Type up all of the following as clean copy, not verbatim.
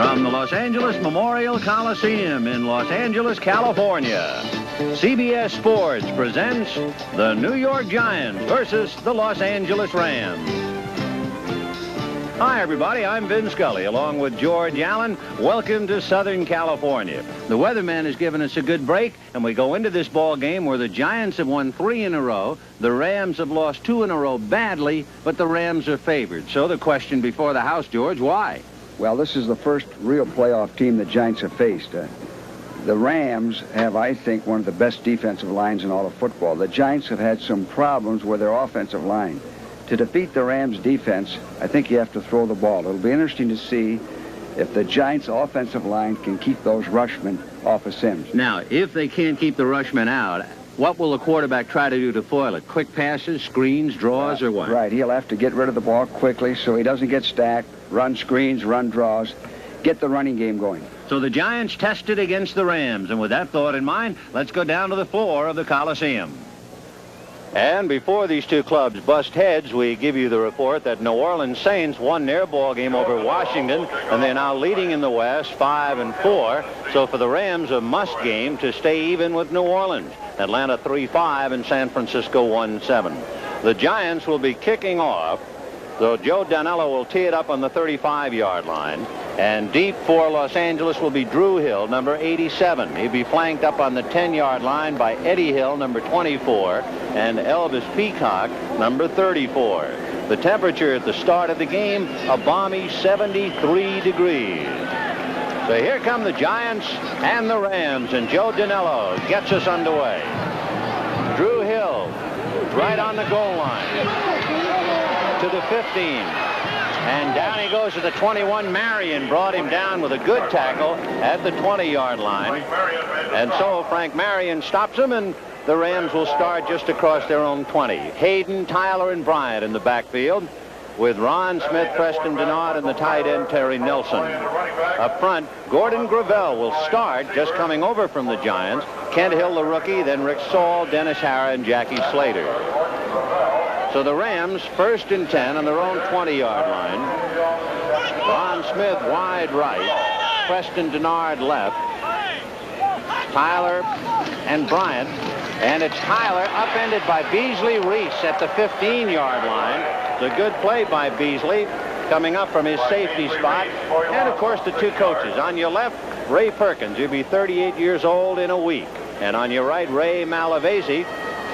From the Los Angeles Memorial Coliseum in Los Angeles, California, CBS Sports presents the New York Giants versus the Los Angeles Rams. Hi, everybody. I'm Vin Scully, along with George Allen. Welcome to Southern California. The weatherman has given us a good break, and we go into this ball game where the Giants have won 3 in a row. The Rams have lost 2 in a row badly, but the Rams are favored. So the question before the house, George, why? Well, this is the first real playoff team the Giants have faced. The Rams have, I think, one of the best defensive lines in all of football. The Giants have had some problems with their offensive line. To defeat the Rams' defense, I think you have to throw the ball. It'll be interesting to see if the Giants' offensive line can keep those rushmen off of Sims. Now, if they can't keep the rushmen out, what will the quarterback try to do to foil it? Quick passes, screens, draws, or what? Right. He'll have to get rid of the ball quickly so he doesn't get stacked, run screens, run draws, get the running game going. So the Giants tested against the Rams, and with that thought in mind, let's go down to the floor of the Coliseum. And before these two clubs bust heads, we give you the report that New Orleans Saints won their ball game over Washington, and they're now leading in the West 5-4. So for the Rams, a must game to stay even with New Orleans. Atlanta 3-5 and San Francisco 1-7. The Giants will be kicking off, though Joe Danello will tee it up on the 35-yard line. And deep for Los Angeles will be Drew Hill, number 87. He'll be flanked up on the 10-yard line by Eddie Hill, number 24, and Elvis Peacock, number 34. The temperature at the start of the game, a balmy 73 degrees. So here come the Giants and the Rams, and Joe Danello gets us underway. Drew Hill, right on the goal line, to the 15. And down he goes to the 21. Marion brought him down with a good tackle at the 20-yard line. And so Frank Marion stops him, and the Rams will start just across their own 20. Hayden, Tyler, and Bryant in the backfield, with Ron Smith, Preston Denard, and the tight end Terry Nelson. Up front, Gordon Gravel will start, just coming over from the Giants. Kent Hill, the rookie, then Rick Saul, Dennis Harrah, and Jackie Slater. So the Rams, 1st and 10 on their own 20-yard line. Ron Smith wide right. Preston Denard left. Tyler and Bryant. And it's Tyler upended by Beasley Reese at the 15-yard line. It's a good play by Beasley coming up from his safety spot. And, of course, the two coaches. On your left, Ray Perkins. He'll be 38 years old in a week. And on your right, Ray Malavasi,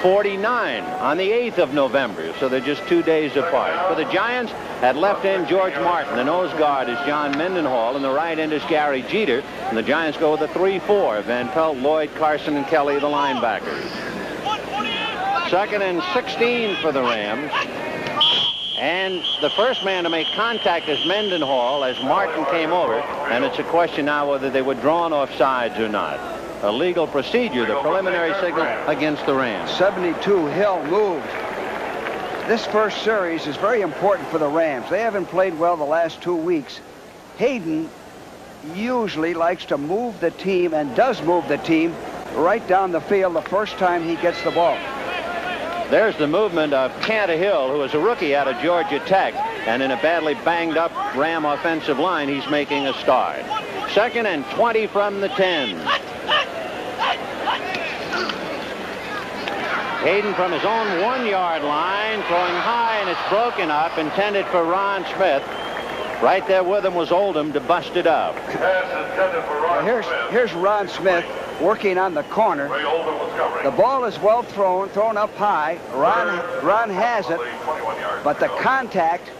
49 on the 8th of November, so they're just 2 days apart. For the Giants, at left end, George Martin. The nose guard is John Mendenhall, and the right end is Gary Jeter. And the Giants go with a 3-4. Van Pelt, Lloyd, Carson, and Kelly, the linebackers. 2nd and 16 for the Rams. And the first man to make contact is Mendenhall as Martin came over. And it's a question now whether they were drawn off sides or not. A legal procedure, the preliminary signal against the Rams. 72, Hill moved. This first series is very important for the Rams. They haven't played well the last 2 weeks. Hayden usually likes to move the team and does move the team right down the field the first time he gets the ball. There's the movement of Kent Hill, who is a rookie out of Georgia Tech, and in a badly banged-up Ram offensive line, he's making a start. 2nd and 20 from the 10. Hayden from his own 1-yard line, throwing high, and it's broken up, intended for Ron Smith. Right there with him was Oldham to bust it up. Here's Ron Smith working on the corner. The ball is well thrown up high. Ron has it, but the contact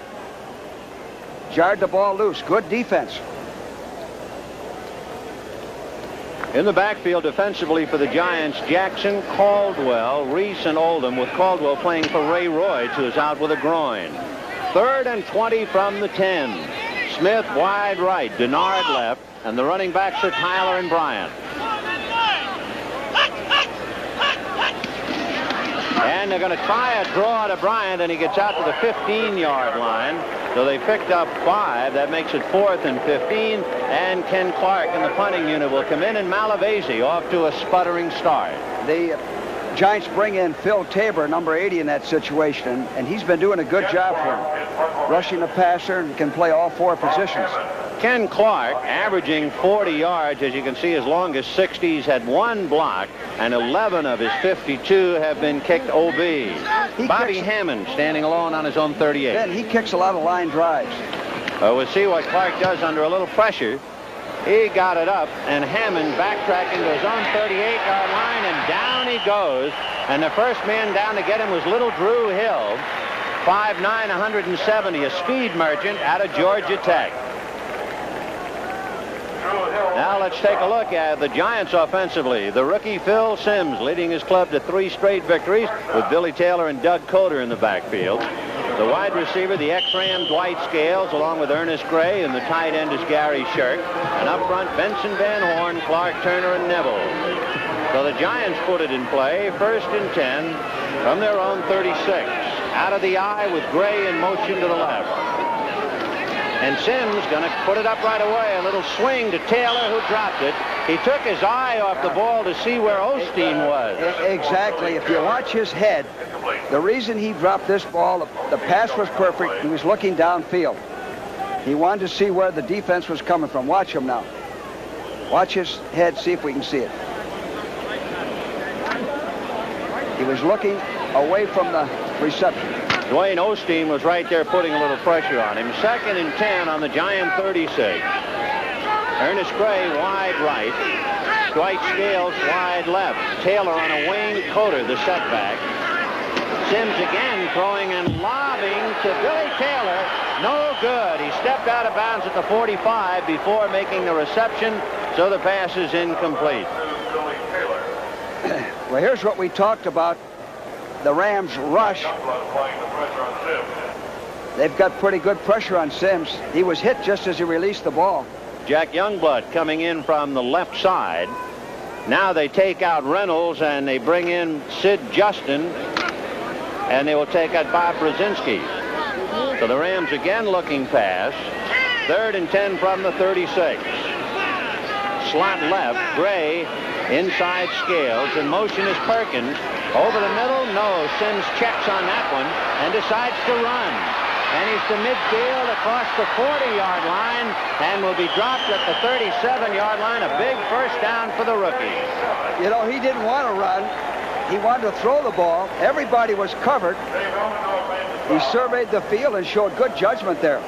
jarred the ball loose. Good defense. In the backfield defensively for the Giants, Jackson, Caldwell, Reese, and Oldham, with Caldwell playing for Ray Royds, who is out with a groin. 3rd and 20 from the 10. Smith wide right, Denard left, and the running backs are Tyler and Bryant. And they're going to try a draw to Bryant, and he gets out to the 15-yard line. So they picked up 5. That makes it 4th and 15. And Ken Clark in the punting unit will come in, and Malavasi off to a sputtering start. The Giants bring in Phil Tabor, number 80, in that situation, and he's been doing a good job for him. Rushing the passer and can play all 4 positions. Ken Clark, averaging 40 yards. As you can see, his longest 60s had 1 block, and 11 of his 52 have been kicked OB. Bobby Hammond standing alone on his own 38. Ben, he kicks a lot of line drives. We'll see what Clark does under a little pressure. He got it up, and Hammond backtracking to his own 38-yard line, and down he goes. And the first man down to get him was little Drew Hill, 5'9", 170, a speed merchant out of Georgia Tech. Now let's take a look at the Giants offensively. The rookie Phil Simms leading his club to 3 straight victories with Billy Taylor and Doug Coder in the backfield. The wide receiver, the ex-Ram Dwight Scales, along with Ernest Gray, and the tight end is Gary Shirk. And up front, Benson Van Horn, Clark Turner, and Neville. So the Giants put it in play, 1st and 10 from their own 36. Out of the eye with Gray in motion to the left. And Simms going to put it up right away. A little swing to Taylor, who dropped it. He took his eye off the ball to see where Osteen was. Exactly. If you watch his head, the reason he dropped this ball, the pass was perfect. He was looking downfield. He wanted to see where the defense was coming from. Watch him now. Watch his head, see if we can see it. He was looking away from the reception. Dwayne Osteen was right there putting a little pressure on him. 2nd and 10 on the Giant 36. Ernest Gray wide right. Dwight Scales wide left. Taylor on a wing. Coder the setback. Simms again throwing and lobbing to Billy Taylor. No good. He stepped out of bounds at the 45 before making the reception, so the pass is incomplete. Well, here's what we talked about. The Rams rush. They've got pretty good pressure on Simms. He was hit just as he released the ball. Jack Youngblood coming in from the left side. Now they take out Reynolds and they bring in Sid Justin, and they will take out Bob Brzezinski. So the Rams again looking pass. 3rd and 10 from the 36. Slot left, Gray inside Scales, and motion is Perkins. Over the middle, no. Simms checks on that one and decides to run. And he's to midfield across the 40-yard line and will be dropped at the 37-yard line. A big first down for the rookie. You know, he didn't want to run. He wanted to throw the ball. Everybody was covered. He surveyed the field and showed good judgment there.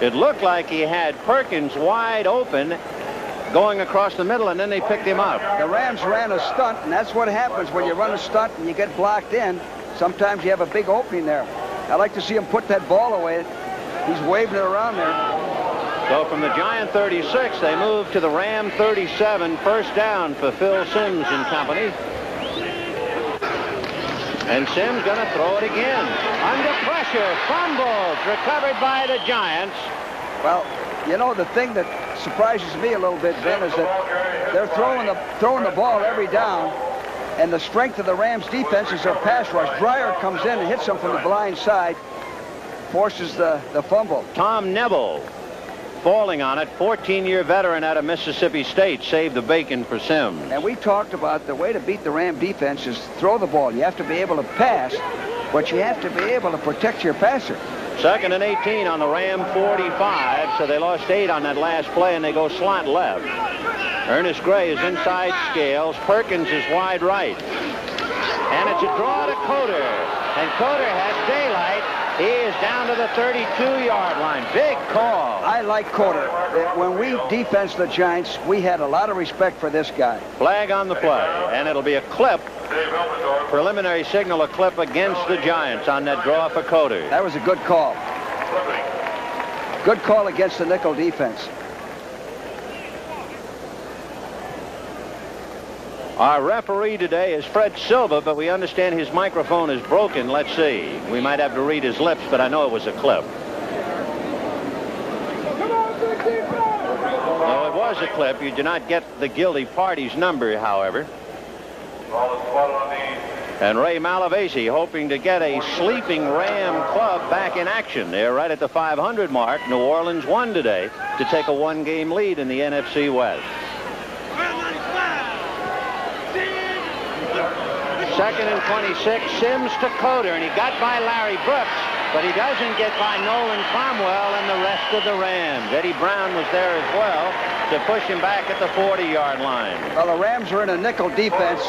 It looked like he had Perkins wide open going across the middle, and then they picked him up. The Rams ran a stunt, and that's what happens when you run a stunt and you get blocked in. Sometimes you have a big opening there. I'd like to see him put that ball away. He's waving it around there. So from the Giant 36, they move to the Ram 37. First down for Phil Simms and company. And Simms going to throw it again. Under pressure, fumbles, recovered by the Giants. Well, you know, the thing that surprises me a little bit, Ben, is that they're throwing the ball every down, and the strength of the Rams' defense is their pass rush. Dreyer comes in and hits them from the blind side, forces the fumble. Tom Neville falling on it. 14-year veteran out of Mississippi State saved the bacon for Simms. And we talked about the way to beat the Ram defense is throw the ball. You have to be able to pass, but you have to be able to protect your passer. 2nd and 18 on the Ram 45, so they lost 8 on that last play, and they go slot left. Ernest Gray is inside Scales. Perkins is wide right. And it's a draw to Coder. And Coder has daylight. He is down to the 32-yard line. Big call. I like Coder. When we defensed the Giants, we had a lot of respect for this guy. Flag on the play, and it'll be a clip. Preliminary signal, a clip against the Giants on that draw for Coder. That was a good call. Good call against the nickel defense. Our referee today is Fred Silva, but we understand his microphone is broken. Let's see. We might have to read his lips, but I know it was a clip. No, it was a clip. You do not get the guilty party's number, however. And Ray Malavasi hoping to get a sleeping Ram club back in action. They're right at the 500 mark. New Orleans won today to take a 1-game lead in the NFC West. 2nd and 26, Simms to Coder, and he got by Larry Brooks, but he doesn't get by Nolan Cromwell and the rest of the Rams. Eddie Brown was there as well to push him back at the 40-yard line. Well, the Rams are in a nickel defense.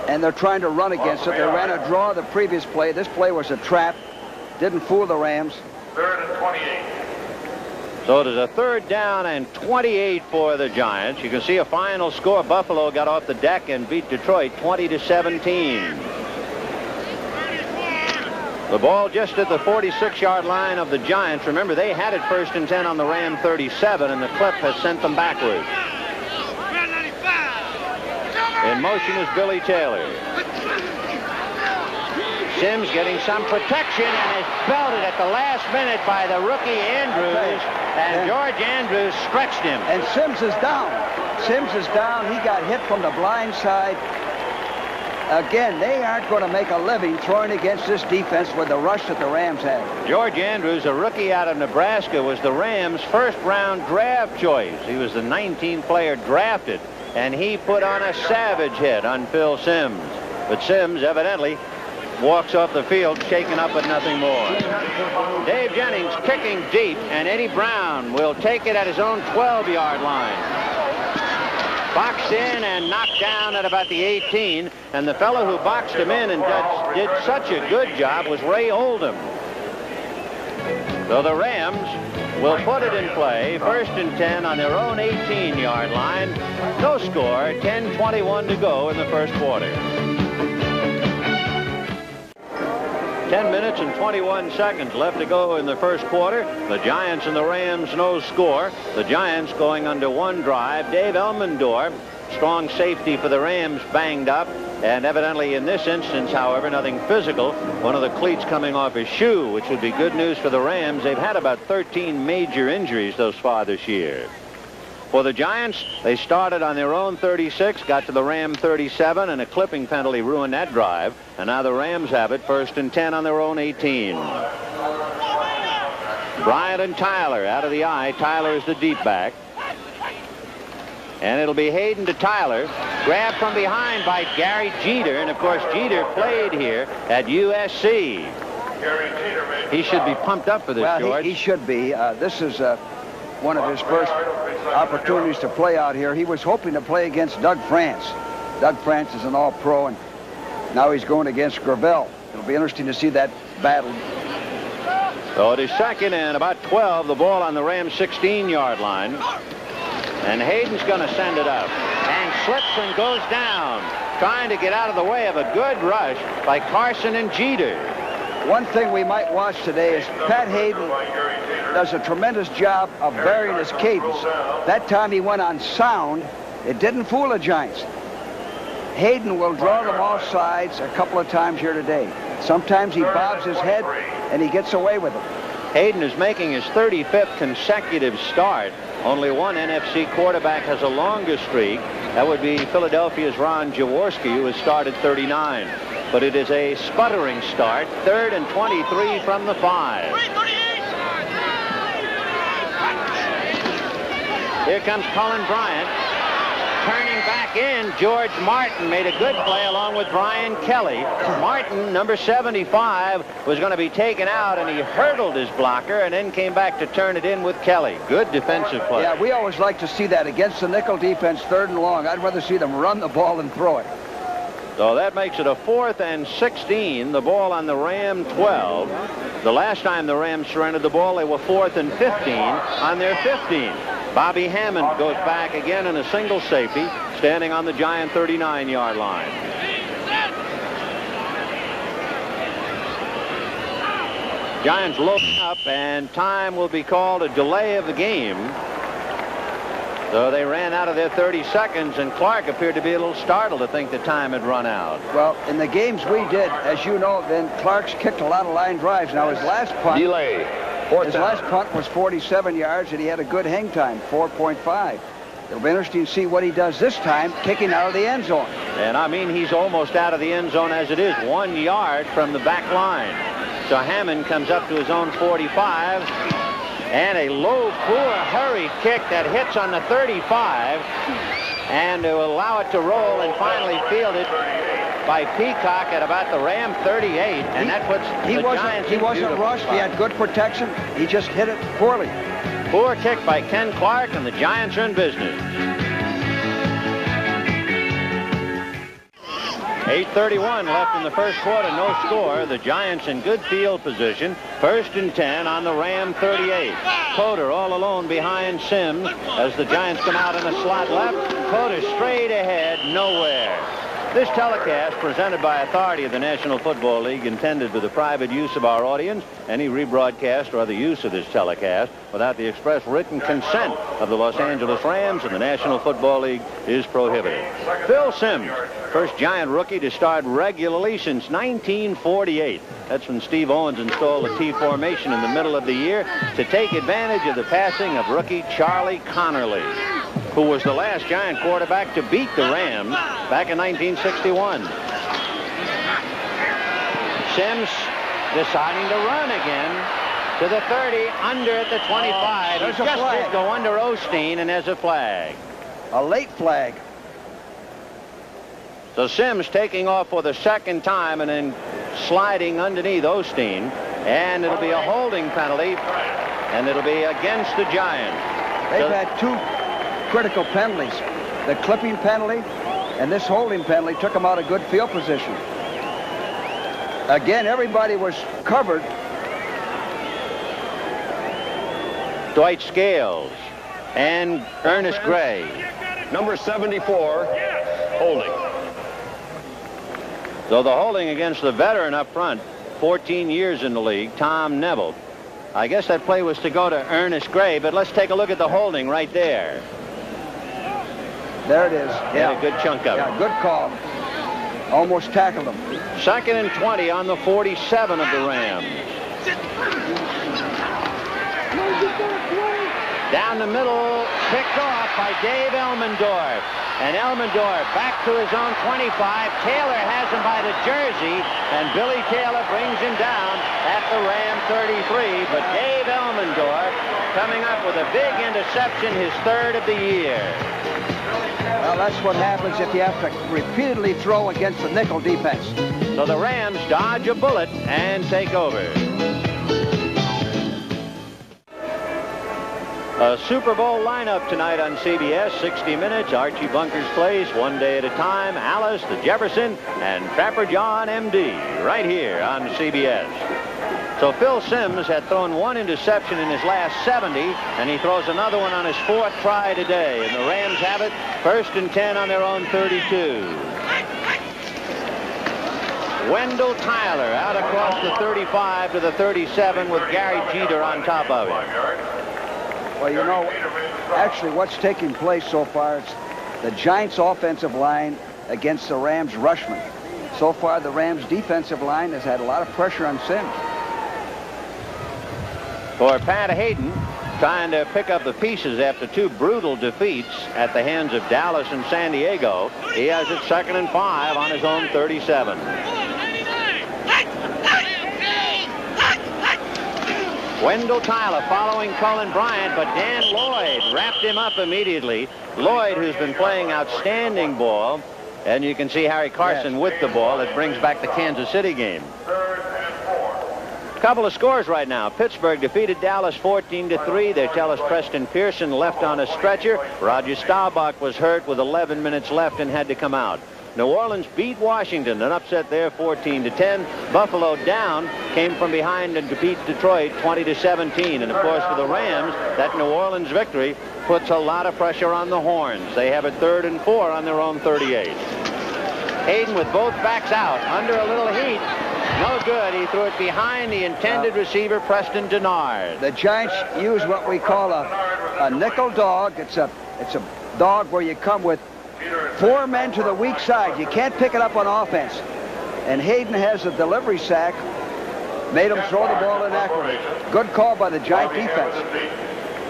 And they're trying to run against it. They ran a draw the previous play. This play was a trap. Didn't fool the Rams. 3rd and 28. So it is a 3rd down and 28 for the Giants. You can see a final score. Buffalo got off the deck and beat Detroit 20-17. The ball just at the 46-yard line of the Giants. Remember, they had it 1st and 10 on the Ram 37, and the clip has sent them backwards. In motion is Billy Taylor. Sims getting some protection and is belted at the last minute by the rookie Andrews. And George Andrews stretched him. And Sims is down. Sims is down. He got hit from the blind side. Again, they aren't going to make a living throwing against this defense with the rush that the Rams had. George Andrews, a rookie out of Nebraska, was the Rams' first-round draft choice. He was the 19th player drafted, and he put on a savage hit on Phil Sims. But Sims evidently walks off the field shaken up at nothing more. Dave Jennings kicking deep, and Eddie Brown will take it at his own 12-yard line. Boxed in and knocked down at about the 18, and the fellow who boxed him in and did such a good job was Ray Oldham. So the Rams will put it in play, 1st and 10 on their own 18-yard line. No score, 10:21 to go in the first quarter. 10 minutes and 21 seconds left to go in the first quarter. The Giants and the Rams no score. The Giants going under one drive. Dave Elmendorf, strong safety for the Rams, banged up. And evidently in this instance, however, nothing physical. One of the cleats coming off his shoe, which would be good news for the Rams. They've had about 13 major injuries thus far this year. For the Giants, they started on their own 36, got to the Ram 37, and a clipping penalty ruined that drive. And now the Rams have it 1st and 10 on their own 18. Bryant and Tyler out of the eye. Tyler is the deep back. And it'll be Hayden to Tyler. Grabbed from behind by Gary Jeter. And, of course, Jeter played here at USC. He should be pumped up for this, George. Well, he should be. This is one of his first opportunities to play out here. He was hoping to play against Doug France. Doug France is an all-pro, and now he's going against Gravel. It'll be interesting to see that battle. So it is 2nd and about 12. The ball on the Rams' 16-yard line. And Hayden's going to send it up. And slips and goes down, trying to get out of the way of a good rush by Carson and Jeter. One thing we might watch today is Pat Hayden does a tremendous job of varying his cadence. That time he went on sound. It didn't fool the Giants. Hayden will draw them off sides a couple of times here today. Sometimes he bobs his head and he gets away with it. Hayden is making his 35th consecutive start. Only one NFC quarterback has a longer streak. That would be Philadelphia's Ron Jaworski, who has started 39. But it is a sputtering start. 3rd and 23 from the 5. Here comes Colin Bryant. Turning back in, George Martin made a good play along with Brian Kelly. Martin, number 75, was going to be taken out, and he hurdled his blocker and then came back to turn it in with Kelly. Good defensive play. Yeah, we always like to see that against the nickel defense, 3rd and long. I'd rather see them run the ball than throw it. So that makes it a 4th and 16. The ball on the Ram 12. The last time the Rams surrendered the ball, they were 4th and 15 on their 15. Bobby Hammond goes back again in a single safety, standing on the Giant 39-yard line. Giants loading up, and time will be called a delay of the game. So they ran out of their 30 seconds, and Clark appeared to be a little startled to think the time had run out. Well, in the games we did, as you know, then Clark's kicked a lot of line drives. Now his last punt... Delay. His last punt was 47 yards, and he had a good hang time, 4.5. It'll be interesting to see what he does this time, kicking out of the end zone. And I mean, he's almost out of the end zone as it is, 1 yard from the back line. So Hammond comes up to his own 45, and a low, poor hurry kick that hits on the 35, and to allow it to roll and finally field it by Peacock at about the Ram 38, and that puts the Giants in wasn't rushed. He had good protection. He just hit it poorly. Poor kick by Ken Clark, and the Giants are in business. 8:31 left in the first quarter, no score. The Giants in good field position. 1st and 10 on the Ram 38. Coder all alone behind Sims as the Giants come out in a slot left. Coder straight ahead, nowhere. This telecast, presented by authority of the National Football League, intended for the private use of our audience. Any rebroadcast or other use of this telecast without the express written consent of the Los Angeles Rams and the National Football League is prohibited. Phil Simms, first Giant rookie to start regularly since 1948. That's when Steve Owens installed the T formation in the middle of the year to take advantage of the passing of rookie Charlie Connerly, who was the last Giant quarterback to beat the Rams back in 1961. Sims deciding to run again to the 30, under at the 25. He just did go under Osteen, and there's a flag. A late flag. So Sims taking off for the second time and then sliding underneath Osteen, and it'll be a holding penalty, and it'll be against the Giants. They've had two critical penalties. The clipping penalty and this holding penalty took them out of good field position. Again, everybody was covered. Dwight Scales and Ernest Gray. Number 74, holding. So the holding against the veteran up front, 14 years in the league, Tom Neville. I guess that play was to go to Ernest Gray, but let's take a look at the holding right there. There it is. Yeah, a good chunk of it. Yeah, good call. Almost tackled him. 2nd and 20 on the 47 of the Rams. Down the middle, picked off by Dave Elmendorf. And Elmendorf back to his own 25. Taylor has him by the jersey, and Billy Taylor brings him down at the Ram 33. But Dave Elmendorf coming up with a big interception, his 3rd of the year. Well, that's what happens if you have to repeatedly throw against the nickel defense. So the Rams dodge a bullet and take over. A Super Bowl lineup tonight on CBS. 60 Minutes, Archie Bunker's Place, One Day at a Time, Alice, the Jefferson, and Trapper John, M.D. right here on CBS. So Phil Simms had thrown one interception in his last 70, and he throws another one on his 4th try today. And the Rams have it 1st and 10 on their own 32. Wendell Tyler out across the 35 to the 37 with Gary Jeter on top of him. Well, you know, actually what's taking place so far is the Giants' offensive line against the Rams' rushman. So far, the Rams' defensive line has had a lot of pressure on Sims. For Pat Hayden, trying to pick up the pieces after 2 brutal defeats at the hands of Dallas and San Diego. He has it 2nd and 5 on his own 37. Wendell Tyler following Cullen Bryant, but Dan Lloyd wrapped him up immediately. Lloyd, who's been playing outstanding ball, and you can see Harry Carson with the ball. It brings back the Kansas City game. Couple of scores right now. Pittsburgh defeated Dallas 14-3. They tell us Preston Pearson left on a stretcher. Roger Staubach was hurt with 11 minutes left and had to come out. New Orleans beat Washington and upset there 14-10. Buffalo down, came from behind and to beat Detroit 20-17. And of course for the Rams, that New Orleans victory puts a lot of pressure on the Horns. They have it 3rd and 4 on their own 38. Hayden with both backs out, under a little heat. No good. He threw it behind the intended receiver, Preston Denard. The Giants use what we call a nickel dog. It's a dog where you come with 4 men to the weak side. You can't pick it up on offense. And Hayden has a delivery sack. Made him throw the ball inaccurately. Good call by the Giant defense.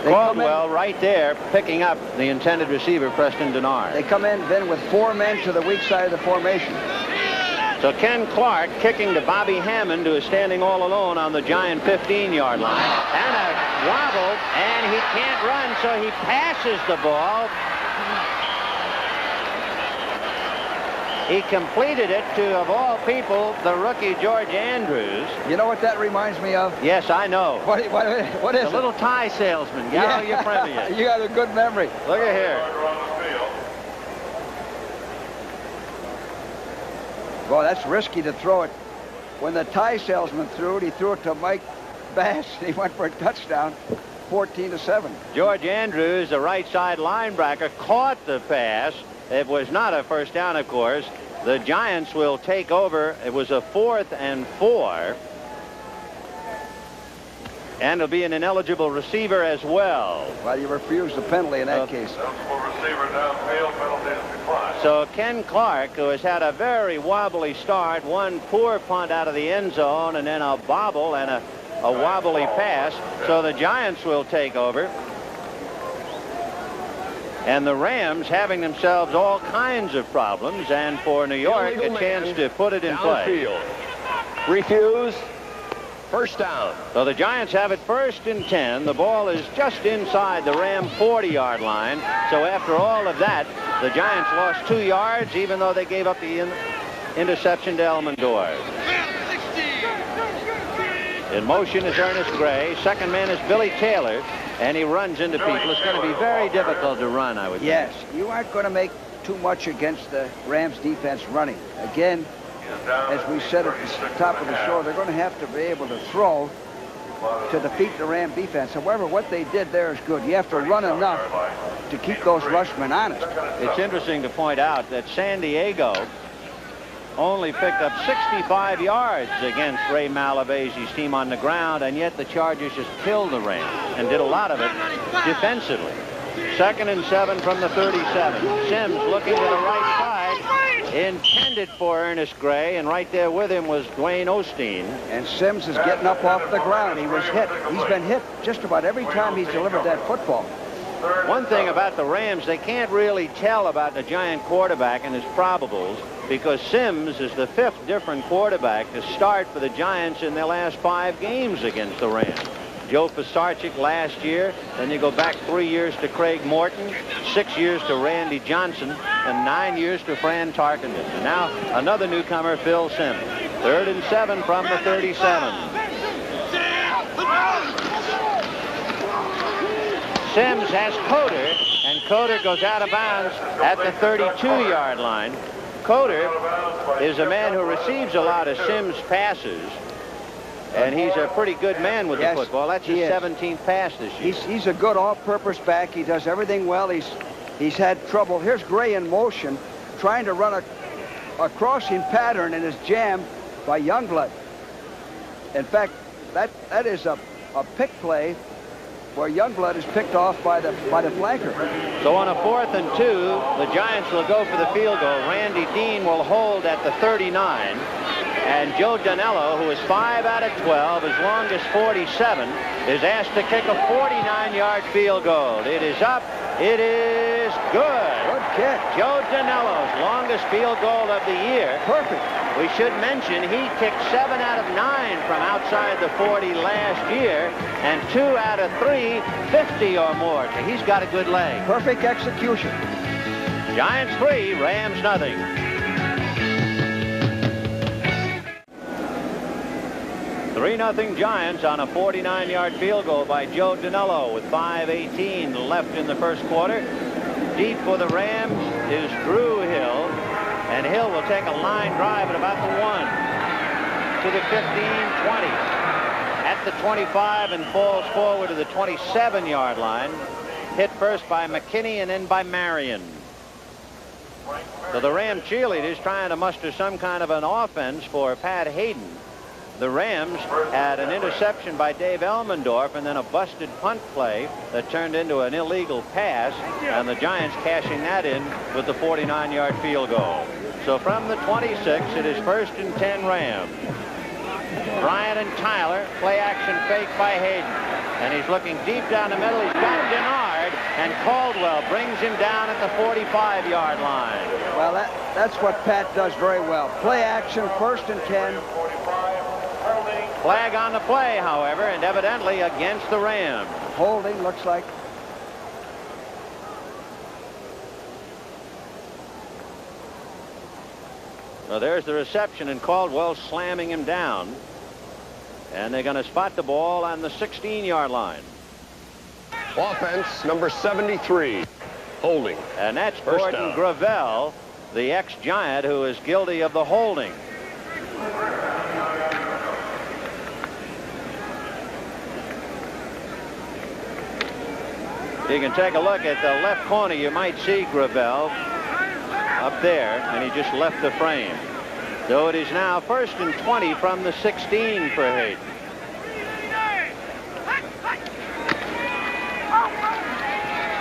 Caldwell right there picking up the intended receiver, Preston Denard. They come in then with 4 men to the weak side of the formation. So Ken Clark kicking to Bobby Hammond, who is standing all alone on the Giant 15-yard line. And a wobble, and he can't run, so he passes the ball. He completed it to, of all people, the rookie George Andrews. You know what that reminds me of? Yes, I know. What is The it? little tie salesman, Gallagher Yeah. Premier. You got a good memory. Look at here. Boy, that's risky to throw it. When the tie salesman threw it, he threw it to Mike Bass. He went for a touchdown, 14-7. George Andrews, the right side linebacker, caught the pass. It was not a first down, of course. The Giants will take over. It was a 4th and 4. And it'll be an ineligible receiver as well. Well, you refused the penalty in that case. So Ken Clark, who has had a very wobbly start, one poor punt out of the end zone, and then a bobble and a wobbly pass. So the Giants will take over. And the Rams having themselves all kinds of problems, and for New York a chance to put it in play. Refuse. First down. So the Giants have it 1st and 10. The ball is just inside the Ram 40-yard line. So after all of that, the Giants lost 2 yards, even though they gave up the interception to Elmendorf. In motion is Ernest Gray. Second man is Billy Taylor, and he runs into people. It's going to be very difficult to run, I would think. Yes, you aren't going to make too much against the Rams defense running. Again, as we said at the top of the show, they're going to have to be able to throw to defeat the Ram defense. However, what they did there is good. You have to run enough to keep those rushmen honest. It's interesting to point out that San Diego only picked up 65 yards against Ray Malavese's team on the ground, and yet the Chargers just killed the Rams and did a lot of it defensively. 2nd and 7 from the 37. Sims looking to the right side, intended for Ernest Gray, and right there with him was Dwayne Osteen. And Sims is getting up off the ground. He was hit. He's been hit just about every time he's delivered that football. One thing about the Rams, they can't really tell about the Giant quarterback and his probables, because Sims is the 5th different quarterback to start for the Giants in their last 5 games against the Rams. Joe Pisarcik last year, then you go back 3 years to Craig Morton, 6 years to Randy Johnson, and 9 years to Fran Tarkenton. And now another newcomer, Phil Sims. 3rd and 7 from the 37. Sims has Coder, and Coder goes out of bounds at the 32-yard line. Coder is a man who receives a lot of Sims passes, and he's a pretty good man with the football. That's his 17th pass this year. He's a good all-purpose back. He does everything well. He's had trouble. Here's Gray in motion, trying to run a crossing pattern, and is jammed by Youngblood. In fact, that is a pick play where Youngblood is picked off by the flanker. So on a 4th and 2, the Giants will go for the field goal. Randy Dean will hold at the 39. And Joe Danello, who is 5 out of 12, as long as 47, is asked to kick a 49-yard field goal. It is up. It is good. Good kick. Joe Danello's longest field goal of the year. Perfect. We should mention he kicked 7 out of 9 from outside the 40 last year, and 2 out of 3, 50 or more. So he's got a good leg. Perfect execution. Giants 3, Rams nothing. 3-0 Giants on a 49-yard field goal by Joe Danello with 5:18 left in the first quarter. Deep for the Rams is Drew Hill, and Hill will take a line drive at about the 1 to the 15-20 at the 25 and falls forward to the 27-yard line. Hit first by McKinney and then by Marion. So the Ram cheerleaders trying to muster some kind of an offense for Pat Hayden. The Rams had an interception by Dave Elmendorf and then a busted punt play that turned into an illegal pass, and the Giants cashing that in with the 49-yard field goal. So from the 26, it is 1st and 10 Rams. Bryant and Tyler, play action fake by Hayden, and he's looking deep down the middle. He's got Denard, and Caldwell brings him down at the 45-yard line. Well, that's what Pat does very well. Play action, 1st and 10. Flag on the play, however, and evidently against the Rams. Holding, looks like. Well, there's the reception, and Caldwell slamming him down. And they're going to spot the ball on the 16-yard line. Offense, number 73, holding. And that's First Gordon down. Gravel, the ex-Giant who is guilty of the holding. You can take a look at the left corner. You might see Gravel up there, and he just left the frame. So it is now 1st and 20 from the 16 for Hayden.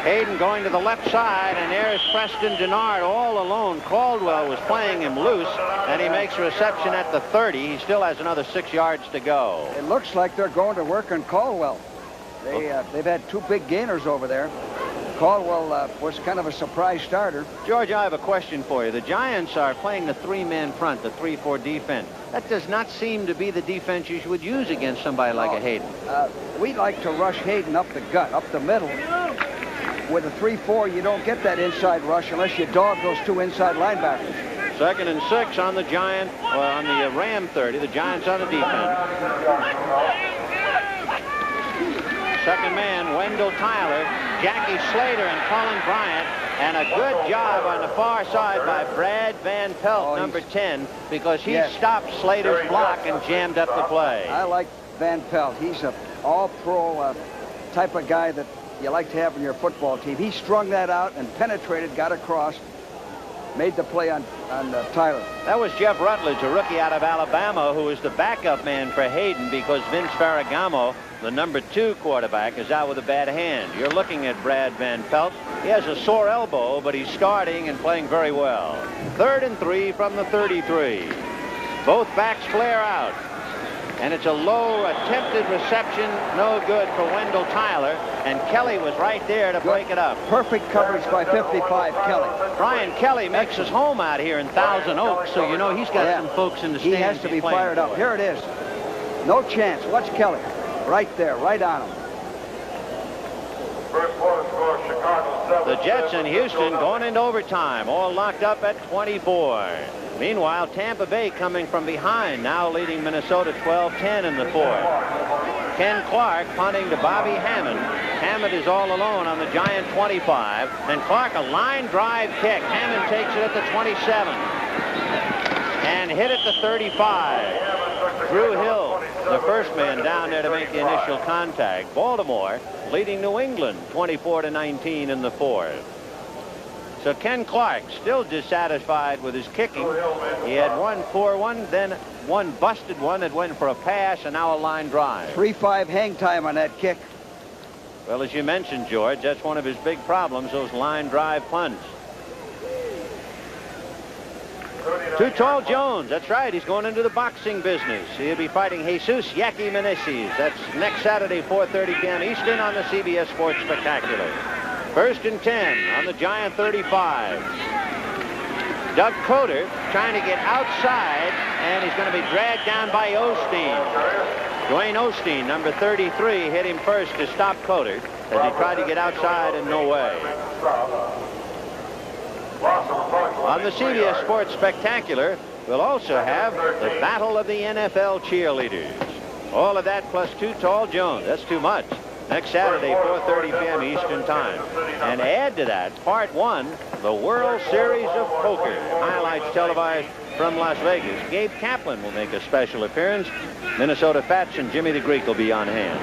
Hayden going to the left side, and there's Preston Denard all alone. Caldwell was playing him loose, and he makes a reception at the 30. He still has another 6 yards to go. It looks like they're going to work on Caldwell. They've had 2 big gainers over there. Caldwell was kind of a surprise starter. George, I have a question for you. The Giants are playing the 3-man front, the 3-4 defense. That does not seem to be the defense you would use against somebody like a Hayden. We like to rush Hayden up the gut, up the middle. With a 3-4, you don't get that inside rush unless you dog those 2 inside linebackers. 2nd and 6 on the Giant, on the Ram 30. The Giants on the defense. Second man, Wendell Tyler, Jackie Slater, and Colin Bryant. And a good job on the far side by Brad Van Pelt, number 10, because he stopped Slater's block and jammed up the play. I like Van Pelt. He's an all-pro type of guy that you like to have in your football team. He strung that out and penetrated, got across, made the play on Tyler. That was Jeff Rutledge, a rookie out of Alabama, who is the backup man for Hayden because Vince Ferragamo, the number 2 quarterback, is out with a bad hand. You're looking at Brad Van Pelt. He has a sore elbow, but he's starting and playing very well. 3rd and 3 from the 33. Both backs flare out. And it's a low attempted reception, no good for Wendell Tyler, and Kelly was right there to break it up. Perfect coverage by 55, Kelly. Brian Kelly makes his home out here in Thousand Oaks, so you know he's got some folks in the stands. He has to be fired up. Here it is. No chance. Watch Kelly. Right there, right on him. The Jets in Houston going into overtime, all locked up at 24. Meanwhile, Tampa Bay coming from behind, now leading Minnesota 12-10 in the 4th. Ken Clark punting to Bobby Hammond. Hammond is all alone on the Giant 25. And Clark, a line drive kick. Hammond takes it at the 27. And hit at the 35. Drew Hill, the first man down there to make the initial contact. Baltimore leading New England 24-19 in the 4th. So Ken Clark still dissatisfied with his kicking. He had one poor one, then one busted one that went for a pass, and now a line drive. 3-5 hang time on that kick. Well, as you mentioned, George, that's one of his big problems, those line drive punts. Too Tall Jones, that's right, he's going into the boxing business. He'll be fighting Jesus Yaki Meneses. That's next Saturday, 4:30 p.m. Eastern on the CBS Sports Spectacular. 1st and 10 on the Giant 35. Doug Coder trying to get outside, and he's going to be dragged down by Osteen. Dwayne Osteen, number 33, hit him first to stop Coder as he tried to get outside, and no way. On the CBS Sports Spectacular, we'll also have the Battle of the NFL Cheerleaders. All of that plus Too Tall Jones. That's too much. Next Saturday, 4:30 p.m. Eastern Time. And add to that, Part 1, the World Series of Poker. Highlights televised from Las Vegas. Gabe Kaplan will make a special appearance. Minnesota Fats and Jimmy the Greek will be on hand.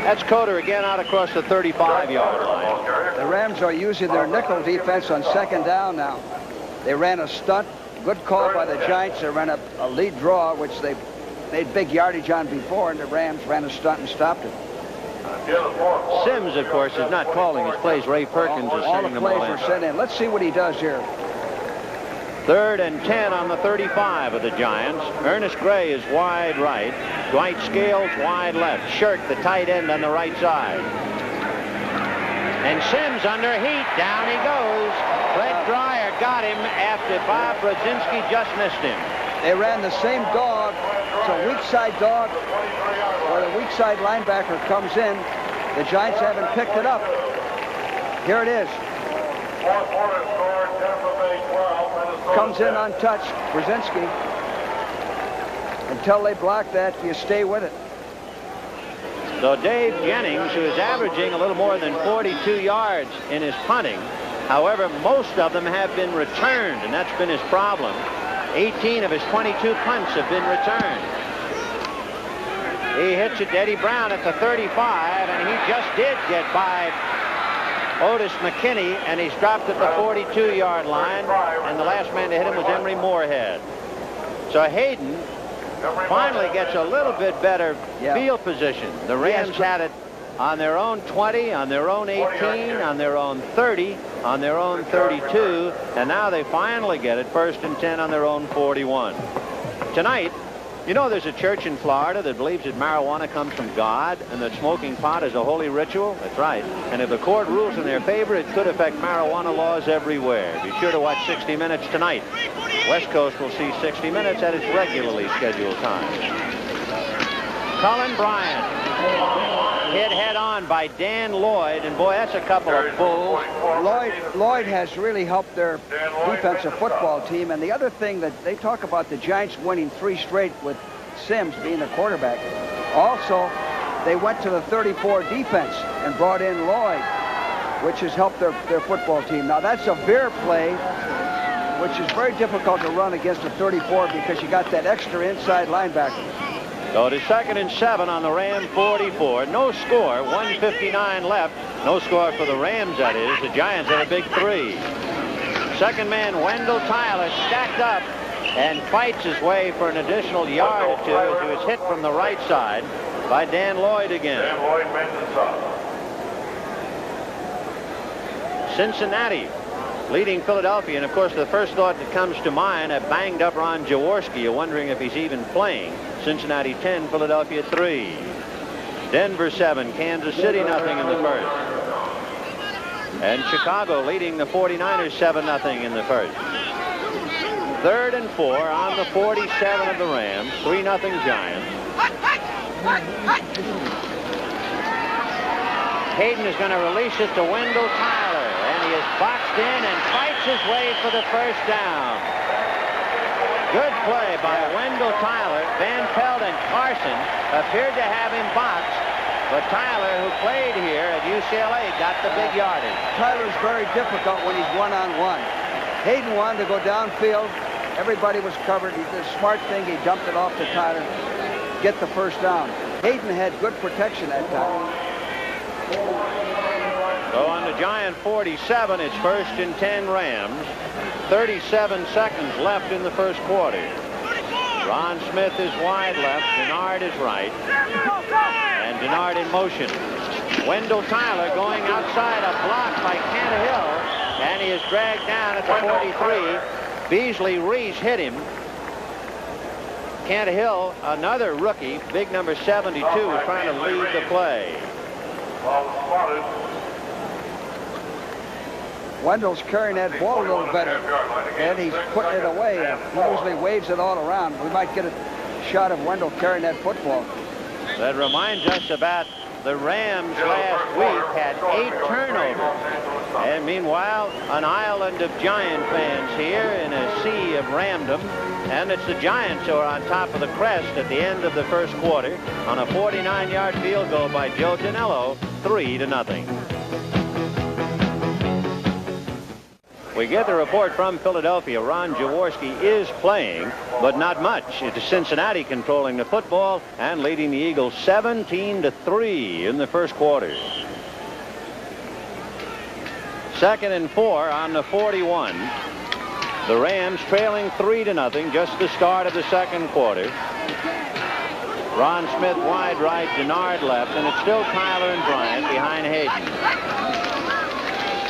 That's Coder again out across the 35-yard line. The Rams are using their nickel defense on 2nd down now. They ran a stunt. Good call by the Giants. They ran a lead draw, which they made big yardage on before, and the Rams ran a stunt and stopped it. Sims, of course, is not calling his plays. Ray Perkins is all sending the them all plays in. are sent in. Let's see what he does here. 3rd and 10 on the 35 of the Giants. Ernest Gray is wide right. Dwight Scales wide left. Shirk, the tight end, on the right side. And Sims under heat. Down he goes. Fred Dreyer got him after Bob Brodzinski just missed him. They ran the same dog. It's a weak side dog where the weak side linebacker comes in. The Giants haven't picked it up. Here it is. Fourth quarter score, Tampa Bay 12, Comes in untouched. Brzezinski. Until they block that, you stay with it. So Dave Jennings, who is averaging a little more than 42 yards in his punting, however, most of them have been returned, and that's been his problem. 18 of his 22 punts have been returned. He hits it to Eddie Brown at the 35, and he just did get by Otis McKinney, and he's dropped at the 42-yard line, and the last man to hit him was Emery Moorhead. So Hayden finally gets a little bit better field position. The Rams had it on their own 20, on their own 18, on their own 30, on their own 32, and now they finally get it 1st and 10 on their own 41. Tonight, you know, there's a church in Florida that believes that marijuana comes from God and that smoking pot is a holy ritual. That's right. And if the court rules in their favor, it could affect marijuana laws everywhere. Be sure to watch 60 Minutes tonight. West Coast will see 60 Minutes at its regularly scheduled time. Cullen Bryant hit head-on by Dan Lloyd, and boy, that's a couple of bulls. Lloyd has really helped their defensive football team, and the other thing that they talk about, the Giants winning 3 straight with Sims being the quarterback. Also, they went to the 34 defense and brought in Lloyd, which has helped their football team. Now, that's a veer play, which is very difficult to run against a 34 because you got that extra inside linebacker. So it is 2nd and 7 on the Ram 44. No score, 1:59 left. No score for the Rams, that is. The Giants had a big 3. Second man, Wendell Tyler, stacked up and fights his way for an additional yard or 2 as he was hit from the right side by Dan Lloyd again. Dan Lloyd makes the stop. Cincinnati leading Philadelphia, and of course the first thought that comes to mind, a banged up Ron Jaworski. You're wondering if he's even playing. Cincinnati 10, Philadelphia 3. Denver 7, Kansas City nothing in the first. And Chicago leading the 49ers 7-0 in the first. 3rd and 4 on the 47 of the Rams, 3-0 Giants. Hayden is going to release it to Wendell Tyler, and he is boxed in and fights his way for the first down. Good play by Wendell Tyler. Van Pelt and Carson appeared to have him boxed, but Tyler, who played here at UCLA, got the big yardage. Tyler's very difficult when he's one-on-one. Hayden wanted to go downfield. Everybody was covered. He did a smart thing. He dumped it off to Tyler, get the first down. Hayden had good protection that time. So on the Giant 47, it's 1st and 10 Rams. 37 seconds left in the first quarter. Ron Smith is wide left. Denard is right. And Denard in motion. Wendell Tyler going outside, a block by Cantahill. And he is dragged down at the 43. Beasley Reese hit him. Cantahill, another rookie, big number 72, was trying to lead the play. Wendell's carrying that ball a little better, and he's putting it away. He usually waves it all around. We might get a shot of Wendell carrying that football. That reminds us about the Rams last week had 8 turnovers. And meanwhile, an island of Giant fans here in a sea of Ramdom. And it's the Giants who are on top of the crest at the end of the first quarter on a 49-yard field goal by Joe Danello, 3-0. We get the report from Philadelphia. Ron Jaworski is playing, but not much. It's Cincinnati controlling the football and leading the Eagles 17-3 in the first quarter. 2nd and 4 on the 41. The Rams trailing 3-0, just the start of the second quarter. Ron Smith wide right, Denard left, and it's still Tyler and Bryant behind Hayden.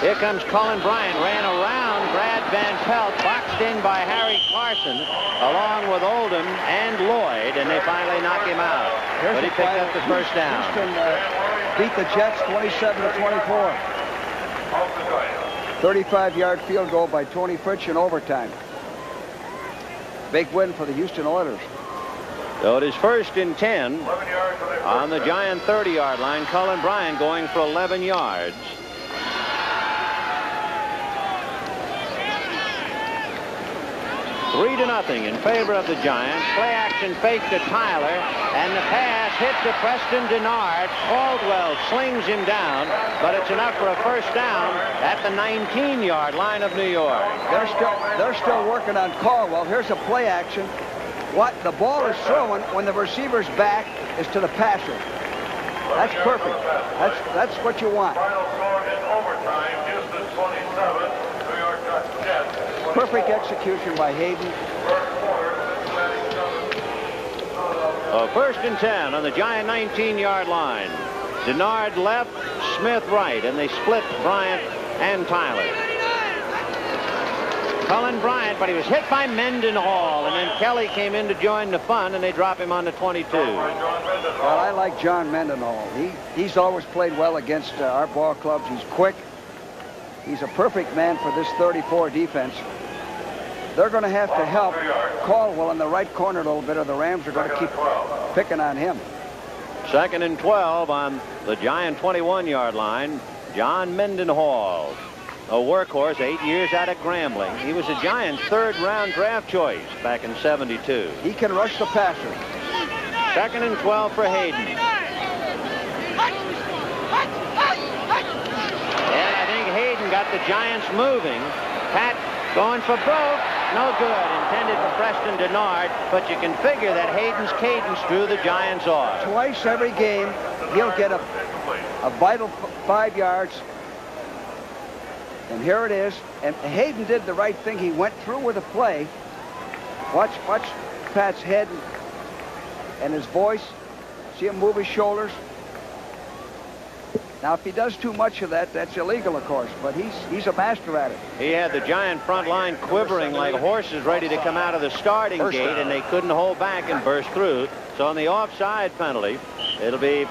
Here comes Cullen Bryant, ran around Brad Van Pelt, boxed in by Harry Carson, along with Oldham and Lloyd, and they finally knock him out. But he picked up the first down. Houston beat the Jets 27-24. 35-yard field goal by Tony Fritsch in overtime. Big win for the Houston Oilers. So it is 1st and 10 on the Giant 30-yard line. Cullen Bryant going for 11 yards. 3-0 in favor of the Giants. Play action fake to Tyler, and the pass hit to Preston Denard. Caldwell slings him down, but it's enough for a first down at the 19-yard line of New York. They're still working on Caldwell. Here's a play action. What the ball is throwing when the receiver's back is to the passer. That's perfect. That's what you want. Final score in overtime, Houston 27, New York Jets. Perfect execution by Hayden. First and 10 on the Giant 19-yard line. Denard left, Smith right, and they split Bryant and Tyler. Cullen Bryant, but he was hit by Mendenhall, and then Kelly came in to join the fun, and they drop him on the 22. Well, I like John Mendenhall. He's always played well against our ball clubs. He's quick. He's a perfect man for this 34 defense. They're going to have to help Caldwell in the right corner a little bit, or the Rams are going to keep picking on him. 2nd and 12 on the Giant 21-yard line. John Mendenhall, a workhorse, 8 years out of Grambling. He was a Giant's 3rd-round draft choice back in '72. He can rush the passer. 2nd and 12 for Hayden. And I think Hayden got the Giants moving. Pat going for broke. No good. Intended for Preston Denard, but you can figure that Hayden's cadence drew the Giants off. Twice every game, he'll get a vital 5 yards. And here it is. And Hayden did the right thing. He went through with a play. Watch Pat's head and his voice. See him move his shoulders. Now, if he does too much of that, that's illegal, of course, but he's a master at it. He had the Giant front line quivering like horses ready to come out of the starting gate, and they couldn't hold back and burst through. So on the offside penalty, it'll be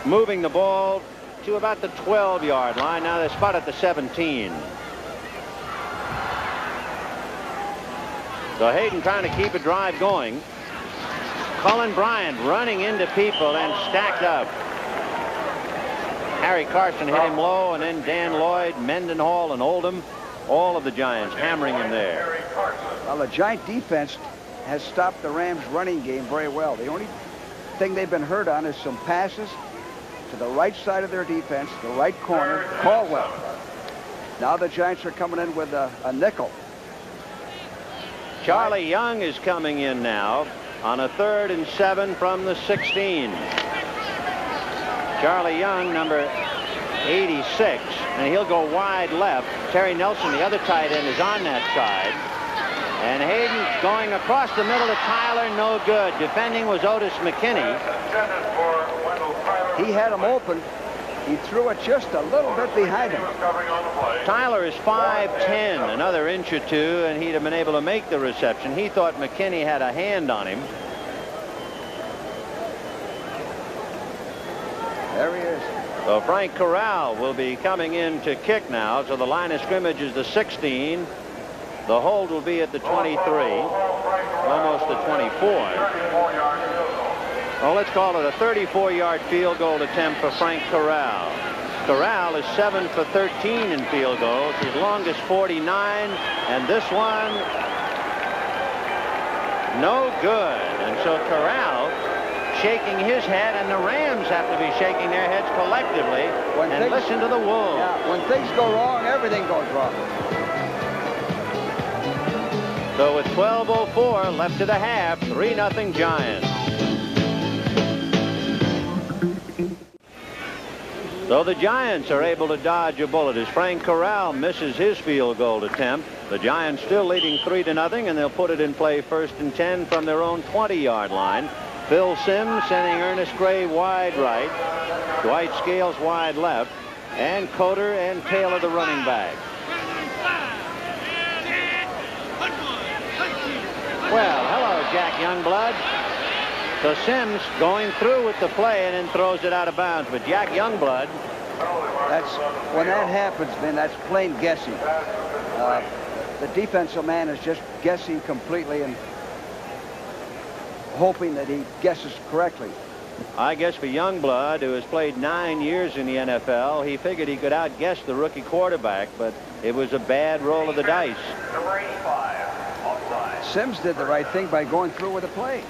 moving the ball to about the 12-yard line. Now they spot at the 17. So Hayden trying to keep a drive going. Cullen Bryant running into people and stacked up. Harry Carson hit him low, and then Dan Lloyd, Mendenhall, and Oldham. All of the Giants hammering him there. Well, the Giant defense has stopped the Rams' running game very well. The only thing they've been hurt on is some passes to the right side of their defense, the right corner, Caldwell. Now the Giants are coming in with a nickel. Charlie Young is coming in now on a 3rd and 7 from the 16. Charlie Young, number 86, and he'll go wide left. Terry Nelson, the other tight end, is on that side. And Hayden going across the middle to Tyler, no good. Defending was Otis McKinney. He had him open. He threw it just a little bit behind him. Tyler is 5'10", another inch or two, and he'd have been able to make the reception. He thought McKinney had a hand on him. There he is. So Frank Corral will be coming in to kick now. So the line of scrimmage is the 16. The hold will be at the 23, almost the 24. Well, let's call it a 34-yard field goal attempt for Frank Corral. Corral is 7 for 13 in field goals. His longest 49, and this one no good. And so Corral shaking his head, and the Rams have to be shaking their heads collectively and listen to the Wolves. Yeah, when things go wrong, everything goes wrong. So with 12:04 left to the half, 3-0 Giants. So the Giants are able to dodge a bullet as Frank Corral misses his field goal attempt. The Giants still leading 3-0, and they'll put it in play 1st and 10 from their own 20-yard line. Phil Simms sending Ernest Gray wide right, Dwight Scales wide left, and Coder and Taylor the running back. Well, hello, Jack Youngblood. So Simms going through with the play and then throws it out of bounds. But Jack Youngblood. When that happens, man, that's plain guessing. The defensive man is just guessing completely and hoping that he guesses correctly. I guess for Youngblood, who has played 9 years in the NFL, he figured he could outguess the rookie quarterback, but it was a bad roll of the dice. Number 85. Sims did the right thing by going through with the play.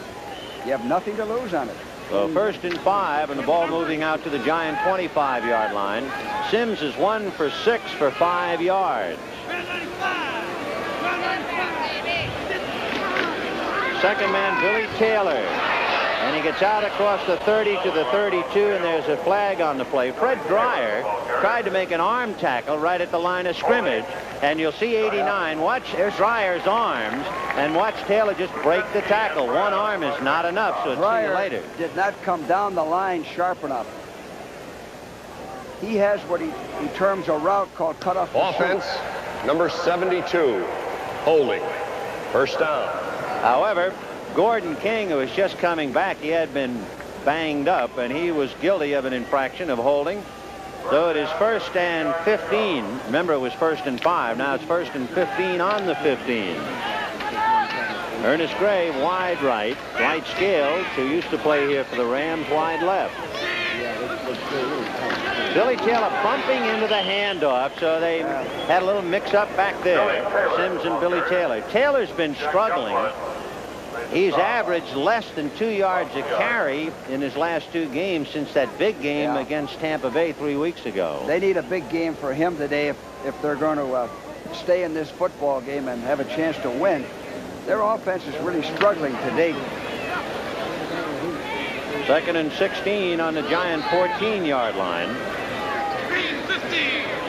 You have nothing to lose on it. So 1st and 5, and the ball moving out to the Giant 25-yard line. Sims is 1 for 6 for 5 yards. Second man, Billy Taylor. And he gets out across the 30 to the 32, and there's a flag on the play. Fred Dreyer tried to make an arm tackle right at the line of scrimmage. And you'll see 89. Watch Dreyer's arms, and watch Taylor just break the tackle. One arm is not enough, so see you later. Did not come down the line sharp enough. He has what he terms a route called cut off. Offense, number 72, holding. First down. However, Gordon King, who was just coming back, he had been banged up, and he was guilty of an infraction of holding. So it is 1st and 15. Remember, it was 1st and 5. Now it's 1st and 15 on the 15. Ernest Gray, wide right. Dwight Scales, who used to play here for the Rams, wide left. Billy Taylor bumping into the handoff, so they had a little mix-up back there. Sims and Billy Taylor. Taylor's been struggling. He's averaged less than 2 yards a carry in his last 2 games since that big game against Tampa Bay 3 weeks ago. They need a big game for him today if they're going to stay in this football game and have a chance to win. Their offense is really struggling today. 2nd and 16 on the Giant 14-yard line.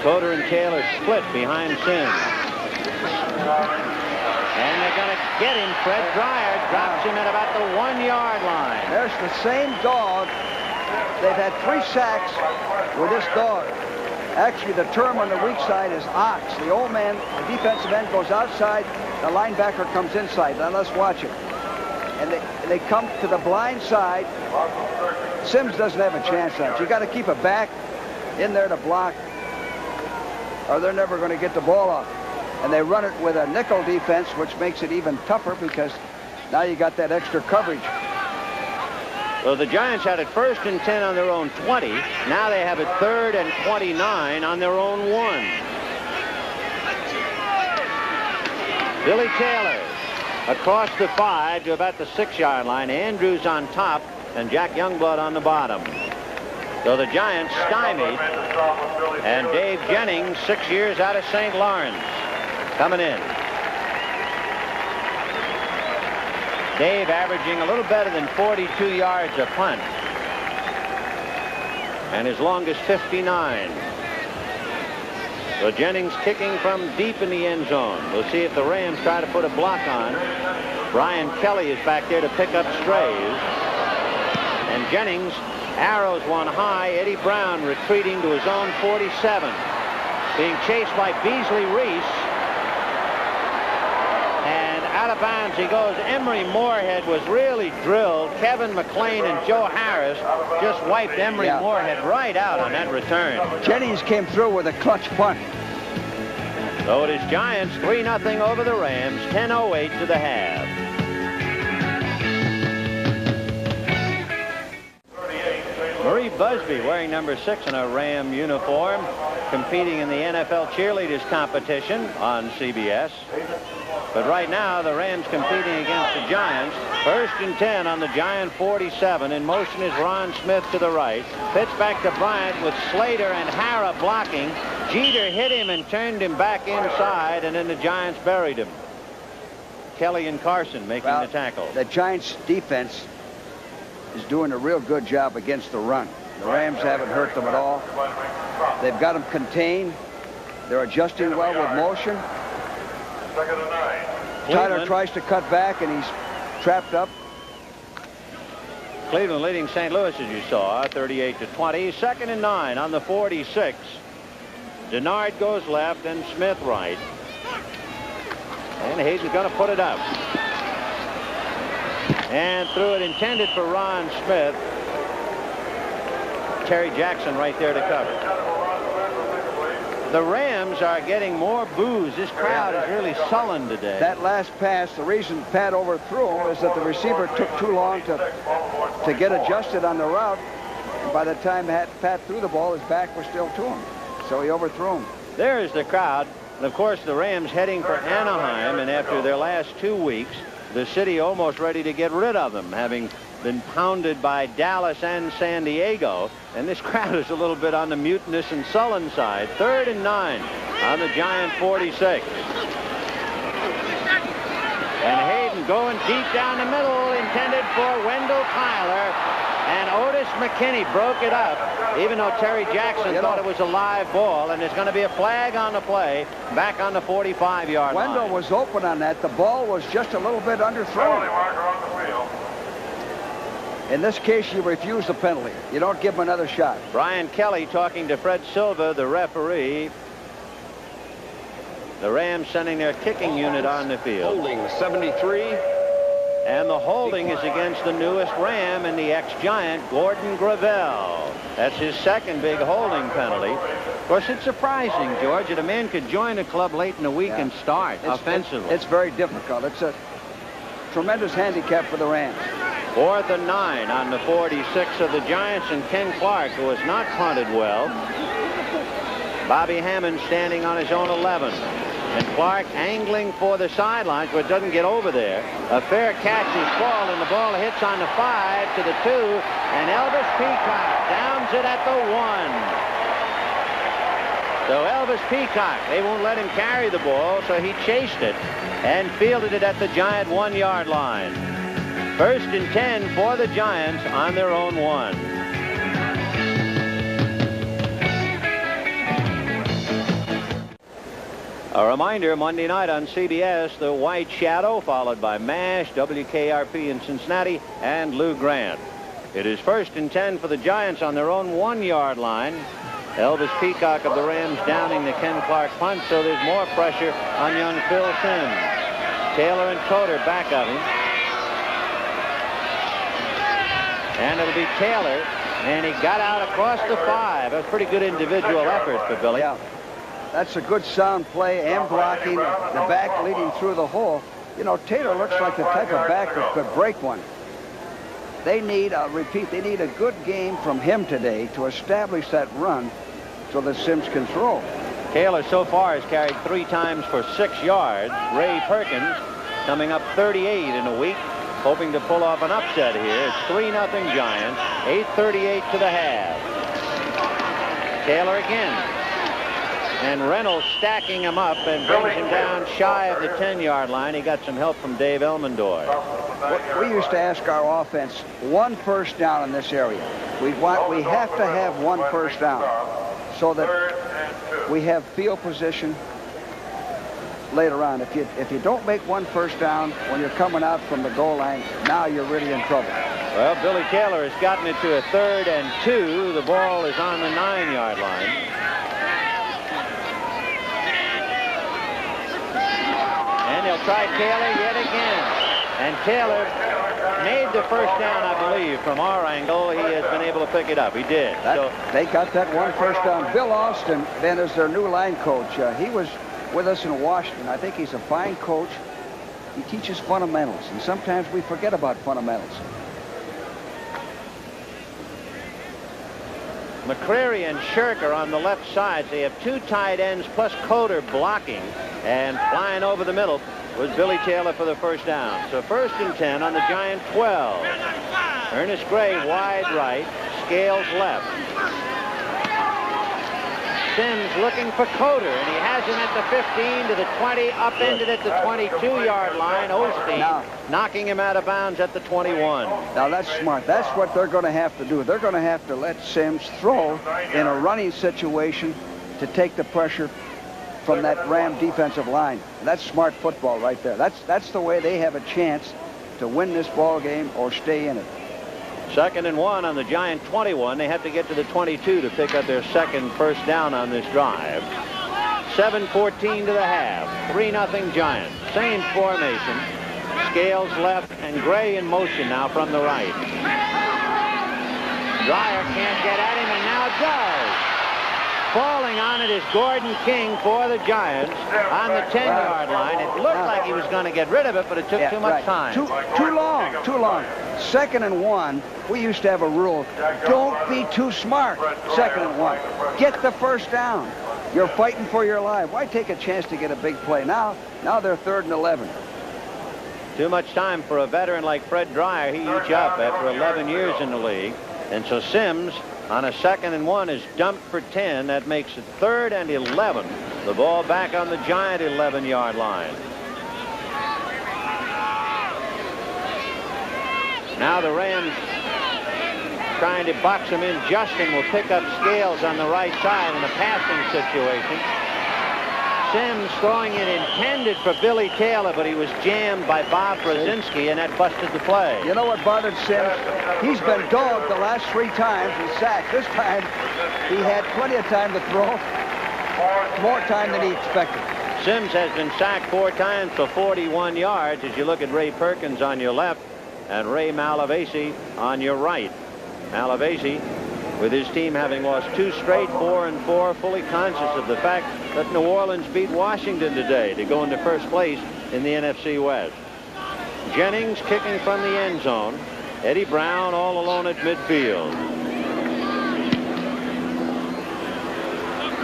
Coder and Taylor split behind Sims. And they're going to get him. Fred Dreyer drops him at about the 1-yard line. There's the same dog. They've had 3 sacks with this dog. Actually, the term on the weak side is ox. The old man, the defensive end, goes outside. The linebacker comes inside. Now let's watch it. And they come to the blind side. Sims doesn't have a chance on it. You got to keep a back in there to block, or they're never going to get the ball off. And they run it with a nickel defense, which makes it even tougher because now you got that extra coverage. So the Giants had it 1st and 10 on their own 20. Now they have it 3rd and 29 on their own 1. Billy Taylor across the 5 to about the 6-yard line. Andrews on top and Jack Youngblood on the bottom. So the Giants stymied. And Dave Jennings, 6 years out of St. Lawrence, coming in. Dave averaging a little better than 42 yards a punt. And his longest 59. So Jennings kicking from deep in the end zone. We'll see if the Rams try to put a block on. Brian Kelly is back there to pick up strays. And Jennings arrows one high. Eddie Brown retreating to his own 47. Being chased by Beasley Reese. Out of bounds he goes. Emery Moorhead was really drilled. Kevin McLean and Joe Harris just wiped Emery Moorhead right out on that return. Jennings came through with a clutch punt. So it is Giants 3-0 over the Rams. 10:08 to the half. Marie Busby wearing number 6 in a Ram uniform, competing in the NFL cheerleaders competition on CBS. But right now, the Rams competing against the Giants. 1st and 10 on the Giant 47. In motion is Ron Smith to the right. Pitch back to Bryant with Slater and Hara blocking. Jeter hit him and turned him back inside, and then the Giants buried him. Kelly and Carson making the tackle. The Giants' defense is doing a real good job against the run. The Rams haven't hurt them at all. They've got them contained. They're adjusting well with motion. 2nd and 9. Tyler tries to cut back, and he's trapped up. Cleveland leading St. Louis, as you saw, 38-20. 2nd and 9 on the 46. Denard goes left and Smith right. And Hayden's going to put it up. And threw it, intended for Ron Smith. Terry Jackson right there to cover. The Rams are getting more boos. This crowd is really sullen today. That last pass, the reason Pat overthrew him is that the receiver took too long to get adjusted on the route. And by the time Pat threw the ball, his back was still to him. So he overthrew him. There's the crowd. And of course, the Rams heading for Anaheim, and after their last 2 weeks, the city almost ready to get rid of them, having been pounded by Dallas and San Diego. And this crowd is a little bit on the mutinous and sullen side. 3rd and 9 on the Giant 46. And Hayden going deep down the middle, intended for Wendell Tyler. And Otis McKinney broke it up, even though Terry Jackson thought it was a live ball. And there's going to be a flag on the play, back on the 45-yard line. Wendell was open on that. The ball was just a little bit underthrown. In this case, you refuse the penalty. You don't give him another shot. Brian Kelly talking to Fred Silva, the referee. The Rams sending their kicking unit on the field. Holding 73. And the holding is against the newest Ram and the ex-Giant, Gordon Gravel. That's his second big holding penalty. Of course, it's surprising, George, that a man could join a club late in the week and start offensively. It's very difficult. It's a tremendous handicap for the Rams. 4th and 9 on the 46 of the Giants, and Ken Clark, who has not punted well. Bobby Hammond standing on his own 11. And Clark angling for the sidelines, but doesn't get over there. A fair catch is called, and the ball hits on the 5 to the 2, and Elvis Peacock downs it at the 1. So Elvis Peacock, they won't let him carry the ball, so he chased it and fielded it at the Giant 1-yard line. 1st and 10 for the Giants on their own 1. A reminder, Monday night on CBS, The White Shadow, followed by MASH, WKRP in Cincinnati, and Lou Grant. It is 1st and 10 for the Giants on their own 1-yard line. Elvis Peacock of the Rams downing the Ken Clark punt, so there's more pressure on young Phil Simms. Taylor and Coder back of him. And it'll be Taylor, and he got out across the 5. That's a pretty good individual effort for Billy. Yeah. That's a good sound play and blocking, the back leading through the hole. You know, Taylor looks like the type of back that could break one. They need, I'll repeat, they need a good game from him today to establish that run so that Simms can throw. Taylor so far has carried 3 times for 6 yards. Ray Perkins coming up 38 in a week, hoping to pull off an upset here. It's 3-0 Giants, 8:38 to the half. Taylor again. And Reynolds stacking him up and brings him down shy of the 10-yard line. He got some help from Dave Elmendorf. We used to ask our offense, 1 first down in this area. We have to have 1 first down so that we have field position later on. If you don't make 1 first down when you're coming out from the goal line, now you're really in trouble. Well, Billy Taylor has gotten it to a 3rd and 2. The ball is on the 9-yard line. And they'll try Taylor yet again. And Taylor made the first down, I believe, from our angle. He has been able to pick it up. He did. They got that 1 first down. Bill Austin then is their new line coach. He was with us in Washington. I think he's a fine coach. He teaches fundamentals, and sometimes we forget about fundamentals. McCreary and Shirk are on the left side. They have 2 tight ends plus Coder blocking, and flying over the middle was Billy Taylor for the first down. So 1st and 10 on the Giant 12. Ernest Gray wide right, Scales left. Simms looking for Coder, and he has him at the 15 to the 20, upended at the 22-yard line. Osteen knocking him out of bounds at the 21. Now that's smart. That's what they're going to have to do. They're going to have to let Simms throw in a running situation to take the pressure from that Ram defensive line. That's smart football right there. That's the way they have a chance to win this ball game or stay in it. 2nd and 1 on the Giant 21. They have to get to the 22 to pick up their second first down on this drive. 7:14 to the half. 3-0 Giants. Same formation. Scales left and Gray in motion now from the right. Dreyer can't get at him, and now does. Falling on it is Gordon King for the Giants on the 10-yard line. It looked like he was going to get rid of it, but it took too much time. Too long. 2nd and 1. We used to have a rule. Don't be too smart. 2nd and 1. Get the first down. You're fighting for your life. Why take a chance to get a big play? Now they're 3rd and 11. Too much time for a veteran like Fred Dreyer. He eats up after 11 years in the league. And so Sims, on a 2nd and 1, is dumped for 10. That makes it 3rd and 11. The ball back on the Giant 11-yard line. Now the Rams trying to box him in. Justin will pick up Scales on the right side in a passing situation. Sims throwing it intended for Billy Taylor, but he was jammed by Bob Brzezinski, and that busted the play. You know what bothered Sims? He's been dogged the last 3 times and sacked. This time, he had plenty of time to throw. More time than he expected. Sims has been sacked 4 times for 41 yards as you look at Ray Perkins on your left and Ray Malavasi on your right. Malavasi, with his team having lost 2 straight, 4 and 4, fully conscious of the fact that New Orleans beat Washington today to go into first place in the NFC West. Jennings kicking from the end zone. Eddie Brown all alone at midfield.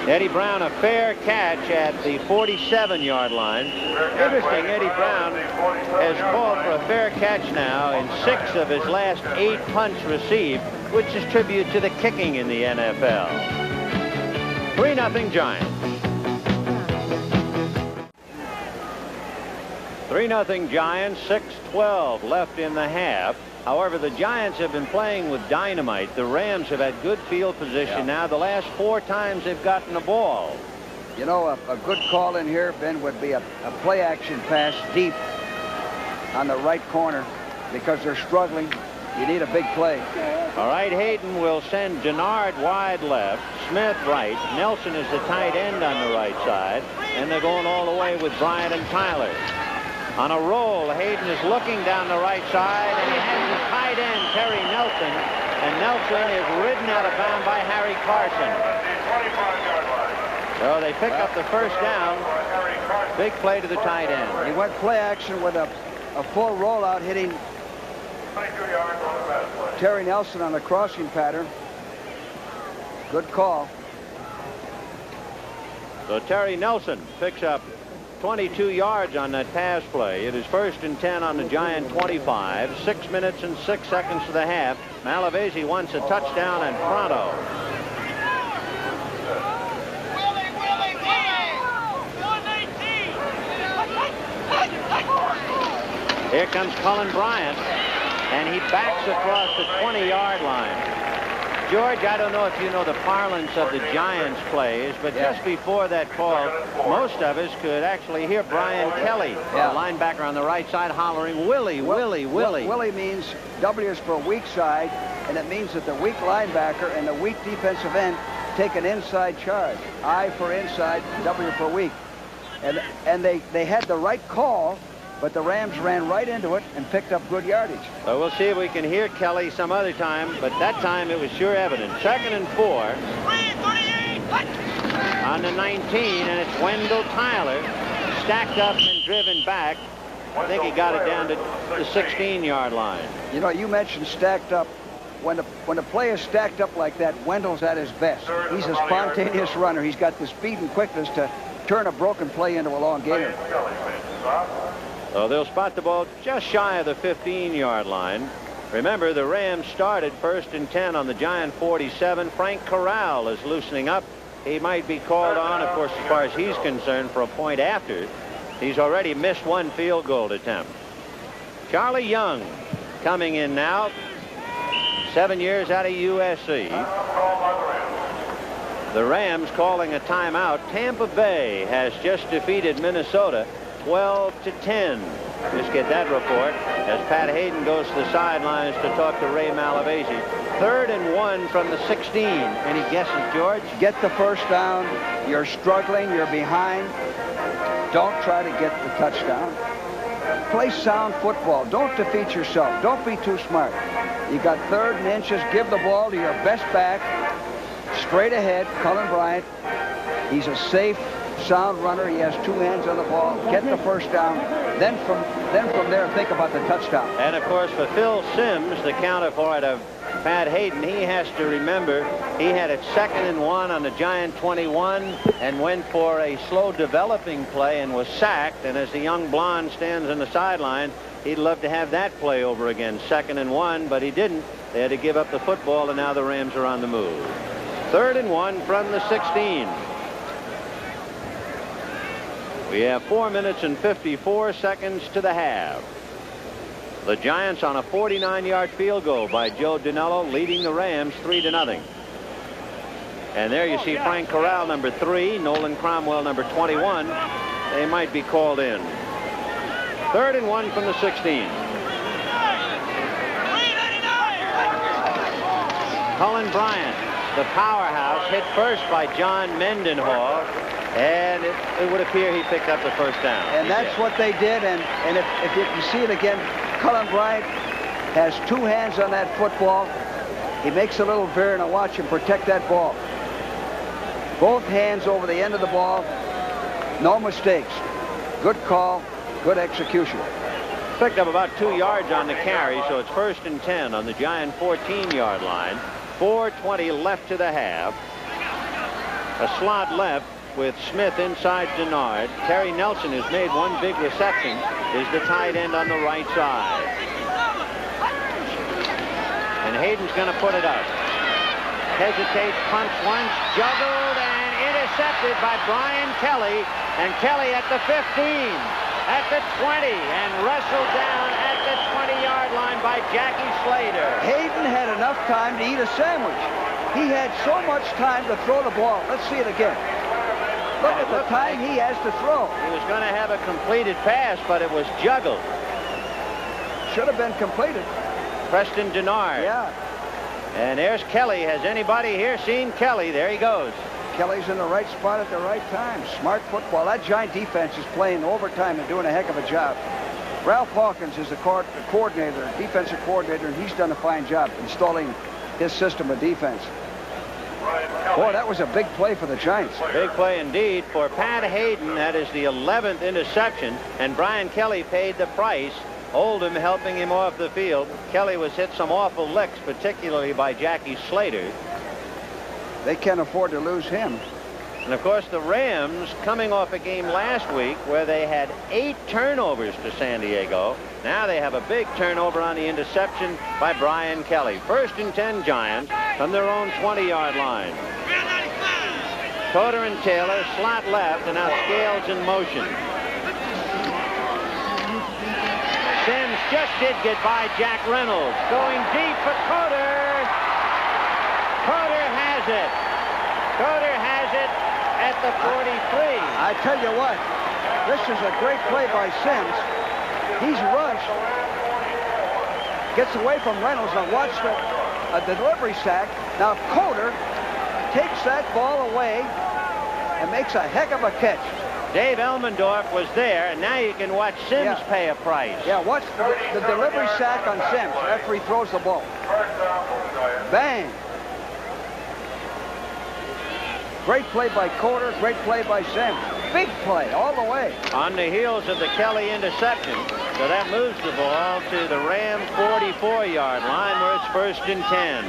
Eddie Brown, a fair catch at the 47-yard line. Interesting, Eddie Brown has called for a fair catch now in 6 of his last 8 punts received, which is tribute to the kicking in the NFL. 3-0 Giants. 3-0 Giants, 6:12 left in the half. However, the Giants have been playing with dynamite. The Rams have had good field position now. The last 4 times they've gotten the ball. You know, a good call in here, Ben, would be a play-action pass deep on the right corner because they're struggling. You need a big play. All right, Hayden will send Denard wide left, Smith right. Nelson is the tight end on the right side, and they're going all the way with Bryant and Tyler. On a roll, Hayden is looking down the right side, and he has his tight end, Terry Nelson, and Nelson is ridden out of bounds by Harry Carson. So they pick up the first down. Big play to the tight end. He went play action with a full rollout, hitting Terry Nelson on the crossing pattern. Good call. So Terry Nelson picks up 22 yards on that pass play. It is 1st and 10 on the Giant 25. 6 minutes and 6 seconds to the half. Malavasi wants a touchdown and pronto. Here comes Cullen Bryant, and he backs across the 20-yard line. George, I don't know if you know the parlance of the Giants plays, but just before that call, most of us could actually hear Brian Kelly, the linebacker on the right side, hollering, Willie, Willie, Willie. Willie means W is for weak side, and it means that the weak linebacker and the weak defensive end take an inside charge. I for inside, W for weak. And they had the right call, but the Rams ran right into it and picked up good yardage. So we'll see if we can hear Kelly some other time, but that time it was sure evident. 2nd and 4 on the 19, and it's Wendell Tyler stacked up and driven back. I think he got it down to the 16-yard line. You know, you mentioned stacked up. When the play is stacked up like that, Wendell's at his best. He's a spontaneous runner. He's got the speed and quickness to turn a broken play into a long gainer. So they'll spot the ball just shy of the 15-yard line. Remember, the Rams started 1st and 10 on the Giant 47. Frank Corral is loosening up. He might be called on, of course, as far as he's concerned, for a point after. He's already missed 1 field goal attempt. Charlie Young coming in now, 7 years out of USC. The Rams calling a timeout. Tampa Bay has just defeated Minnesota 12-10. Just get that report as Pat Hayden goes to the sidelines to talk to Ray Malavasi. 3rd and 1 from the 16. Any guesses, George? Get the first down. You're struggling. You're behind. Don't try to get the touchdown. Play sound football. Don't defeat yourself. Don't be too smart. You got 3rd and inches. Give the ball to your best back. Straight ahead, Cullen Bryant. He's a safe, sound runner. He has 2 hands on the ball. Get the first down. Then from there, think about the touchdown. And, of course, for Phil Simms, the counterpart of Pat Hayden, he has to remember he had it 2nd and 1 on the Giant 21 and went for a slow developing play and was sacked. And as the young blonde stands on the sideline, he'd love to have that play over again, 2nd and 1, but he didn't. They had to give up the football, and now the Rams are on the move. 3rd and 1 from the 16. We have 4 minutes and 54 seconds to the half. The Giants on a 49-yard field goal by Joe Dinello, leading the Rams 3-0. And there you see Frank Corral, number 3, Nolan Cromwell, number 21. They might be called in. 3rd and 1 from the 16. Cullen Bryant, the powerhouse, hit first by John Mendenhall. And it would appear he picked up the first down. And that's what they did. And if you can see it again, Cullen Bryant has 2 hands on that football. He makes a little veer, and I watch him protect that ball. Both hands over the end of the ball. No mistakes. Good call, good execution. Picked up about 2 yards on the carry, so it's 1st and 10 on the Giant 14-yard line. 4:20 left to the half. A slot left with Smith inside Denard. Terry Nelson, who's made 1 big reception, is the tight end on the right side. And Hayden's going to put it up. Hesitates, punts once, juggled and intercepted by Brian Kelly. And Kelly at the 15, at the 20, and wrestled down at the 20-yard line by Jackie Slater. Hayden had enough time to eat a sandwich. He had so much time to throw the ball. Let's see it again. Look at the time he has to throw. He was going to have a completed pass, but it was juggled. Should have been completed. Preston Denard. Yeah. And there's Kelly. Has anybody here seen Kelly? There he goes. Kelly's in the right spot at the right time. Smart football. That Giant defense is playing overtime and doing a heck of a job. Ralph Hawkins is the coordinator, defensive coordinator, and he's done a fine job installing his system of defense. Boy, that was a big play for the Giants. Big play indeed for Pat Hayden. That is the 11th interception, and Brian Kelly paid the price. Oldham helping him off the field. Kelly was hit some awful licks, particularly by Jackie Slater. They can't afford to lose him. And of course the Rams, coming off a game last week where they had 8 turnovers to San Diego. Now they have a big turnover on the interception by Brian Kelly. 1st and 10 Giants from their own 20-yard line. Coder and Taylor slot left, and now Scales in motion. Sims just did get by Jack Reynolds. Going deep for Coder. Coder has it. Coder has it at the 43. I tell you what, this is a great play by Sims. He's rushed, gets away from Reynolds, and watch the delivery sack. Now Coder takes that ball away and makes a heck of a catch. Dave Elmendorf was there, and now you can watch Sims pay a price. Yeah, watch the delivery sack on Sims after he throws the ball. Bang. Great play by Coder, great play by Sims. Big play all the way. On the heels of the Kelly interception, so that moves the ball to the Rams 44-yard line where it's 1st and 10.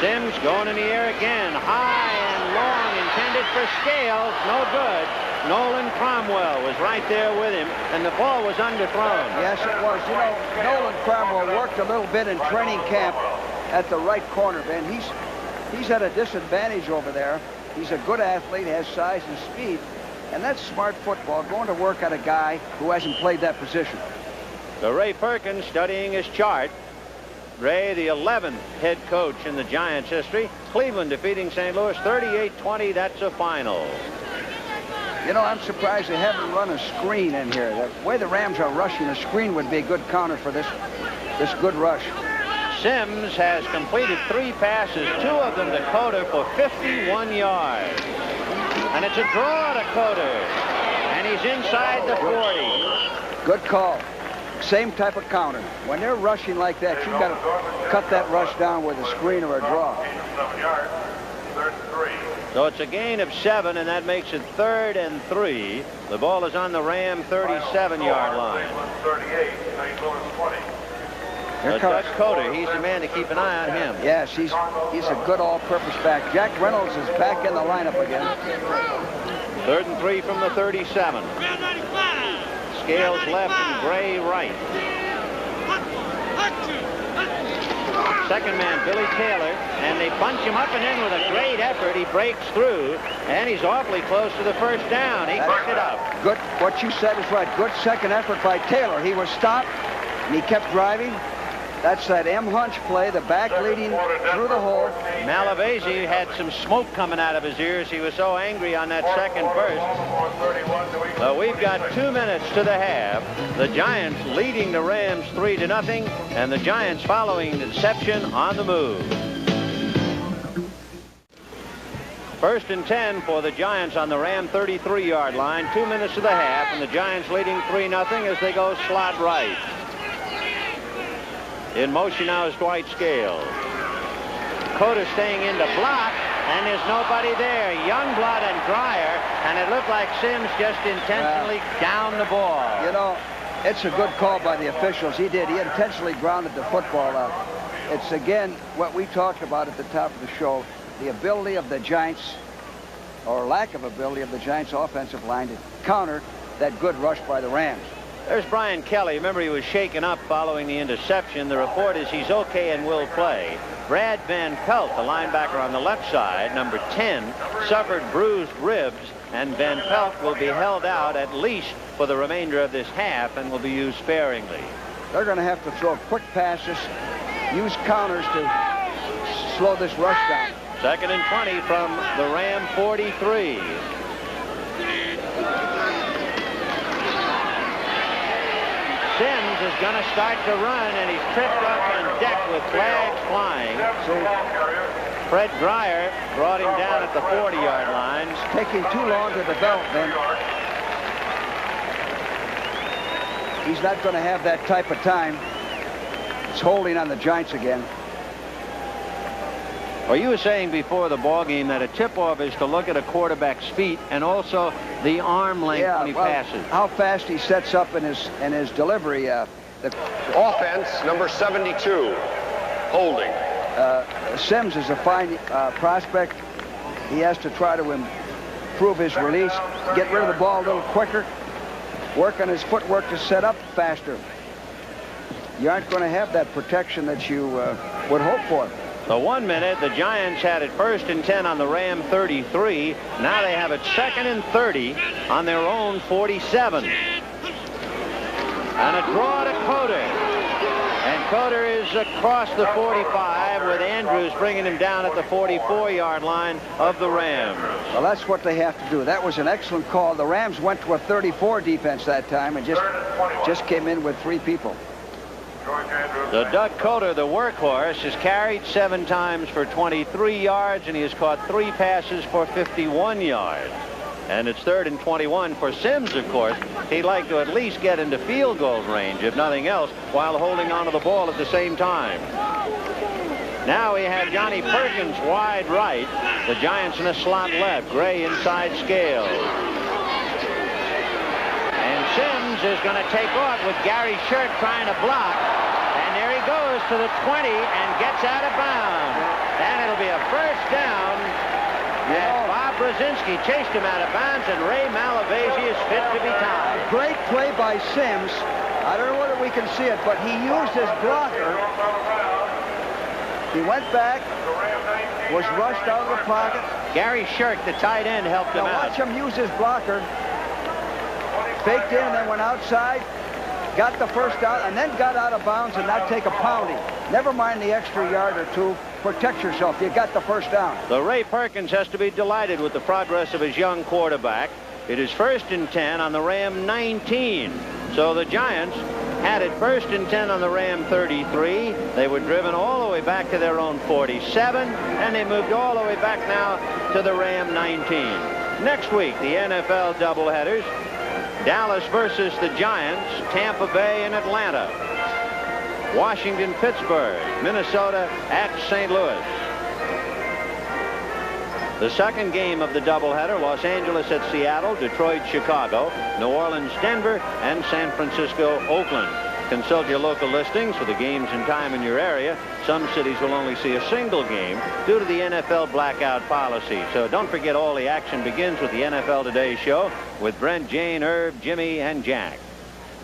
Sims going in the air again, high and long, intended for Scales, no good. Nolan Cromwell was right there with him, and the ball was underthrown. Yes, it was. You know, Nolan Cromwell worked a little bit in training camp at the right corner, man. He's at a disadvantage over there. He's a good athlete, has size and speed, and that's smart football, going to work at a guy who hasn't played that position. So Ray Perkins studying his chart. Ray, the 11th head coach in the Giants' history. Cleveland defeating St. Louis 38-20. That's a final. You know, I'm surprised they haven't run a screen in here. The way the Rams are rushing, a screen would be a good counter for this good rush. Sims has completed 3 passes, 2 of them to Coder for 51 yards. And it's a draw to Coder. And he's inside the 40. Good call. Same type of counter. When they're rushing like that, you've got to cut that rush down with a screen or a draw. 7 yards, 3rd and 3. So it's a gain of 7, and that makes it 3rd and 3. The ball is on the Ram 37-yard line. 38, St. Louis 20. Doug Coder, he's the man to keep an eye on him. Yes, he's a good all-purpose back. Jack Reynolds is back in the lineup again. 3rd and 3 from the 37. Scales left and Gray right. Second man, Billy Taylor, and they bunch him up and in with a great effort. He breaks through, and he's awfully close to the first down. He picks it up. Good. What you said is right. Good second effort by Taylor. He was stopped, and he kept driving. That's that M. Hunch play, the back leading through the hole. Malavasi had some smoke coming out of his ears. He was so angry on that second burst. We've got 2 minutes to the half. The Giants leading the Rams 3-0, and the Giants following the deception on the move. 1st and 10 for the Giants on the Ram 33-yard line. 2 minutes to the half, and the Giants leading 3-0 as they go slot right. In motion now is Dwight Scales. Coder staying in to block, and there's nobody there. Youngblood and Dreyer, and it looked like Sims just intentionally downed the ball. You know, it's a good call by the officials. He did. He intentionally grounded the football out. It's, again, what we talked about at the top of the show, the ability of the Giants, or lack of ability of the Giants' offensive line to counter that good rush by the Rams. There's Brian Kelly. Remember, he was shaken up following the interception. The report is he's okay and will play. Brad Van Pelt, the linebacker on the left side, number 10, suffered bruised ribs, and Van Pelt will be held out at least for the remainder of this half and will be used sparingly. They're going to have to throw quick passes, use counters to slow this rush down. 2nd and 20 from the Ram 43. Sims is going to start to run, and he's tripped up on deck with flags flying. Fred Dreyer brought him down at the 40-yard line. It's taking too long to develop, then. He's not going to have that type of time. It's holding on the Giants again. Well, you were saying before the ball game that a tip-off is to look at a quarterback's feet and also the arm length when he passes. How fast he sets up in his delivery. The offense, number 72, holding. Sims is a fine prospect. He has to try to improve his release, get rid of the ball a little quicker, work on his footwork to set up faster. You aren't going to have that protection that you would hope for. The 1 minute, the Giants had it 1st and 10 on the Ram 33. Now they have it 2nd and 30 on their own 47. And a draw to Coder. And Coder is across the 45 with Andrews bringing him down at the 44-yard line of the Rams. Well, that's what they have to do. That was an excellent call. The Rams went to a 34 defense that time and just came in with 3 people. The Doug Coder, the workhorse, has carried 7 times for 23 yards, and he has caught 3 passes for 51 yards. And it's 3rd and 21 for Sims, of course. He'd like to at least get into field goal range, if nothing else, while holding onto the ball at the same time. Now we have Johnny Perkins wide right. The Giants in a slot left. Gray inside Scales. And Sims is going to take off with Gary Shirk trying to block. And there he goes to the 20 and gets out of bounds. And it'll be a first down. And Bob Brzezinski chased him out of bounds, and Ray Malavasi is fit to be tied. Great play by Sims. I don't know whether we can see it, but he used his blocker. He went back, was rushed out of the pocket. Gary Shirk, the tight end, helped him out. Watch him use his blocker. Faked in and then went outside, got the first down, and then got out of bounds and not take a pounding. Never mind the extra yard or 2. Protect yourself. You got the first down. The Ray Perkins has to be delighted with the progress of his young quarterback. It is 1st and 10 on the Ram 19. So the Giants had it 1st and 10 on the Ram 33. They were driven all the way back to their own 47, and they moved all the way back now to the Ram 19. Next week, the NFL doubleheaders. Dallas versus the Giants, Tampa Bay and Atlanta. Washington, Pittsburgh, Minnesota at St. Louis. The second game of the doubleheader, Los Angeles at Seattle, Detroit, Chicago, New Orleans, Denver, and San Francisco, Oakland. Consult your local listings for the games and time in your area. Some cities will only see a single game due to the NFL blackout policy. So don't forget, all the action begins with the NFL Today show with Brent, Jane, Herb, Jimmy, and Jack.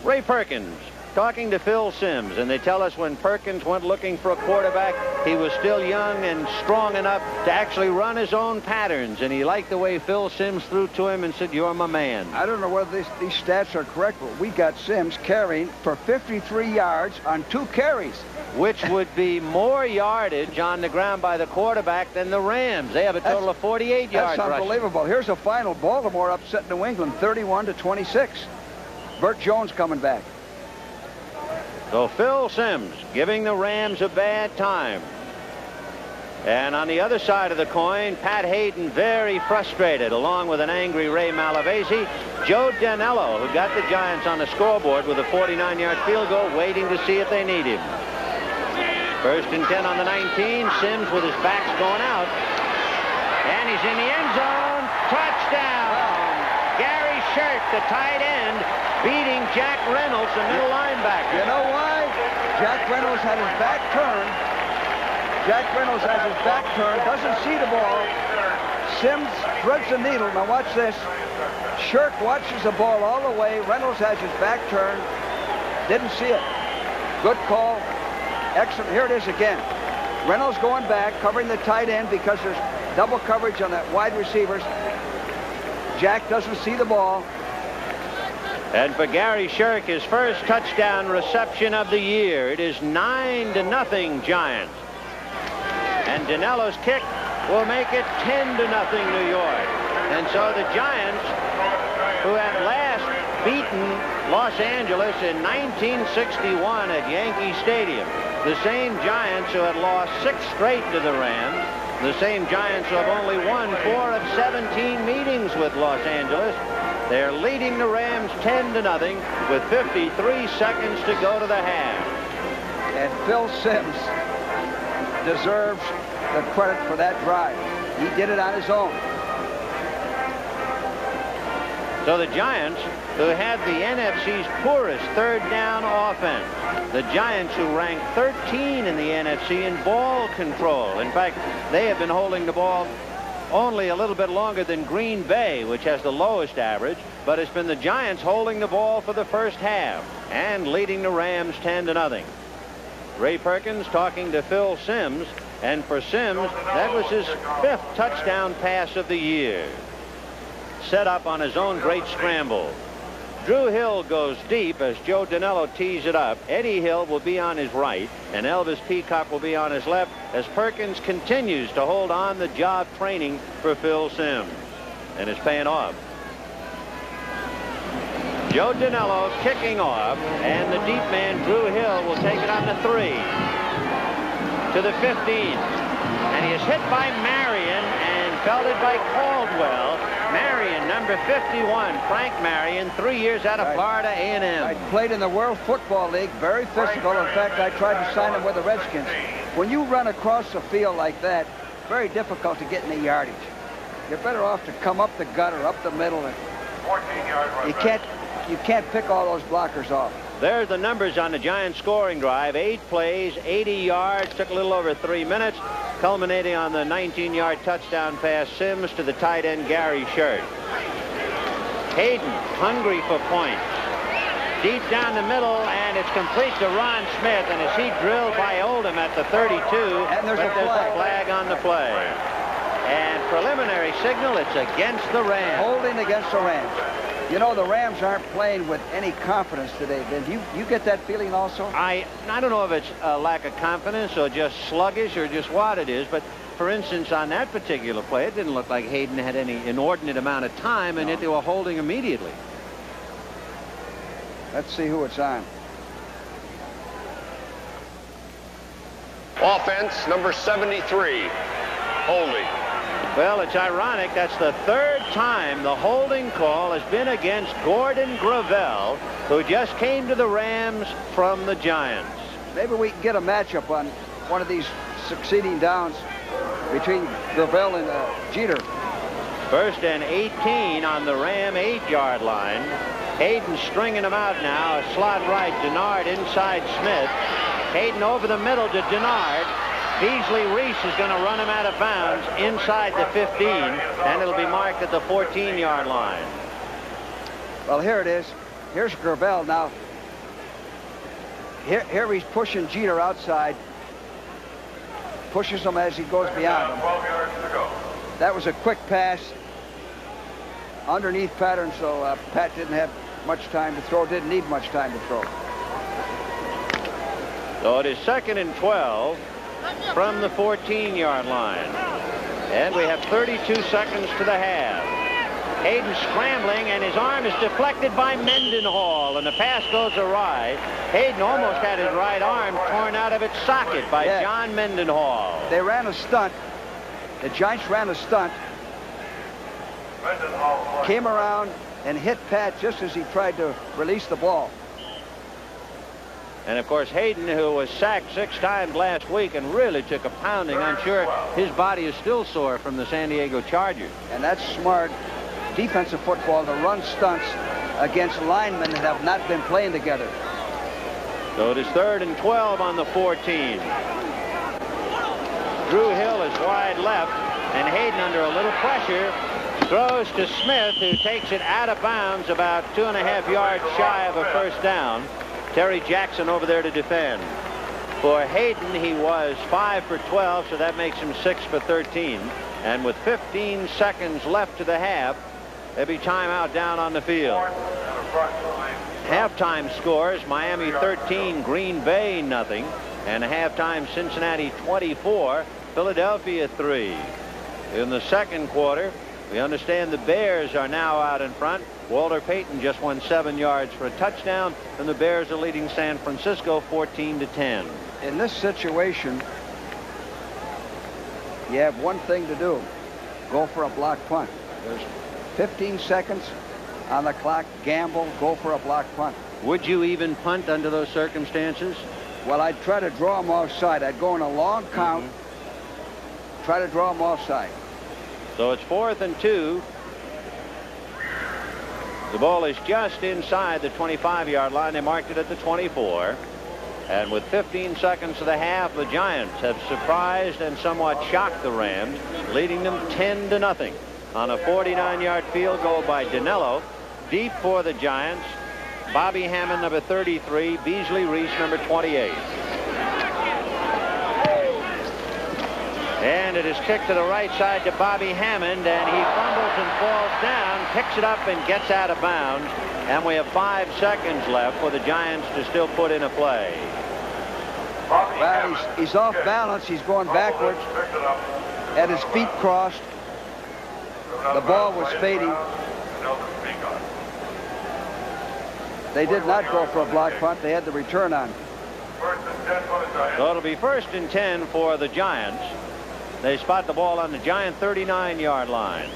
Ray Perkins talking to Phil Simms, and they tell us when Perkins went looking for a quarterback, he was still young and strong enough to actually run his own patterns, and he liked the way Phil Simms threw to him and said, "You're my man." I don't know whether these stats are correct, but we got Simms carrying for 53 yards on 2 carries. Which would be more yardage on the ground by the quarterback than the Rams. They have a total of 48 yards. That's unbelievable. Rushing. Here's a final. Baltimore upset New England 31-26. Burt Jones coming back. So Phil Simms giving the Rams a bad time. And on the other side of the coin, Pat Hayden very frustrated, along with an angry Ray Malavasi. Joe Danello, who got the Giants on the scoreboard with a 49-yard field goal, waiting to see if they need him. First and 10 on the 19. Simms with his backs going out. And he's in the end zone. Touchdown! Gary Shirt, the tight end, beating Jack Reynolds, the middle linebacker. You know why? Jack Reynolds had his back turned. Jack Reynolds has his back turned, doesn't see the ball. Simms threads the needle. Now watch this. Shirk watches the ball all the way. Reynolds has his back turned. Didn't see it. Good call. Excellent. Here it is again. Reynolds going back, covering the tight end because there's double coverage on the wide receivers. Jack doesn't see the ball. And for Gary Shirk, his first touchdown reception of the year. It is 9-0 Giants. And Danello's kick will make it 10-0 New York. And so the Giants, who had last beaten Los Angeles in 1961 at Yankee Stadium, the same Giants who had lost 6 straight to the Rams, the same Giants who have only won 4 of 17 meetings with Los Angeles, they're leading the Rams 10-0 with 53 seconds to go to the half. And Phil Simms deserves the credit for that drive. He did it on his own. So the Giants, who had the NFC's poorest third down offense, the Giants who ranked 13 in the NFC in ball control. In fact, they have been holding the ball only a little bit longer than Green Bay, which has the lowest average, but it's been the Giants holding the ball for the first half and leading the Rams 10-0. Ray Perkins talking to Phil Simms, and for Simms, that was his 5th touchdown pass of the year. Set up on his own great scramble. Drew Hill goes deep as Joe Danello tees it up. Eddie Hill will be on his right, and Elvis Peacock will be on his left as Perkins continues to hold on the job training for Phil Simms. And it's paying off. Joe Danello kicking off, and the deep man Drew Hill will take it on the 3 to the 15. And he is hit by Marion and felted by Caldwell. Marion, number 51, Frank Marion, 3 years out of Florida A&M. I played in the World Football League, very physical. In fact, I tried to sign him with the Redskins. When you run across the field like that, very difficult to get in the yardage. You're better off to come up the gut or up the middle. 14-yard run. You can't pick all those blockers off. There's the numbers on the Giants scoring drive. 8 plays, 80 yards, took a little over 3 minutes, culminating on the 19-yard touchdown pass Simms to the tight end Gary Shirt. Hayden hungry for points. Deep down the middle, and it's complete to Ron Smith, and as he drilled by Oldham at the 32, and there's a flag on the play. And preliminary signal, it's against the Rams. Holding against the Rams. You know, the Rams aren't playing with any confidence today, Ben. Do you get that feeling also? I don't know if it's a lack of confidence or just sluggish or just what it is, but for instance, on that particular play, it didn't look like Hayden had any inordinate amount of time, and yet they were holding immediately. Let's see who it's on. Offense, number 73, holding. Well, it's ironic. That's the 3rd time the holding call has been against Gordon Gravel, who just came to the Rams from the Giants. Maybe we can get a matchup on one of these succeeding downs. between Gravel and Jeter. 1st and 18 on the Ram 8-yard line. Hayden stringing them out now. A slot right. Denard inside Smith. Hayden over the middle to Denard. Beasley Reese is going to run him out of bounds inside the 15, and it'll be marked at the 14-yard line. Well, here it is. Here's Gravel now. Here he's pushing Jeter outside. Pushes him as he goes beyond him. 12 yards to go. That was a quick pass underneath pattern, so Pat didn't have much time to throw, didn't need much time to throw. So it is 2nd and 12 from the 14-yard line. And we have 32 seconds to the half. Hayden scrambling, and his arm is deflected by Mendenhall, and the pass goes awry. Hayden almost had his right arm torn out of its socket by John Mendenhall. They ran a stunt. The Giants ran a stunt. Came around and hit Pat just as he tried to release the ball. And of course, Hayden, who was sacked 6 times last week and really took a pounding, I'm sure his body is still sore from the San Diego Chargers. And that's smart defensive football to run stunts against linemen that have not been playing together. So it is 3rd and 12 on the 14. Drew Hill is wide left, and Hayden under a little pressure throws to Smith, who takes it out of bounds about 2.5 yards shy of a first down. Terry Jackson over there to defend. For Hayden, he was 5 for 12, so that makes him 6 for 13. And with 15 seconds left to the half, there'll be timeout down on the field. Halftime scores: Miami 13, Green Bay nothing, and halftime Cincinnati 24, Philadelphia 3. In the second quarter, we understand the Bears are now out in front. Walter Payton just won 7 yards for a touchdown, and the Bears are leading San Francisco 14-10. In this situation, you have one thing to do: go for a block punt. There's 15 seconds on the clock. Gamble, go for a block punt. Would you even punt under those circumstances? Well, I'd try to draw him offside. I'd go in a long count, try to draw him offside. So it's 4th and 2. The ball is just inside the 25-yard line. They marked it at the 24. And with 15 seconds to the half, the Giants have surprised and somewhat shocked the Rams, leading them 10-0 on a 49-yard field goal by Dinello. Deep for the Giants: Bobby Hammond, number 33, Beasley Reese, number 28. And it is kicked to the right side to Bobby Hammond, and he fumbles and falls down, picks it up and gets out of bounds. And we have 5 seconds left for the Giants to still put in a play. Well, he's off balance. He's going backwards. Had his feet crossed. The ball was fading. They did not go for a block punt. They had the return on. So it'll be 1st and 10 for the Giants. They spot the ball on the Giant 39-yard line.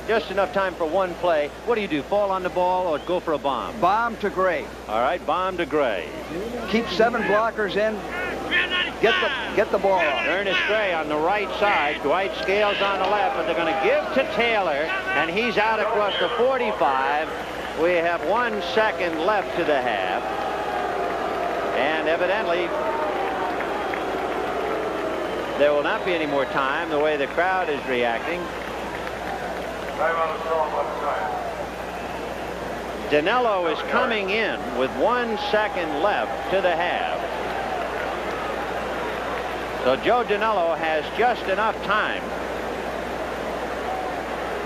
Just enough time for one play. What do? Fall on the ball or go for a bomb? Bomb to Gray. All right, bomb to Gray. Keep 7 blockers in. Get the ball off. Ernest Gray on the right side. Dwight Scales on the left, but they're going to give to Taylor, and he's out across the 45. We have 1 second left to the half. And evidently, there will not be any more time the way the crowd is reacting. Dinello is coming in with 1 second left to the half. So Joe Dinello has just enough time.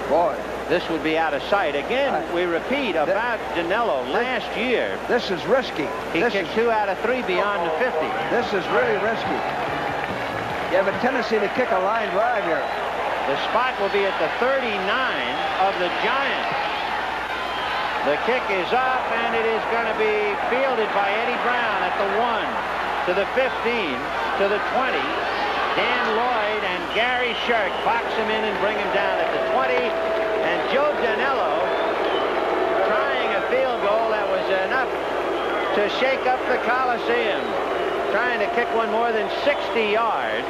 Boy, this would be out of sight. Again, we repeat about Dinello last year. This is risky. He kicked 2 out of 3 beyond the 50. This is really risky. You have a tendency to kick a line drive here. The spot will be at the 39 of the Giants. The kick is up, and it is going to be fielded by Eddie Brown at the 1, to the 15, to the 20. Dan Lloyd and Gary Shirk box him in and bring him down at the 20. And Joe Dinello trying a field goal that was enough to shake up the Coliseum. Trying to kick one more than 60 yards.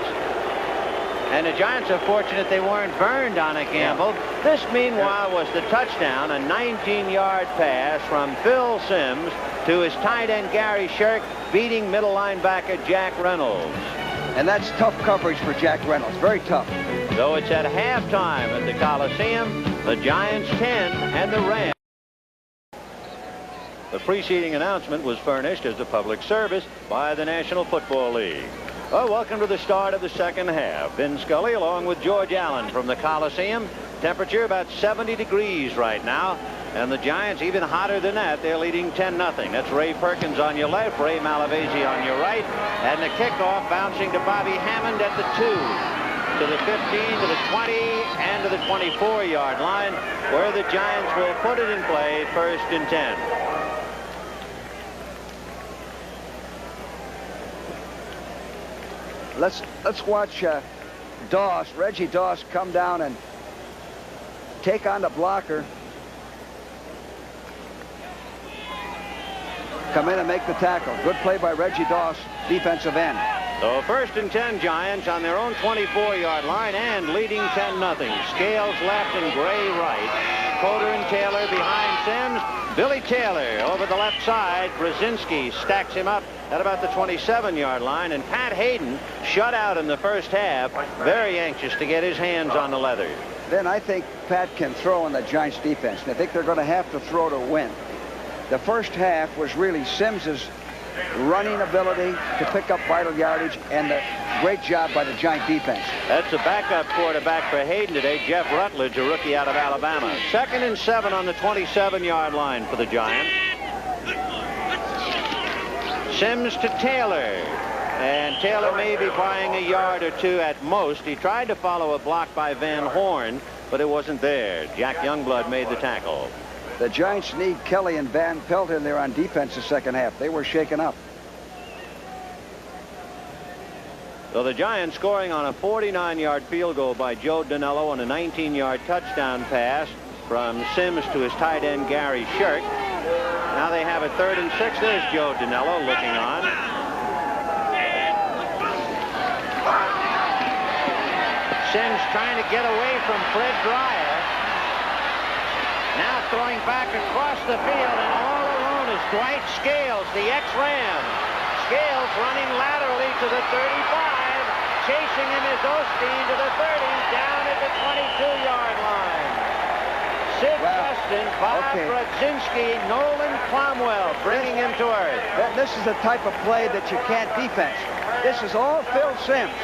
And the Giants are fortunate they weren't burned on it, Gamble. This, meanwhile, was the touchdown, a 19-yard pass from Phil Simms to his tight end, Gary Shirk, beating middle linebacker Jack Reynolds. And that's tough coverage for Jack Reynolds. Very tough. Though it's at halftime at the Coliseum, the Giants 10 and the Rams. The preceding announcement was furnished as a public service by the National Football League. Well, welcome to the start of the second half. Vin Scully along with George Allen from the Coliseum. Temperature about 70 degrees right now. And the Giants even hotter than that. They're leading 10-0. That's Ray Perkins on your left, Ray Malavasi on your right. And the kickoff bouncing to Bobby Hammond at the 2, to the 15, to the 20, and to the 24-yard line, where the Giants will put it in play, 1st and 10. Let's watch Reggie Doss come down and take on the blocker. Come in and make the tackle. Good play by Reggie Doss, defensive end. So 1st and 10 Giants on their own 24-yard line and leading 10-0. Scales left and Gray right. Coder and Taylor behind Simms. Billy Taylor over the left side. Brzezinski stacks him up at about the 27-yard line. And Pat Hayden shut out in the first half. Very anxious to get his hands on the leather. Then I think Pat can throw in the Giants defense. And I think they're going to have to throw to win. The first half was really Simms's running ability to pick up vital yardage and the great job by the Giant defense. That's a backup quarterback for Hayden today, Jeff Rutledge, a rookie out of Alabama. 2nd and 7 on the 27-yard line for the Giants. Simms to Taylor. And Taylor may be buying a yard or two at most. He tried to follow a block by Van Horn, but it wasn't there. Jack Youngblood made the tackle. The Giants need Kelly and Van Pelt in there on defense the second half. They were shaken up. So the Giants scoring on a 49-yard field goal by Joe Danello on a 19-yard touchdown pass from Simms to his tight end, Gary Shirk. Now they have a 3rd and 6. There's Joe Danello looking on. Simms trying to get away from Fred Dreyer. Now throwing back across the field, and all alone is Dwight Scales, the ex-Ram. Scales running laterally to the 35. Chasing him is Osteen to the 30, down at the 22-yard line. Sid Weston, Bob Brzezinski, Nolan Cromwell bringing him to earth. This is the type of play that you can't defense. This is all Phil Simms.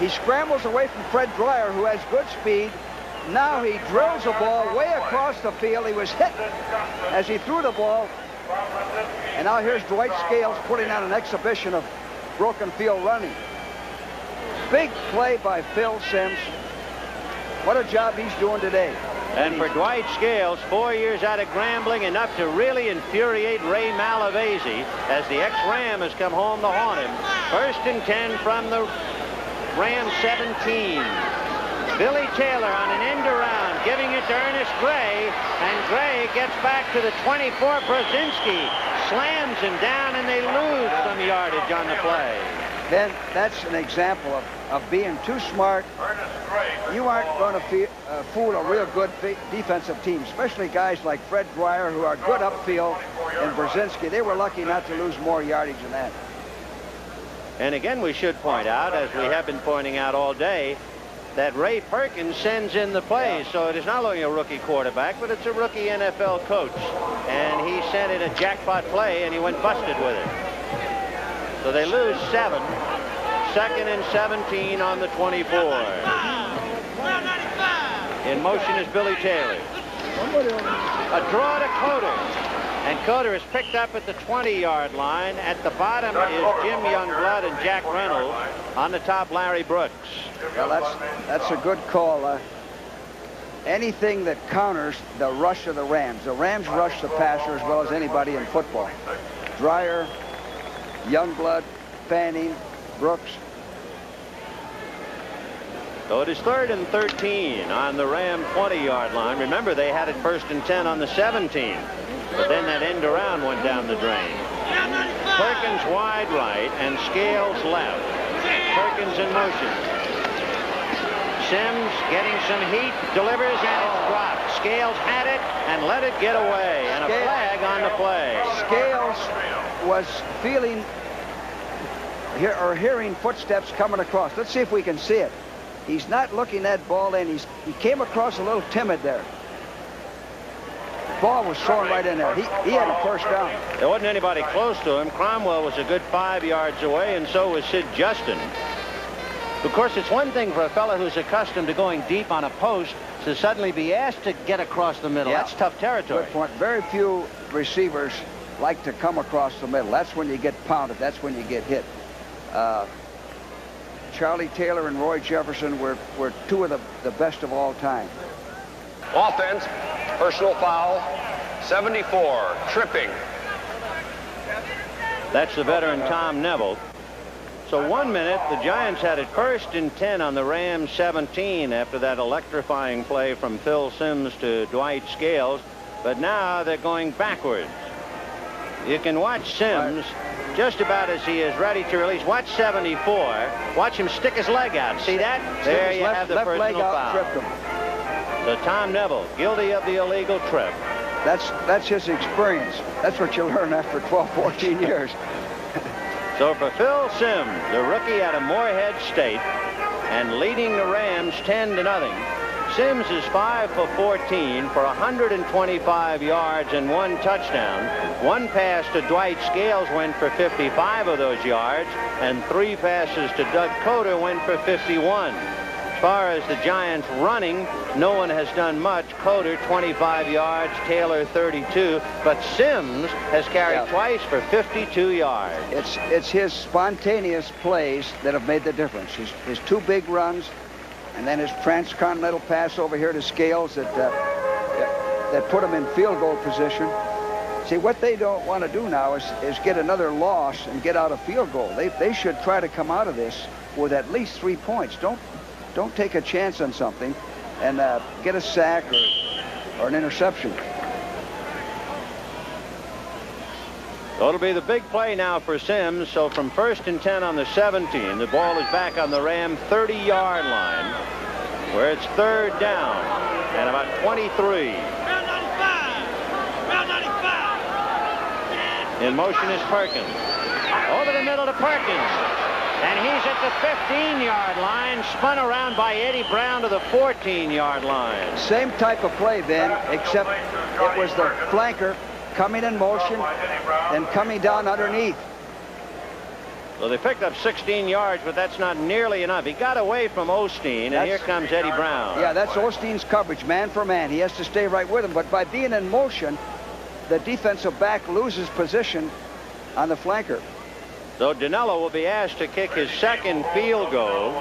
He scrambles away from Fred Dreyer, who has good speed. Now he drills the ball way across the field. He was hit as he threw the ball. And now here's Dwight Scales putting on an exhibition of broken field running. Big play by Phil Simms. What a job he's doing today. And for Dwight Scales, 4 years out of Grambling, enough to really infuriate Ray Malavasi as the ex-Ram has come home to haunt him. 1st and 10 from the Ram 17. Billy Taylor on an end around, giving it to Ernest Gray, and Gray gets back to the 24. Brzezinski slams him down, and they lose some yardage on the play. Then that's an example of being too smart. You aren't going to fool a real good defensive team, especially guys like Fred Dreyer, who are good upfield, and Brzezinski. They were lucky not to lose more yardage than that. And again, we should point out, as we have been pointing out all day, that Ray Perkins sends in the plays. So it is not only a rookie quarterback, but it's a rookie NFL coach. And he sent in a jackpot play, and he went busted with it. So they lose 7. 2nd and 17 on the 24. In motion is Billy Taylor. A draw to Coder. And Coder is picked up at the 20-yard line. At the bottom is Jim Youngblood and Jack Reynolds. On the top, Larry Brooks. Well, that's a good call. Anything that counters the rush of the Rams. The Rams rush the passer as well as anybody in football. Dreyer, Youngblood, Fanning, Brooks. So it is 3rd and 13 on the Ram 20-yard line. Remember, they had it 1st and 10 on the 17. But then that end around went down the drain. Perkins wide right and Scales left. Perkins in motion. Sims getting some heat, delivers, and it's dropped. Scales had it and let it get away, and a flag on the play. Scales was feeling or hearing footsteps coming across. Let's see if we can see it. He's not looking that ball in. He came across a little timid there. Ball was thrown right in there. He had a first down. There wasn't anybody close to him. Cromwell was a good 5 yards away, and so was Sid Justin. Of course, it's one thing for a fellow who's accustomed to going deep on a post to suddenly be asked to get across the middle. Yeah. That's tough territory. Good point. Very few receivers like to come across the middle. That's when you get pounded. That's when you get hit. Charlie Taylor and Roy Jefferson were two of the best of all time. Offense, personal foul, 74, tripping. That's the veteran Tom Neville. So 1 minute, the Giants had it 1st and 10 on the Rams 17 after that electrifying play from Phil Simms to Dwight Scales. But now they're going backwards. You can watch Simms just about as he is ready to release. Watch 74. Watch him stick his leg out. See that? There you have the personal foul. Tripped him. So Tom Neville, guilty of the illegal trip. That's his experience. That's what you learn after 12, 14 years. So for Phil Simms, the rookie out of Morehead State, and leading the Rams 10-0. Simms is 5 for 14 for 125 yards and 1 touchdown. 1 pass to Dwight Scales went for 55 of those yards, and 3 passes to Doug Coder went for 51. As far as the Giants running, no one has done much. Coder 25 yards, Taylor 32, but Simms has carried twice for 52 yards. It's his spontaneous plays that have made the difference. His 2 big runs, and then his transcontinental pass over here to Scales that put him in field goal position. See, what they don't want to do now is get another loss and get out a field goal. They should try to come out of this with at least 3 points. Don't take a chance on something and get a sack or an interception. So it'll be the big play now for Simms. So from 1st and 10 on the 17, the ball is back on the Ram 30-yard line, where it's 3rd down and about 23. In motion is Perkins. Over the middle to Perkins. And he's at the 15-yard line, spun around by Eddie Brown to the 14-yard line. Same type of play, Ben, except it was the flanker coming in motion and coming down underneath. So they picked up 16 yards, but that's not nearly enough. He got away from Osteen, and here comes Eddie Brown. Yeah, that's Osteen's coverage, man for man. He has to stay right with him, but by being in motion, the defensive back loses position on the flanker. So Dinello will be asked to kick his 2nd field goal.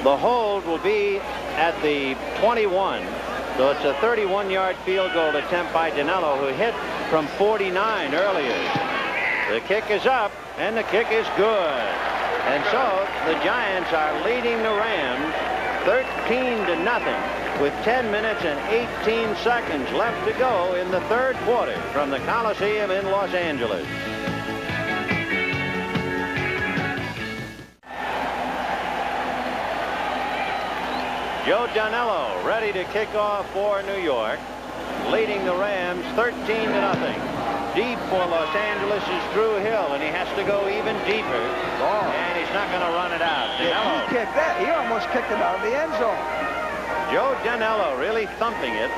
The hold will be at the 21. So it's a 31-yard field goal attempt by Dinello, who hit from 49 earlier. The kick is up, and the kick is good. And so the Giants are leading the Rams 13-0 with 10 minutes and 18 seconds left to go in the 3rd quarter from the Coliseum in Los Angeles. Joe Dinello ready to kick off for New York, leading the Rams 13-0. Deep for Los Angeles is Drew Hill, and he has to go even deeper. And he's not going to run it out. Yeah, he kicked that. He almost kicked it out of the end zone. Joe Dinello really thumping it.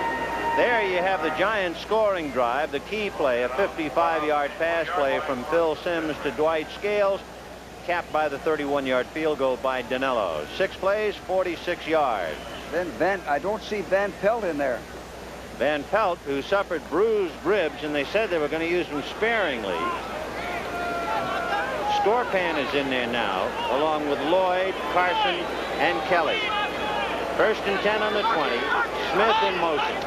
There you have the Giants scoring drive, the key play, a 55-yard pass play from Phil Simms to Dwight Scales, capped by the 31-yard field goal by Dinello. 6 plays, 46 yards. Then I don't see Van Pelt in there. Van Pelt, who suffered bruised ribs, and they said they were going to use him sparingly. Scorpan is in there now, along with Lloyd, Carson, and Kelly. 1st and 10 on the 20. Smith in motion.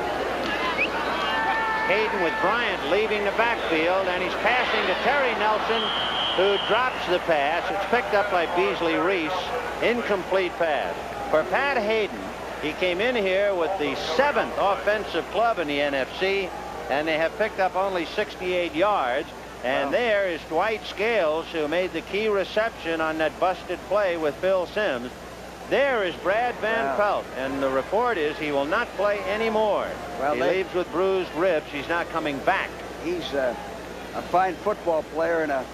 Hayden with Bryant leaving the backfield, and he's passing to Terry Nelson, who drops the pass. It's picked up by Beasley Reese. Incomplete pass. For Pat Hayden, he came in here with the 7th offensive club in the NFC, and they have picked up only 68 yards. And there is Dwight Scales, who made the key reception on that busted play with Phil Simms. There is Brad Van Pelt, and the report is he will not play anymore. Well, he leaves with bruised ribs. He's not coming back. He's a fine football player and a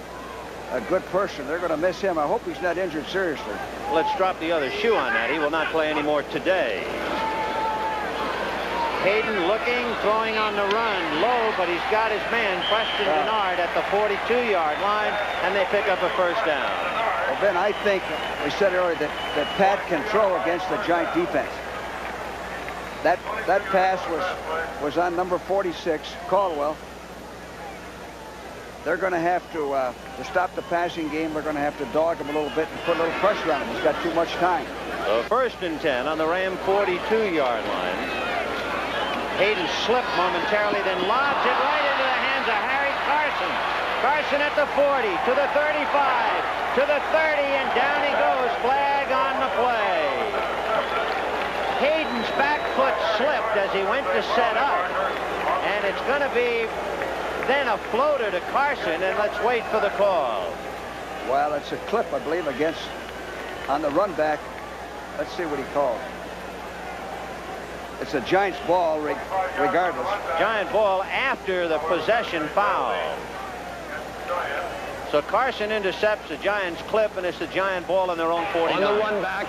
good person. They're going to miss him. I hope he's not injured seriously. Let's drop the other shoe on that. He will not play anymore today. Hayden looking, throwing on the run, low, but he's got his man, Preston Denard, at the 42-yard line, and they pick up a first down. Well, Ben, I think we said earlier that Pat can throw against the Giant defense. That pass was on number 46, Caldwell. They're going to have to stop the passing game. They're going to have to dog him a little bit and put a little pressure on him. He's got too much time. So 1st and 10 on the Ram 42-yard line. Hayden slipped momentarily, then lobs it right into the hands of Harry Carson. Carson at the 40, to the 35, to the 30, and down he goes. Flag on the play. Hayden's back foot slipped as he went to set up, and it's going to be then a floater to Carson, and let's wait for the call. Well, it's a clip, I believe, against on the run back. Let's see what he called. It's a Giants ball regardless. Giant ball after the possession foul. So Carson intercepts the Giants clip, and it's a Giant ball in their own 49. On the run back,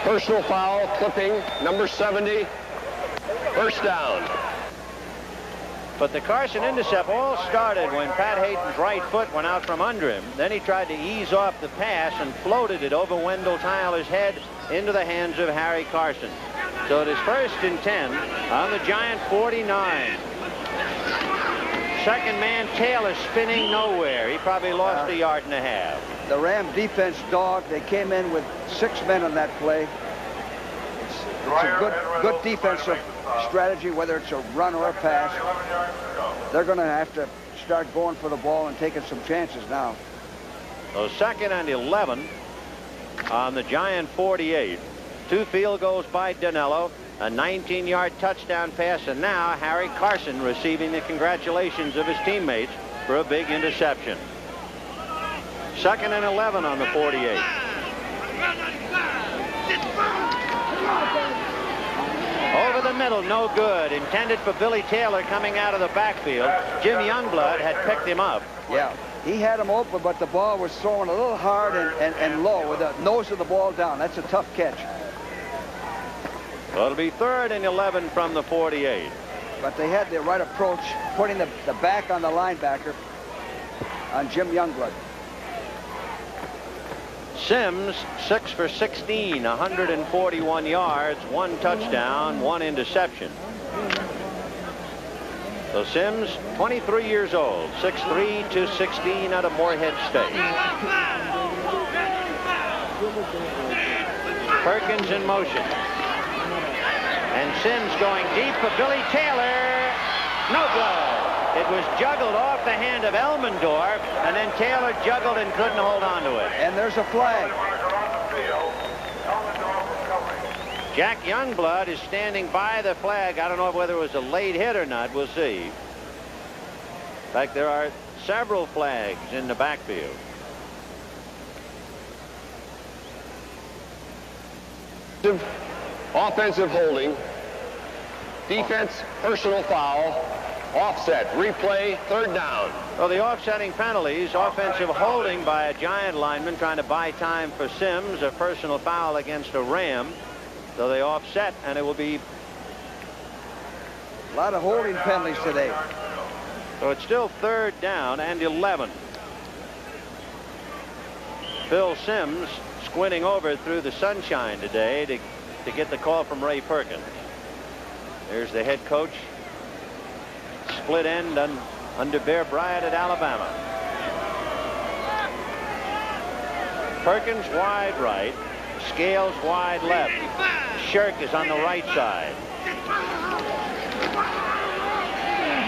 personal foul, clipping, number 70, first down. But the Carson intercept all started when Pat Hayden's right foot went out from under him. Then he tried to ease off the pass and floated it over Wendell Tyler's head into the hands of Harry Carson. So it is 1st and 10 on the Giant 49. Second man, Taylor, spinning nowhere. He probably lost a yard and a half. The Ram defense dogged. They came in with 6 men on that play. It's a good defensive strategy, whether it's a run or a pass. They're going to have to start going for the ball and taking some chances now. So 2nd and 11 on the Giant 48. 2 field goals by Danello, a 19-yard touchdown pass, and now Harry Carson receiving the congratulations of his teammates for a big interception. 2nd and 11 on the 48. Over the middle, no good. Intended for Billy Taylor coming out of the backfield. Jim Youngblood had picked him up. Yeah, he had him open, but the ball was thrown a little hard and low with the nose of the ball down. That's a tough catch. Well, it'll be 3rd and 11 from the 48. But they had the right approach, putting the back on the linebacker on Jim Youngblood. Simms, 6 for 16, 141 yards, 1 touchdown, 1 interception. So Simms, 23 years old, 6'3", 216 out of Morehead State. Perkins in motion. And Simms going deep for Billy Taylor. No good. It was juggled off the hand of Elmendorf, and then Taylor juggled and couldn't hold on to it. And there's a flag. Jack Youngblood is standing by the flag. I don't know whether it was a late hit or not. We'll see. In fact, there are several flags in the backfield. Offensive holding, defense, personal foul, offset, replay, 3rd down. Well, the offsetting penalties, offensive holding by a Giant lineman trying to buy time for Simms, a personal foul against a Ram. So they offset, and it will be a lot of holding penalties today. So it's still 3rd down and 11. Phil Simms squinting over through the sunshine today to get the call from Ray Perkins. There's the head coach. Split end under Bear Bryant at Alabama. Perkins wide right. Scales wide left. Shirk is on the right side.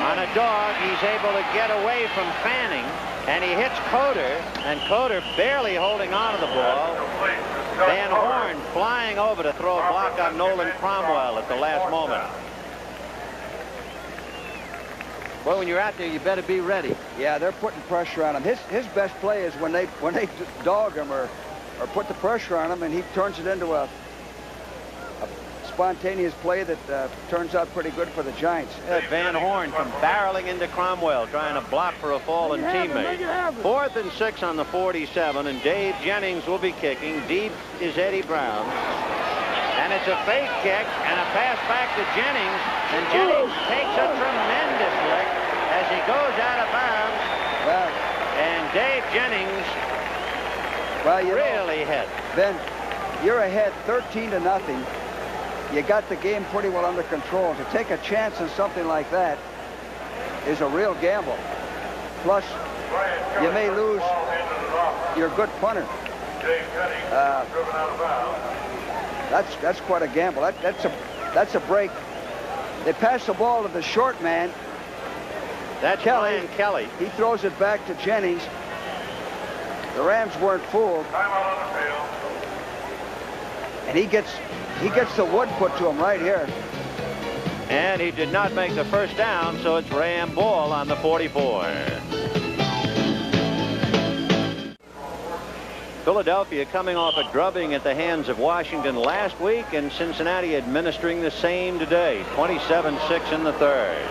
On a dog, he's able to get away from Fanning, and he hits Coder, and Coder barely holding on to the ball. Van Horn flying over to throw a block on Nolan Cromwell at the last moment. Well, when you're out there, you better be ready. Yeah, they're putting pressure on him. His best play is when they dog him or put the pressure on him, and he turns it into a spontaneous play that turns out pretty good for the Giants. Van Horn come barreling into Cromwell, trying to block for a fallen teammate. 4th and 6 on the 47, and Dave Jennings will be kicking. Deep is Eddie Brown. And it's a fake kick and a pass back to Jennings, and Jennings takes a tremendous lick as he goes out of bounds. Well, and Dave Jennings really hit. Ben, you're ahead 13-0. You got the game pretty well under control. To take a chance on something like that is a real gamble. Plus, you may lose your good punter. That's quite a gamble. That's a break. They pass the ball to the short man. That's Kelly. He throws it back to Jennings. The Rams weren't fooled. And he gets the wood put to him right here. And he did not make the first down, so it's Ram ball on the 44. Philadelphia coming off a drubbing at the hands of Washington last week, and Cincinnati administering the same today. 27-6 in the third.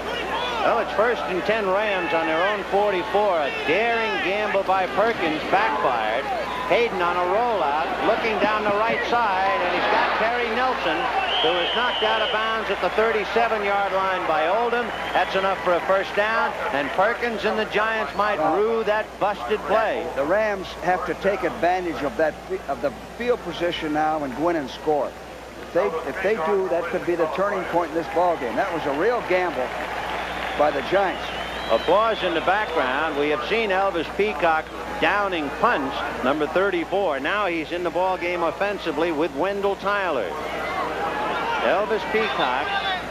Well, it's 1st and 10 Rams on their own 44. A daring gamble by Perkins backfired. Hayden on a rollout, looking down the right side, and he's got Terry Nelson, who was knocked out of bounds at the 37-yard line by Oldham. That's enough for a first down, and Perkins and the Giants might rue that busted play. The Rams have to take advantage of the field position now and go in and score. If they do, that could be the turning point in this ball game. That was a real gamble by the Giants. Applause in the background. We have seen Elvis Peacock downing punts, number 34. Now he's in the ball game offensively with Wendell Tyler. Elvis Peacock,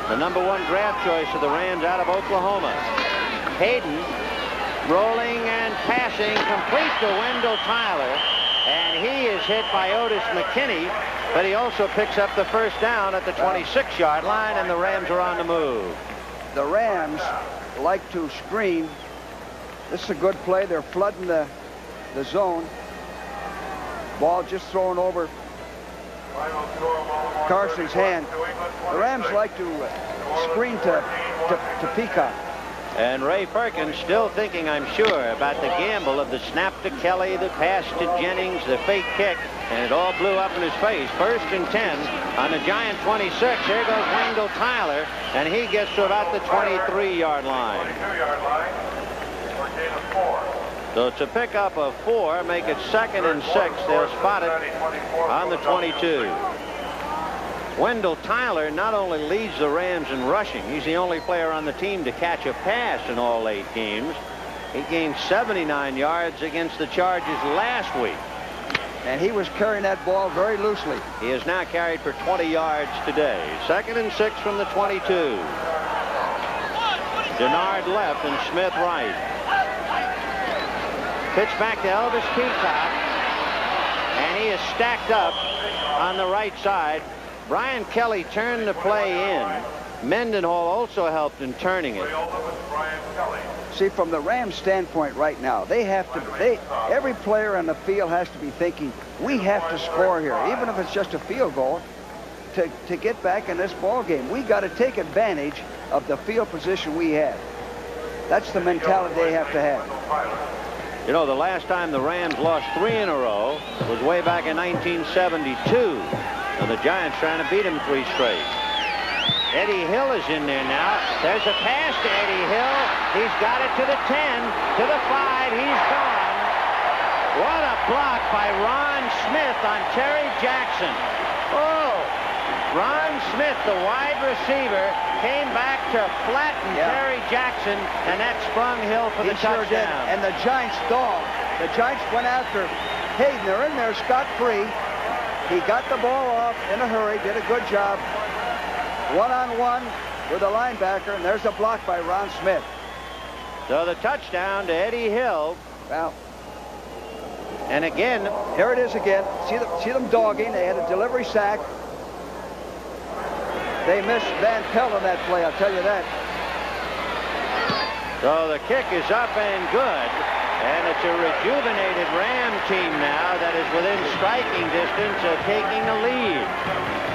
the number 1 draft choice of the Rams out of Oklahoma. Hayden rolling and passing complete to Wendell Tyler, and he is hit by Otis McKinney, but he also picks up the first down at the 26-yard line, and the Rams are on the move. The Rams like to screen. This is a good play. They're flooding the zone. Ball just thrown over Carson's hand. The Rams like to screen to Peacock. And Ray Perkins still thinking, I'm sure, about the gamble of the snap to Kelly, the pass to Jennings, the fake kick, and it all blew up in his face. 1st and 10 on the Giant 26. Here goes Wendell Tyler, and he gets to about the 23-yard line. 22-yard line. We're gain of 4. So to pick up a 4, make it 2nd and 6. They'll spot it on the 22. Wendell Tyler not only leads the Rams in rushing, he's the only player on the team to catch a pass in all 8 games. He gained 79 yards against the Chargers last week. And he was carrying that ball very loosely. He is now carried for 20 yards today. 2nd and 6 from the 22. Denard left and Smith right. Pitch back to Elvis Peacock, and he is stacked up on the right side. Brian Kelly turned the play in. Mendenhall also helped in turning it. See, from the Rams standpoint right now, every player on the field has to be thinking, we have to score here, even if it's just a field goal, to get back in this ball game. We got to take advantage of the field position we have. That's the mentality they have to have. You know, the last time the Rams lost 3 in a row was way back in 1972. And the Giants trying to beat him 3 straight. Eddie Hill is in there now. There's a pass to Eddie Hill. He's got it to the 10, to the 5. He's gone. What a block by Ron Smith on Terry Jackson. Oh, Ron Smith, the wide receiver, came back to flatten Terry Jackson, and that sprung Hill for the touchdown. Sure did. And the Giants dogged. The Giants went after Hayden. They're in there scot-free. He got the ball off in a hurry, did a good job. One-on-one with a linebacker, and there's a block by Ron Smith. So the touchdown to Eddie Hill. Well, and again, here it is again. See them dogging. They had a delivery sack. They missed Van Pelt on that play, I'll tell you that. So the kick is up and good. And it's a rejuvenated Ram team now that is within striking distance of taking the lead.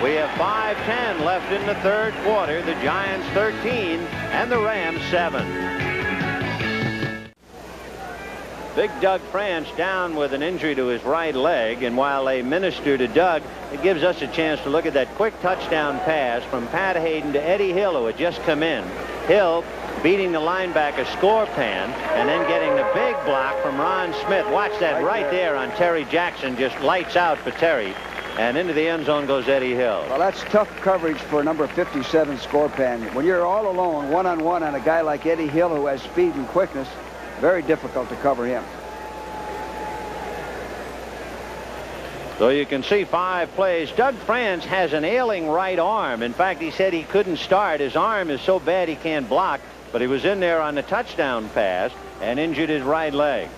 We have 5:10 left in the third quarter. The Giants 13 and the Rams 7. Big Doug France down with an injury to his right leg, and while they minister to Doug, it gives us a chance to look at that quick touchdown pass from Pat Hayden to Eddie Hill, who had just come in. Hill beating the linebacker Scorpan and then getting the big block from Ron Smith. Watch that right there on Terry Jackson. Just lights out for Terry. And into the end zone goes Eddie Hill. Well, that's tough coverage for number 57 Scorpan. When you're all alone, one-on-one on a guy like Eddie Hill who has speed and quickness, very difficult to cover him. So you can see 5 plays. Doug France has an ailing right arm. In fact, he said he couldn't start. His arm is so bad he can't block. But he was in there on the touchdown pass and injured his right leg.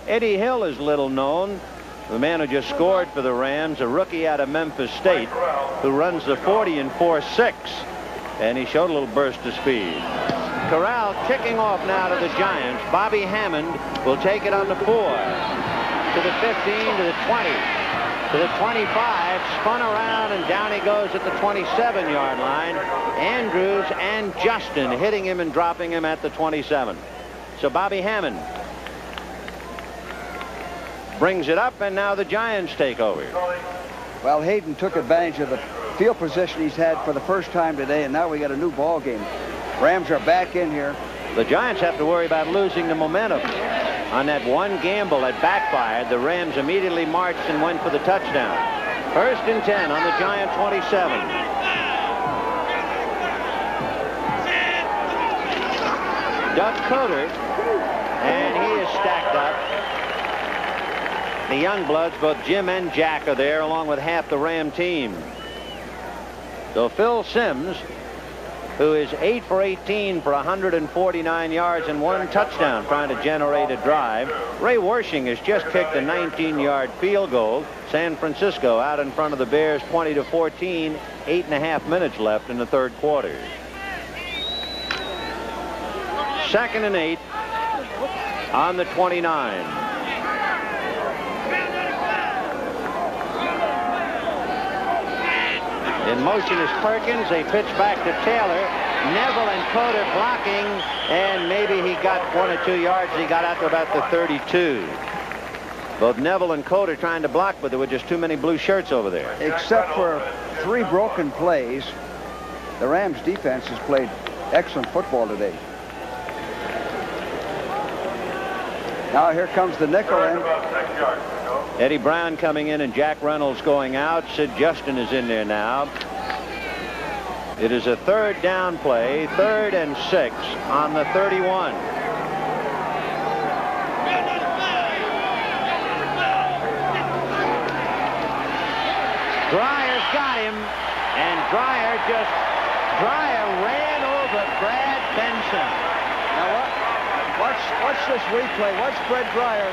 Eddie Hill is little known. The man who just scored for the Rams, a rookie out of Memphis State, who runs the 40 in 4.6. And he showed a little burst of speed. Corral kicking off now to the Giants. Bobby Hammond will take it on the 4. To the 15, to the 20. To the 25, spun around, and down he goes at the 27-yard line. Andrews and Justin hitting him and dropping him at the 27. So Bobby Hammond brings it up, and now the Giants take over. Well, Hayden took advantage of the field position he's had for the first time today, and now we got a new ball game. Rams are back in here. The Giants have to worry about losing the momentum. On that one gamble that backfired, the Rams immediately marched and went for the touchdown. 1st and 10 on the Giant 27. Doug Coder, and he is stacked up. The young bloods, both Jim and Jack, are there, along with half the Ram team. So Phil Simms, who is 8 for 18 for 149 yards and 1 touchdown, trying to generate a drive. Ray Wersching has just kicked a 19-yard field goal. San Francisco out in front of the Bears 20-14. 8.5 minutes left in the third quarter. 2nd and 8 on the 29. In motion is Perkins. They pitch back to Taylor. Neville and Coder blocking, and maybe he got 1 or 2 yards. He got out to about the 32. Both Neville and Coder trying to block, but there were just too many blue shirts over there. Except for 3 broken plays, the Rams defense has played excellent football today. Now here comes the nickel in. Eddie Brown coming in and Jack Reynolds going out. Sid Justin is in there now. It is a 3rd down play, 3rd and 6 on the 31. Dreyer's got him, and Dreyer ran over Brad Benson. Now watch this replay. Watch Fred Dreyer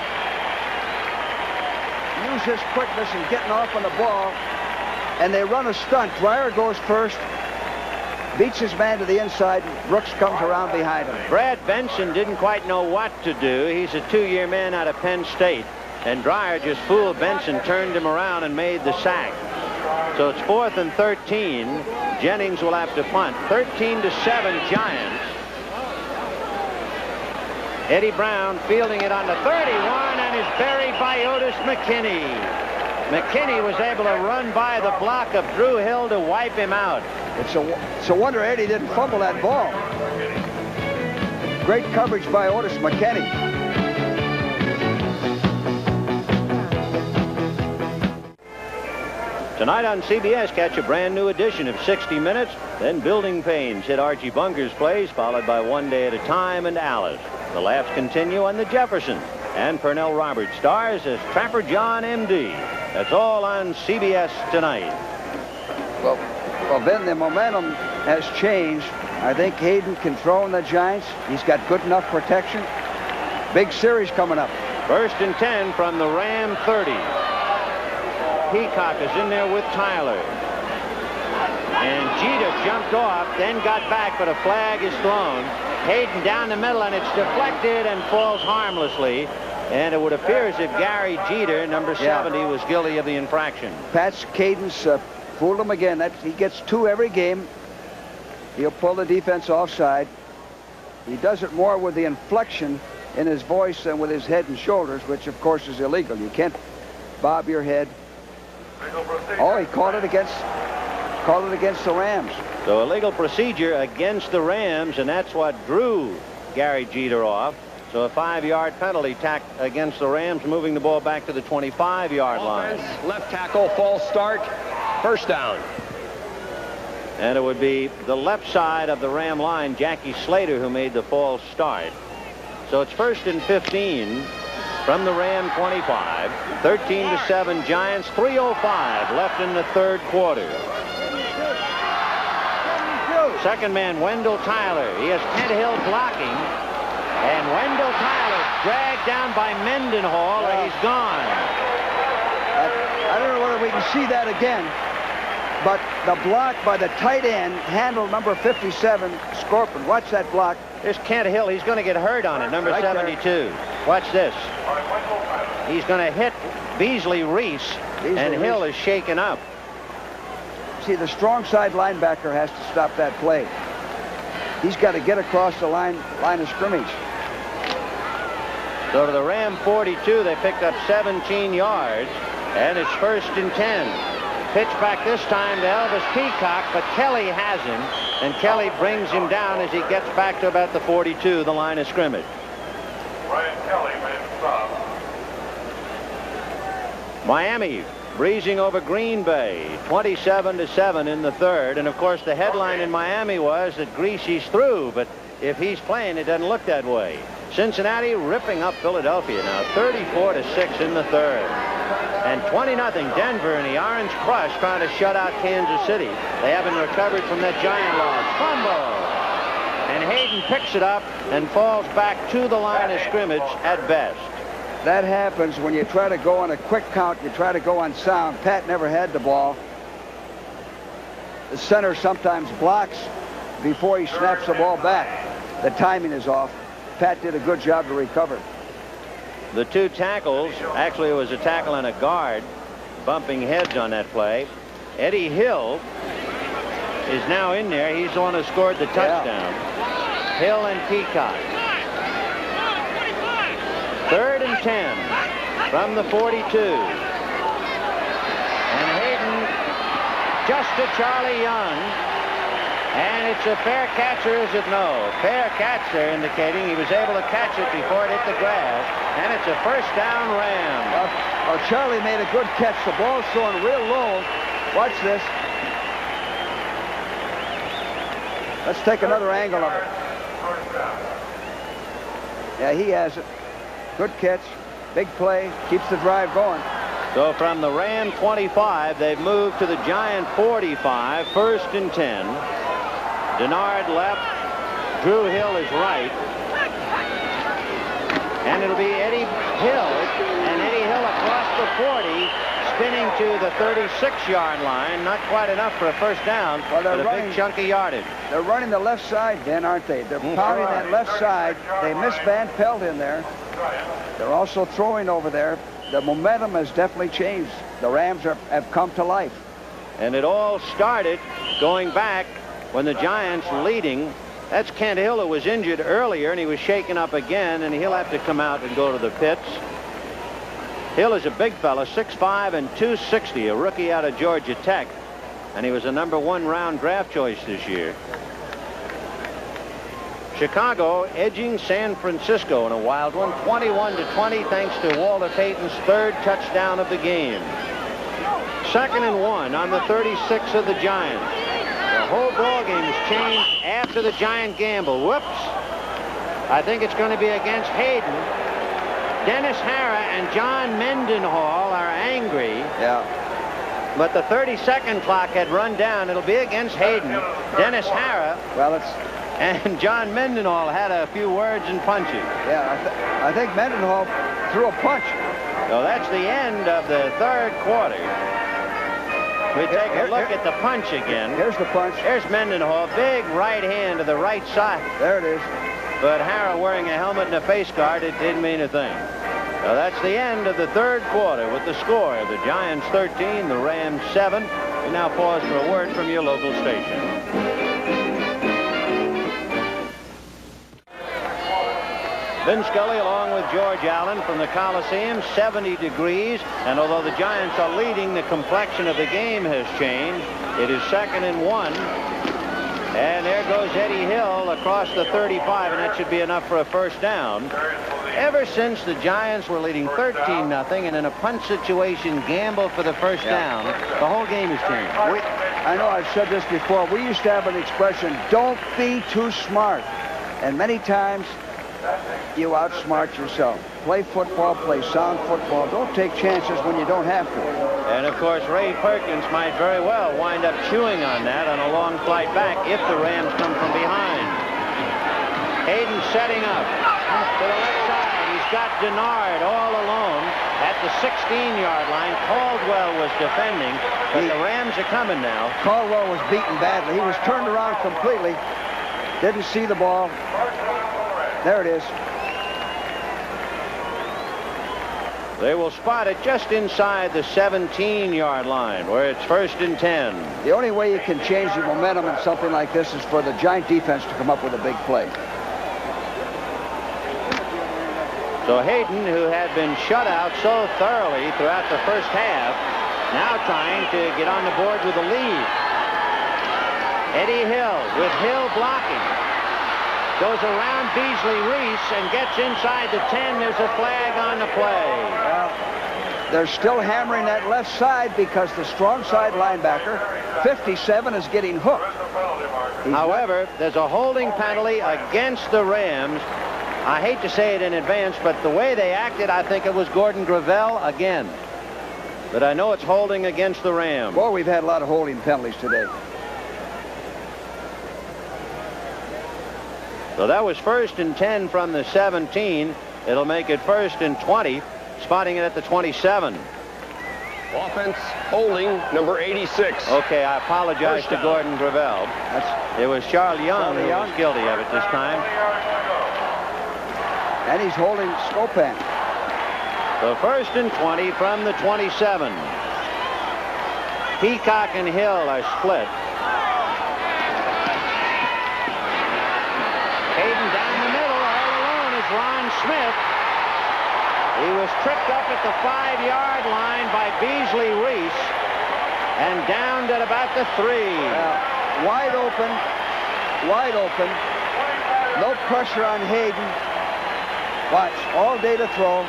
use his quickness and getting off on the ball, and they run a stunt. Dreyer goes first, beats his man to the inside, and Brooks comes around behind him. Brad Benson didn't quite know what to do. He's a 2-year man out of Penn State, and Dreyer just fooled Benson, turned him around, and made the sack. So it's 4th and 13. Jennings will have to punt. 13-7 Giants. Eddie Brown fielding it on the 31 and is buried by Otis McKinney. McKinney was able to run by the block of Drew Hill to wipe him out. It's a wonder Eddie didn't fumble that ball. Great coverage by Otis McKinney. Tonight on CBS, catch a brand new edition of 60 Minutes. Then Building Pains hit Archie Bunker's plays, followed by One Day at a Time and Alice. The laughs continue on the Jeffersons. And Pernell Roberts stars as Trapper John M.D. That's all on CBS tonight. Well, Ben, the momentum has changed. I think Hayden can throw in the Giants. He's got good enough protection. Big series coming up. 1st and 10 from the Ram 30. Peacock is in there with Tyler. And Jeter jumped off, then got back, but a flag is thrown. Hayden down the middle, and it's deflected and falls harmlessly. And it would appear as if Gary Jeter, number 70, was guilty of the infraction. Pat's cadence fooled him again. He gets 2 every game. He'll pull the defense offside. He does it more with the inflection in his voice than with his head and shoulders, which of course is illegal. You can't bob your head. Oh, he called it against the Rams. So illegal procedure against the Rams, and that's what drew Gary Jeter off. So a 5-yard penalty tacked against the Rams, moving the ball back to the 25-yard line. Left tackle, false start, first down. And it would be the left side of the Ram line, Jackie Slater, who made the false start. So it's 1st and 15 from the Ram 25. 13-7 Giants. 3:05 left in the 3rd quarter. Second man, Wendell Tyler. He has Kent Hill blocking. And Wendell Tyler dragged down by Mendenhall, and he's gone. I don't know whether we can see that again, but the block by the tight end handled number 57, Scorpion. Watch that block. There's Kent Hill. He's going to get hurt on it, number Right 72. there. Watch this. He's going to hit Beasley Reese, and Hill is shaken up. See, the strong side linebacker has to stop that play. He's got to get across the line of scrimmage. So to the Ram 42, they picked up 17 yards, and it's 1st and 10. Pitch back this time to Elvis Peacock, but Kelly has him, and Kelly brings him down as he gets back to about the 42, the line of scrimmage. Brian Kelly made the stop. Miami breezing over Green Bay, 27-7 in the 3rd. And of course the headline in Miami was that Greasy's through, but if he's playing, it doesn't look that way. Cincinnati ripping up Philadelphia now, 34-6 in the 3rd. And 20-0 Denver in the Orange Crush trying to shut out Kansas City. They haven't recovered from that giant loss. Fumble! And Hayden picks it up and falls back to the line of scrimmage at best. That happens when you try to go on a quick count. You try to go on sound. Pat never had the ball. The center sometimes blocks before he snaps the ball back. The timing is off. Pat did a good job to recover. The 2 tackles, actually it was a tackle and a guard, bumping heads on that play. Eddie Hill is now in there. He's the one who scored the touchdown. Hill and Peacock. 3rd and 10 from the 42. And Hayden just to Charlie Young. And it's a fair catch, or is it no? Fair catch, they're indicating. He was able to catch it before it hit the grass. And it's a 1st down Ram. Well, Charlie made a good catch. The ball's throwing real low. Watch this. Let's take another angle of it. Yeah, he has it. Good catch. Big play. Keeps the drive going. So from the Ram 25, they've moved to the Giant 45. 1st and 10. Denard left. Drew Hill is right. And it'll be Eddie Hill. And Eddie Hill across the 40, spinning to the 36-yard line. Not quite enough for a 1st down, but a big chunk of yardage. They're running the left side, then, aren't they? They're pounding that left side. They miss Van Pelt in there. They're also throwing over there. The momentum has definitely changed. The Rams have come to life. And it all started going back when the Giants leading. That's Kent Hill, who was injured earlier, and he was shaken up again, and he'll have to come out and go to the pits. Hill is a big fella, 6'5" and 260, a rookie out of Georgia Tech, and he was a number 1 round draft choice this year. Chicago edging San Francisco in a wild one, 21-20, thanks to Walter Payton's 3rd touchdown of the game. 2nd and 1 on the 36 of the Giants. The whole ball game has changed after the Giant gamble. Whoops. I think it's going to be against Hayden. Dennis Harrah and John Mendenhall are angry. Yeah. But the 30-second clock had run down. It'll be against Hayden. Dennis Harrah. Well, it's... And John Mendenhall had a few words and punches. Yeah, I think Mendenhall threw a punch. So that's the end of the 3rd quarter. We take a look at the punch again. Here's the punch. Here's Mendenhall. Big right hand to the right side. There it is. But Harrah wearing a helmet and a face guard, it didn't mean a thing. So that's the end of the third quarter with the score. The Giants 13, the Rams 7. We now pause for a word from your local station. Vin Scully along with George Allen from the Coliseum, 70 degrees. And although the Giants are leading, the complexion of the game has changed. It is 2nd and 1. And there goes Eddie Hill across the 35, and that should be enough for a first down. Ever since the Giants were leading 13-0 and in a punt situation gambled for the first down, the whole game has changed. I know I've said this before. We used to have an expression, don't be too smart. And many times you outsmart yourself. Play football, play sound football. Don't take chances when you don't have to. And, of course, Ray Perkins might very well wind up chewing on that on a long flight back if the Rams come from behind. Hayden setting up to the left side. He's got Denard all alone at the 16-yard line. Caldwell was defending, but the Rams are coming now. Caldwell was beaten badly. He was turned around completely. Didn't see the ball. There it is. They will spot it just inside the 17-yard line where it's 1st and 10. The only way you can change the momentum in something like this is for the Giant defense to come up with a big play. So Hayden, who had been shut out so thoroughly throughout the first half, now trying to get on the board with a lead. Eddie Hill with Hill blocking. Goes around Beasley Reese and gets inside the 10. There's a flag on the play. Well, they're still hammering that left side because the strong side linebacker, 57, is getting hooked. However, there's a holding penalty against the Rams. I hate to say it in advance, but the way they acted, I think it was Gordon Gravel again. But I know it's holding against the Rams. Well, we've had a lot of holding penalties today. So that was 1st and 10 from the 17. It'll make it 1st and 20, spotting it at the 27. Offense holding number 86. Okay, I apologize to Gordon Gravel. It was Charlie Young who was guilty of it this time. And he's holding Skopan. So 1st and 20 from the 27. Peacock and Hill are split. Hayden down the middle, all alone is Ron Smith. He was tripped up at the 5-yard line by Beasley Reese and downed at about the 3. Wide open, wide open. No pressure on Hayden. Watch, all day to throw.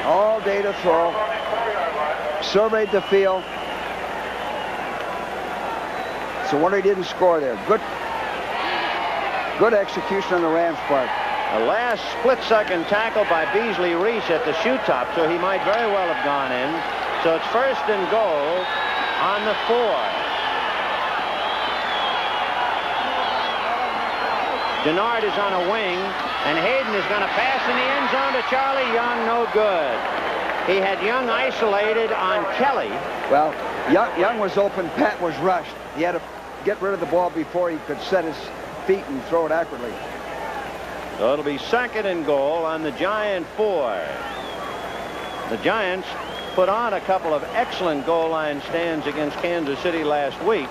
All day to throw. Surveyed the field. So wonder he didn't score there. Good execution on the Rams' part. A last split-second tackle by Beasley Reese at the shoe top, so he might very well have gone in. So it's 1st and goal on the 4. Denard is on a wing, and Hayden is going to pass in the end zone to Charlie Young. No good. He had Young isolated on Kelly. Well, Young was open. Pat was rushed. He had to get rid of the ball before he could set his feet and throw it accurately. So it'll be 2nd and goal on the Giant 4. The Giants put on a couple of excellent goal line stands against Kansas City last week.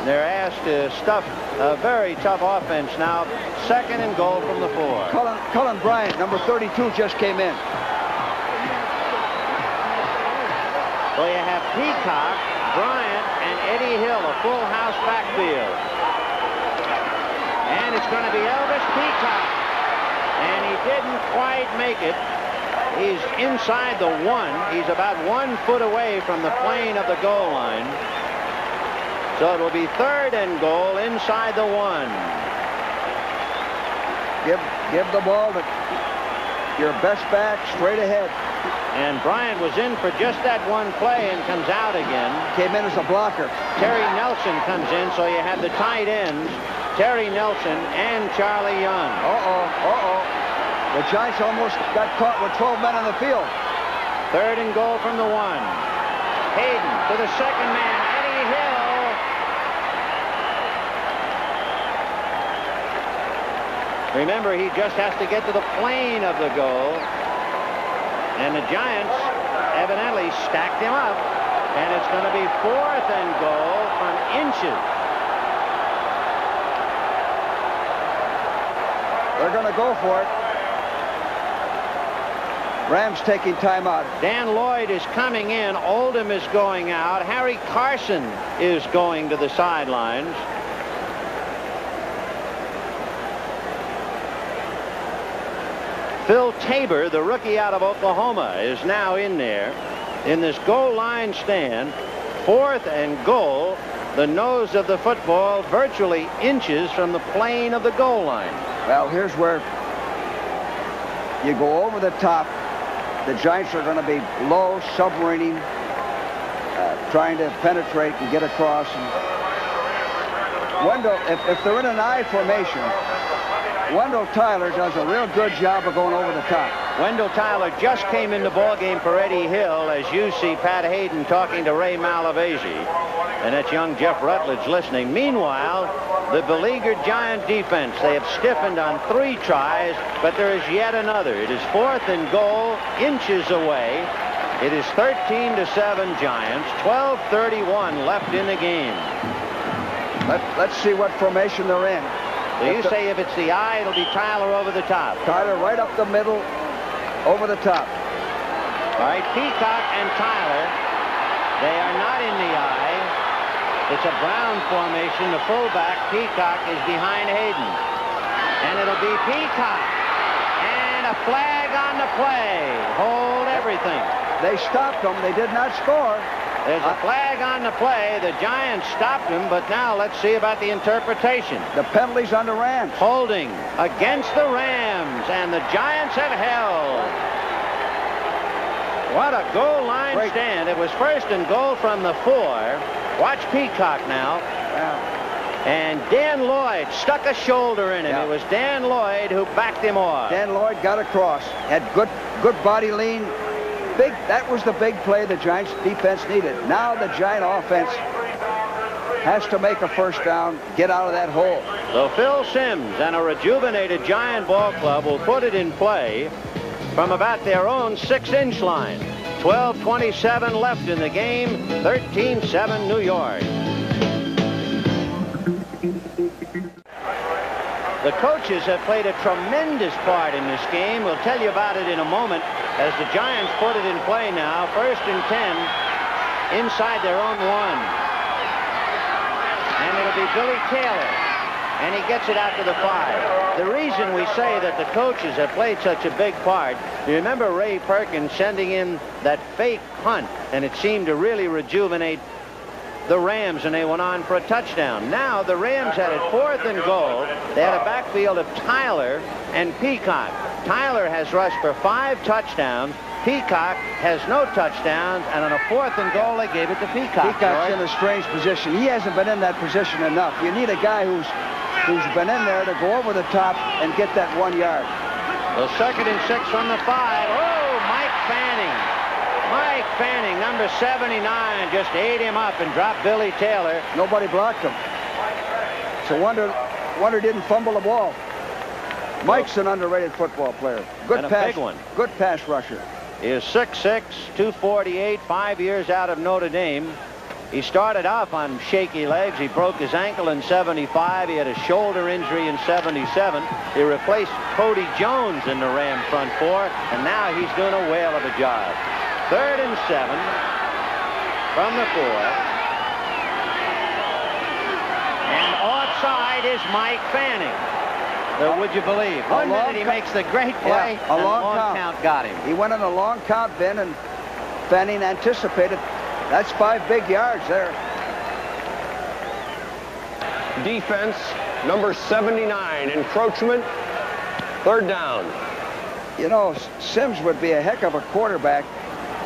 They're asked to stuff a very tough offense now. 2nd and goal from the 4. Cullen Bryant, number 32, just came in. So you have Peacock, Bryant, and Eddie Hill, a full house backfield. And it's going to be Elvis Peacock. And he didn't quite make it. He's inside the 1. He's about 1 foot away from the plane of the goal line. So it will be 3rd and goal inside the 1. Give the ball to your best back straight ahead. And Bryant was in for just that one play and comes out again. Came in as a blocker. Terry Nelson comes in, so you have the tight ends, Terry Nelson and Charlie Young. The Giants almost got caught with 12 men on the field. 3rd and goal from the 1. Hayden to the second man, Eddie Hill. Remember, he just has to get to the plane of the goal. And the Giants evidently stacked him up. And it's going to be 4th and goal from inches. They're going to go for it. Rams taking time out. Dan Lloyd is coming in. Oldham is going out. Harry Carson is going to the sidelines. Phil Tabor, the rookie out of Oklahoma, is now in there in this goal line stand. 4th and goal. The nose of the football virtually inches from the plane of the goal line. Well, here's where you go over the top. The Giants are going to be low, submarining, trying to penetrate and get across. And Wendell, if they're in an I formation, Wendell Tyler does a real good job of going over the top. Wendell Tyler just came in the ballgame for Eddie Hill, as you see Pat Hayden talking to Ray Malavasi. And that's young Jeff Rutledge listening. Meanwhile, the beleaguered Giant defense, they have stiffened on 3 tries, but there is yet another. It is 4th and goal, inches away. It is 13-7 Giants, 12:31 left in the game. Let's see what formation they're in. So you say if it's the I, it'll be Tyler over the top. Tyler right up the middle, over the top. All right, Peacock and Tyler, they are not in the I. It's a Brown formation. The fullback, Peacock, is behind Hayden. And it'll be Peacock. And a flag on the play. Hold everything. They stopped them. They did not score. There's a flag on the play. The Giants stopped him, but now let's see about the interpretation. The penalties on the Rams. Holding against the Rams, and the Giants have held. What a goal line stand. It was 1st and goal from the 4. Watch Peacock now. And Dan Lloyd stuck a shoulder in him. It was Dan Lloyd who backed him off. Dan Lloyd got across. Had good body lean. That was the big play the Giants defense needed. Now the Giant offense has to make a 1st down, get out of that hole. So Phil Simms and a rejuvenated Giant ball club will put it in play from about their own 6-inch line. 12:27 left in the game, 13-7 New York. The coaches have played a tremendous part in this game. We'll tell you about it in a moment as the Giants put it in play now. 1st and 10 inside their own 1. And it'll be Billy Taylor. And he gets it out to the 5. The reason we say that the coaches have played such a big part, you remember Ray Perkins sending in that fake punt, and it seemed to really rejuvenate the Rams, and they went on for a touchdown. Now the Rams had it 4th and goal. They had a backfield of Tyler and Peacock. Tyler has rushed for 5 touchdowns. Peacock has no touchdowns, and on a 4th and goal, they gave it to Peacock. Peacock's in a strange position. He hasn't been in that position enough. You need a guy who's been in there to go over the top and get that 1 yard. The 2nd and 6 from the 5. Oh, Mike Fanning. Mike Fanning, number 79, just ate him up and dropped Billy Taylor. Nobody blocked him. It's a wonder didn't fumble the ball. Mike's an underrated football player. Good pass, big one. Good pass rusher. He is 6'6", 248, 5 years out of Notre Dame. He started off on shaky legs. He broke his ankle in 75. He had a shoulder injury in 77. He replaced Cody Jones in the Ram front 4, and now he's doing a whale of a job. 3rd and 7 from the 4. And offside is Mike Fanning. So would you believe? 1 minute he makes the great play, a and long count got him. He went on a long count, Ben, and Fanning anticipated. That's 5 big yards there. Defense, number 79, encroachment, 3rd down. You know, Simms would be a heck of a quarterback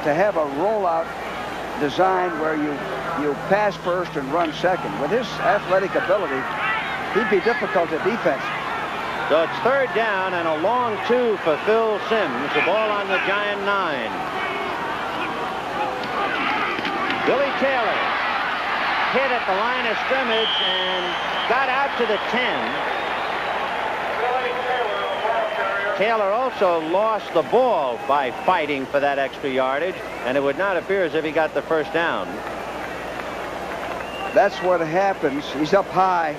to have a rollout design where you pass first and run second. With his athletic ability, he'd be difficult to defense. So it's 3rd down and a long 2 for Phil Simms. The ball on the Giant 9. Billy Taylor hit at the line of scrimmage and got out to the 10. Taylor also lost the ball by fighting for that extra yardage, and it would not appear as if he got the first down. That's what happens. He's up high.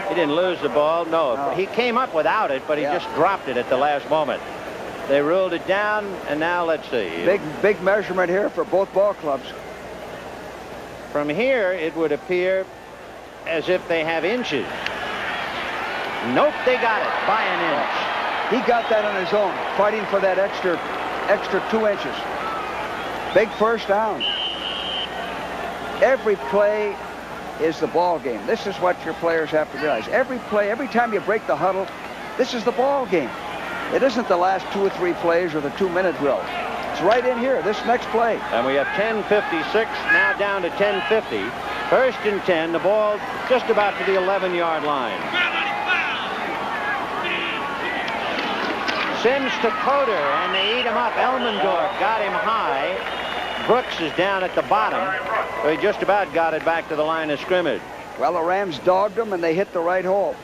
He didn't lose the ball. No. He came up without it, but he just dropped it at the last moment. They ruled it down, and now let's see. Big measurement here for both ball clubs. From here, it would appear as if they have inches. Nope, they got it by an inch. He got that on his own, fighting for that extra 2 inches. Big first down. Every play is the ball game. This is what your players have to realize. Every play, every time you break the huddle, this is the ball game. It isn't the last 2 or 3 plays or the 2-minute drill. It's right in here, this next play. And we have 10:56 now down to 10:50. First and 10, the ball just about to the 11-yard line. Sims to Coder, and they eat him up. Elmendorf got him high. Brooks is down at the bottom. So he just about got it back to the line of scrimmage. Well, the Rams dogged them, and they hit the right hole.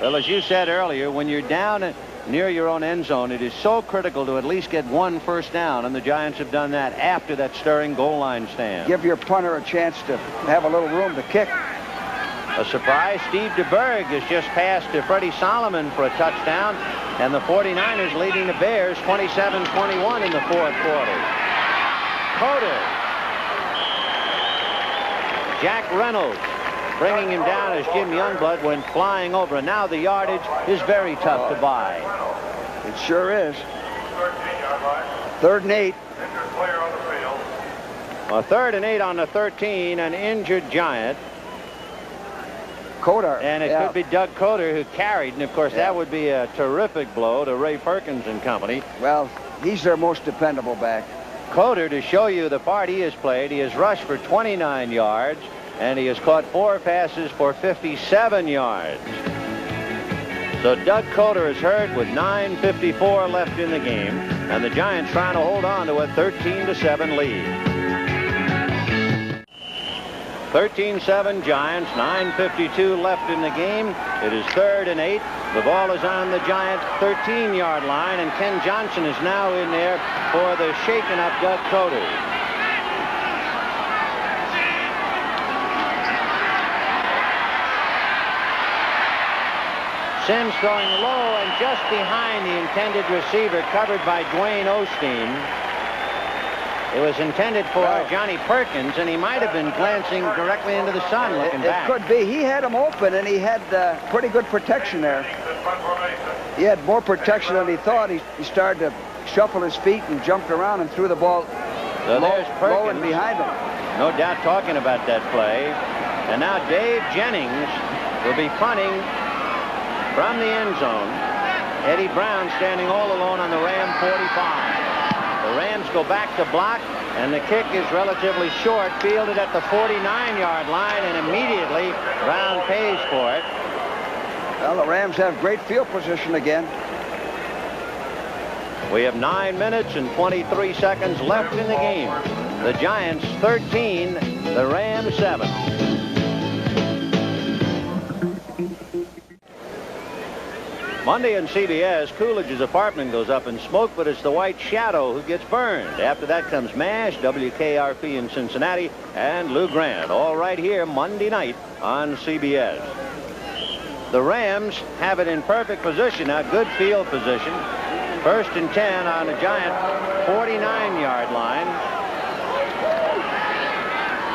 Well, as you said earlier, when you're down near your own end zone, it is so critical to at least get 1 first down, and the Giants have done that after that stirring goal line stand. Give your punter a chance to have a little room to kick. A surprise, Steve DeBerg has just passed to Freddie Solomon for a touchdown, and the 49ers leading the Bears 27-21 in the fourth quarter. Coder. Jack Reynolds bringing him down as Jim Youngblood went flying over, and now the yardage is very tough to buy. It sure is. 3rd and 8. Well, 3rd and 8 on the 13, an injured Giant. Coder. And it could be Doug Coder who carried, and of course that would be a terrific blow to Ray Perkins and company. Well, he's their most dependable back. Coder, to show you the part he has played, he has rushed for 29 yards, and he has caught 4 passes for 57 yards. So Doug Coder is hurt with 9:54 left in the game, and the Giants trying to hold on to a 13-7 lead. 13-7 Giants, 9:52 left in the game. It is 3rd and 8. The ball is on the Giants' 13-yard line, and Ken Johnson is now in there for the shaken up Doug Coder. Sims throwing low and just behind the intended receiver, covered by Dwayne Osteen. It was intended for Johnny Perkins, and he might have been glancing directly into the sun looking back. It could be. He had him open, and he had pretty good protection there. He had more protection than he thought. He started to shuffle his feet and jumped around and threw the ball low and behind him. No doubt talking about that play. And now Dave Jennings will be punting from the end zone. Eddie Brown standing all alone on the Ram 45. The Rams go back to block, and the kick is relatively short, fielded at the 49-yard line, and immediately Brown pays for it. Well, the Rams have great field position again. We have 9 minutes and 23 seconds left in the game. The Giants 13, the Rams 7. Monday on CBS, Coolidge's apartment goes up in smoke, but it's the White Shadow who gets burned. After that comes MASH, WKRP in Cincinnati, and Lou Grant, all right here Monday night on CBS. The Rams have it in perfect position now, good field position. 1st and 10 on the Giant 49-yard line.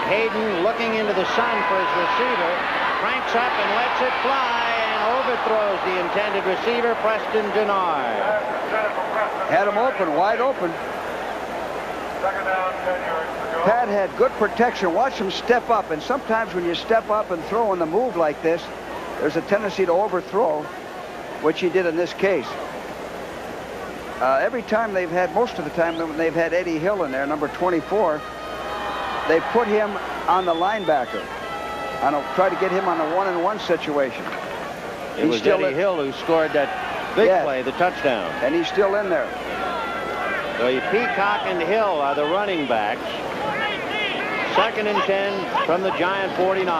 Hayden looking into the sun for his receiver, cranks up and lets it fly. Overthrows the intended receiver, Preston Denard. Had him open, wide open. Pat had good protection. Watch him step up, and sometimes when you step up and throw on the move like this, there's a tendency to overthrow, which he did in this case. Every time they've had, most of the time when they've had Eddie Hill in there, number 24, they put him on the linebacker. Try to get him on a 1-on-1 situation. It was Eddie Hill who scored that big play, the touchdown. And he's still in there. So Peacock and Hill are the running backs. 2nd and 10 from the Giant 49.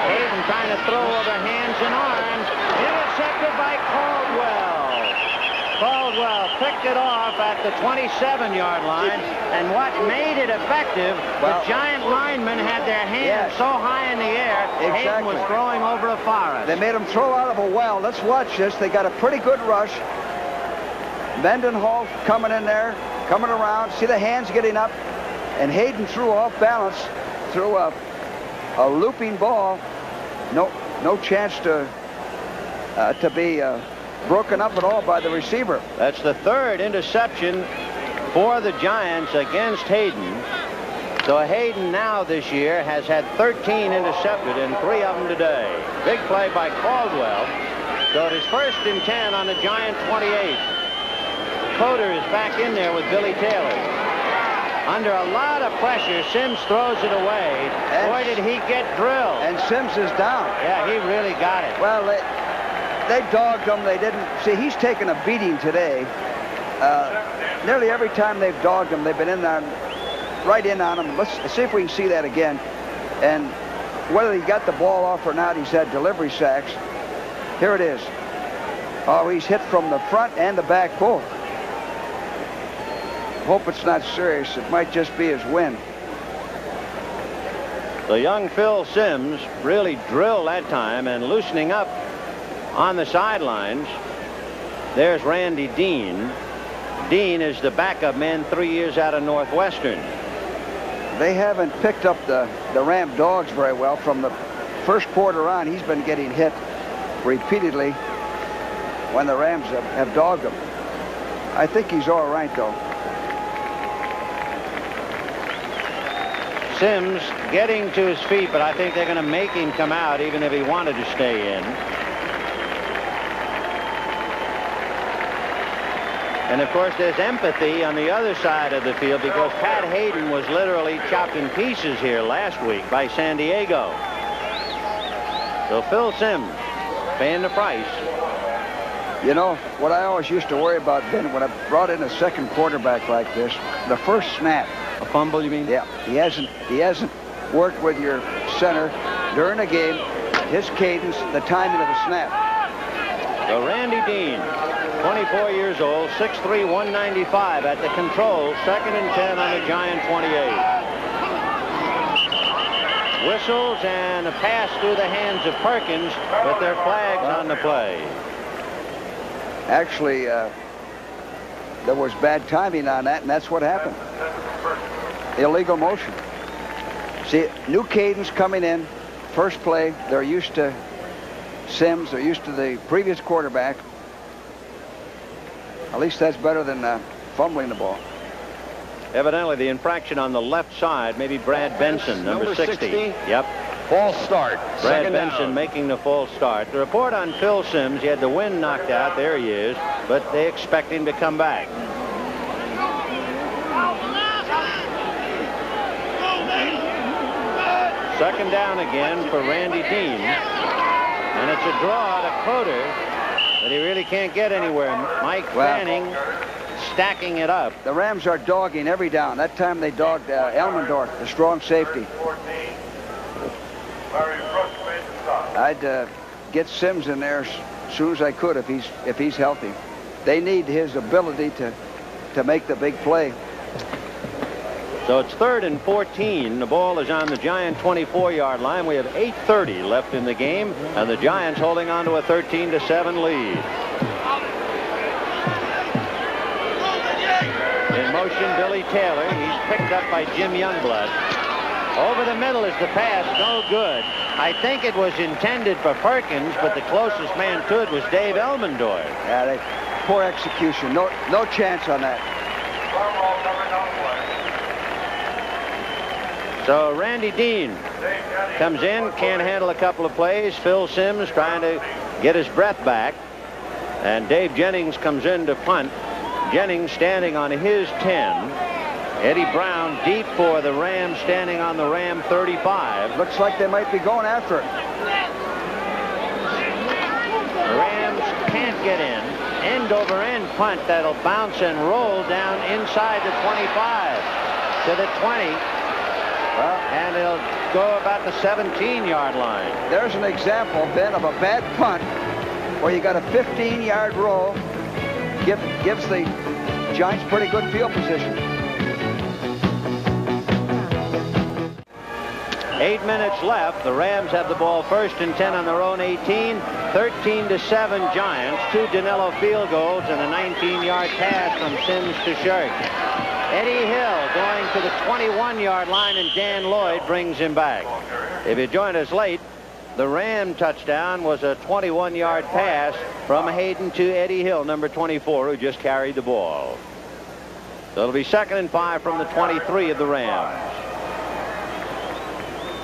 Hayden trying to throw over hands and arms. Intercepted by Caldwell. Caldwell picked it off at the 27-yard line, and what made it effective, the Giant linemen had their hands so high in the air, Hayden was throwing over a forest. They made him throw out of a well. Let's watch this. They got a pretty good rush. Mendenhall coming in there, coming around. See the hands getting up, and Hayden threw off balance, threw a looping ball. No chance to be broken up at all by the receiver. That's the 3rd interception for the Giants against Hayden. So Hayden now this year has had 13 intercepted and 3 of them today. Big play by Caldwell. So it is 1st and 10 on the Giant 28. Coder is back in there with Billy Taylor. Under a lot of pressure, Sims throws it away. Boy, did he get drilled. And Sims is down. Yeah, he really got it. Well, they dogged him. They didn't. See, he's taken a beating today. Nearly every time they've dogged him, they've been in there, right in on him. Let's see if we can see that again. And whether he got the ball off or not, he's had delivery sacks. Here it is. Oh, he's hit from the front and the back both. Hope it's not serious. It might just be his wind. The young Phil Sims really drilled that time, and loosening up on the sidelines. There's Randy Dean. Dean is the backup man 3 years out of Northwestern. They haven't picked up the Ram dogs very well. From the first quarter on, he's been getting hit repeatedly when the Rams have dogged him. I think he's all right, though. Sims getting to his feet, but I think they're going to make him come out even if he wanted to stay in. And of course there's empathy on the other side of the field, because Pat Hayden was literally chopped in pieces here last week by San Diego. So Phil Sims paying the price. You know, what I always used to worry about then when I brought in a second quarterback like this, the first snap. A fumble, you mean? Yeah, he hasn't worked with your center during a game, his cadence, the timing of the snap. So Randy Dean, 24 years old, 6'3", 195 at the control, 2nd and 10 on the Giant 28. Whistles and a pass through the hands of Perkins, but there are flags on the play. Actually, there was bad timing on that, and that's what happened. Illegal motion. See, new cadence coming in, first play. They're used to Sims. They're used to the previous quarterback. At least that's better than fumbling the ball. Evidently, the infraction on the left side, maybe Brad Benson, number 60. Yep. False start. Brad Benson making the false start. The report on Phil Sims, he had the wind knocked out. There he is. But they expect him to come back. Second down again for Randy Dean. And it's a draw to Coder, but he really can't get anywhere. Mike Fanning stacking it up. The Rams are dogging every down. That time they dogged Elmendorf, the strong safety. I'd get Sims in there as soon as I could if he's healthy. They need his ability to make the big play. So it's 3rd and 14. The ball is on the Giant 24-yard line. We have 8:30 left in the game, and the Giants holding on to a 13-7 lead. In motion, Billy Taylor. He's picked up by Jim Youngblood. Over the middle is the pass. No good. I think it was intended for Perkins, but the closest man to it was Dave Elmendorf. Yeah, poor execution. No chance on that. So Randy Dean comes in, can't handle a couple of plays. Phil Sims trying to get his breath back. And Dave Jennings comes in to punt. Jennings standing on his 10. Eddie Brown deep for the Rams, standing on the Ram 35. Looks like they might be going after it. The Rams can't get in. end-over-end punt that'll bounce and roll down inside the 25 to the 20. And it'll go about the 17-yard line. There's an example, Ben, of a bad punt where you got a 15-yard roll. Gives the Giants pretty good field position. 8 minutes left. The Rams have the ball 1st and 10 on their own 18. 13-7 Giants. 2 Danilo field goals and a 19-yard pass from Sims to Shirk. Eddie Hill going to the 21-yard line, and Dan Lloyd brings him back. If you joined us late, the Ram touchdown was a 21-yard pass from Hayden to Eddie Hill, number 24, who just carried the ball. So it'll be 2nd and 5 from the 23 of the Rams.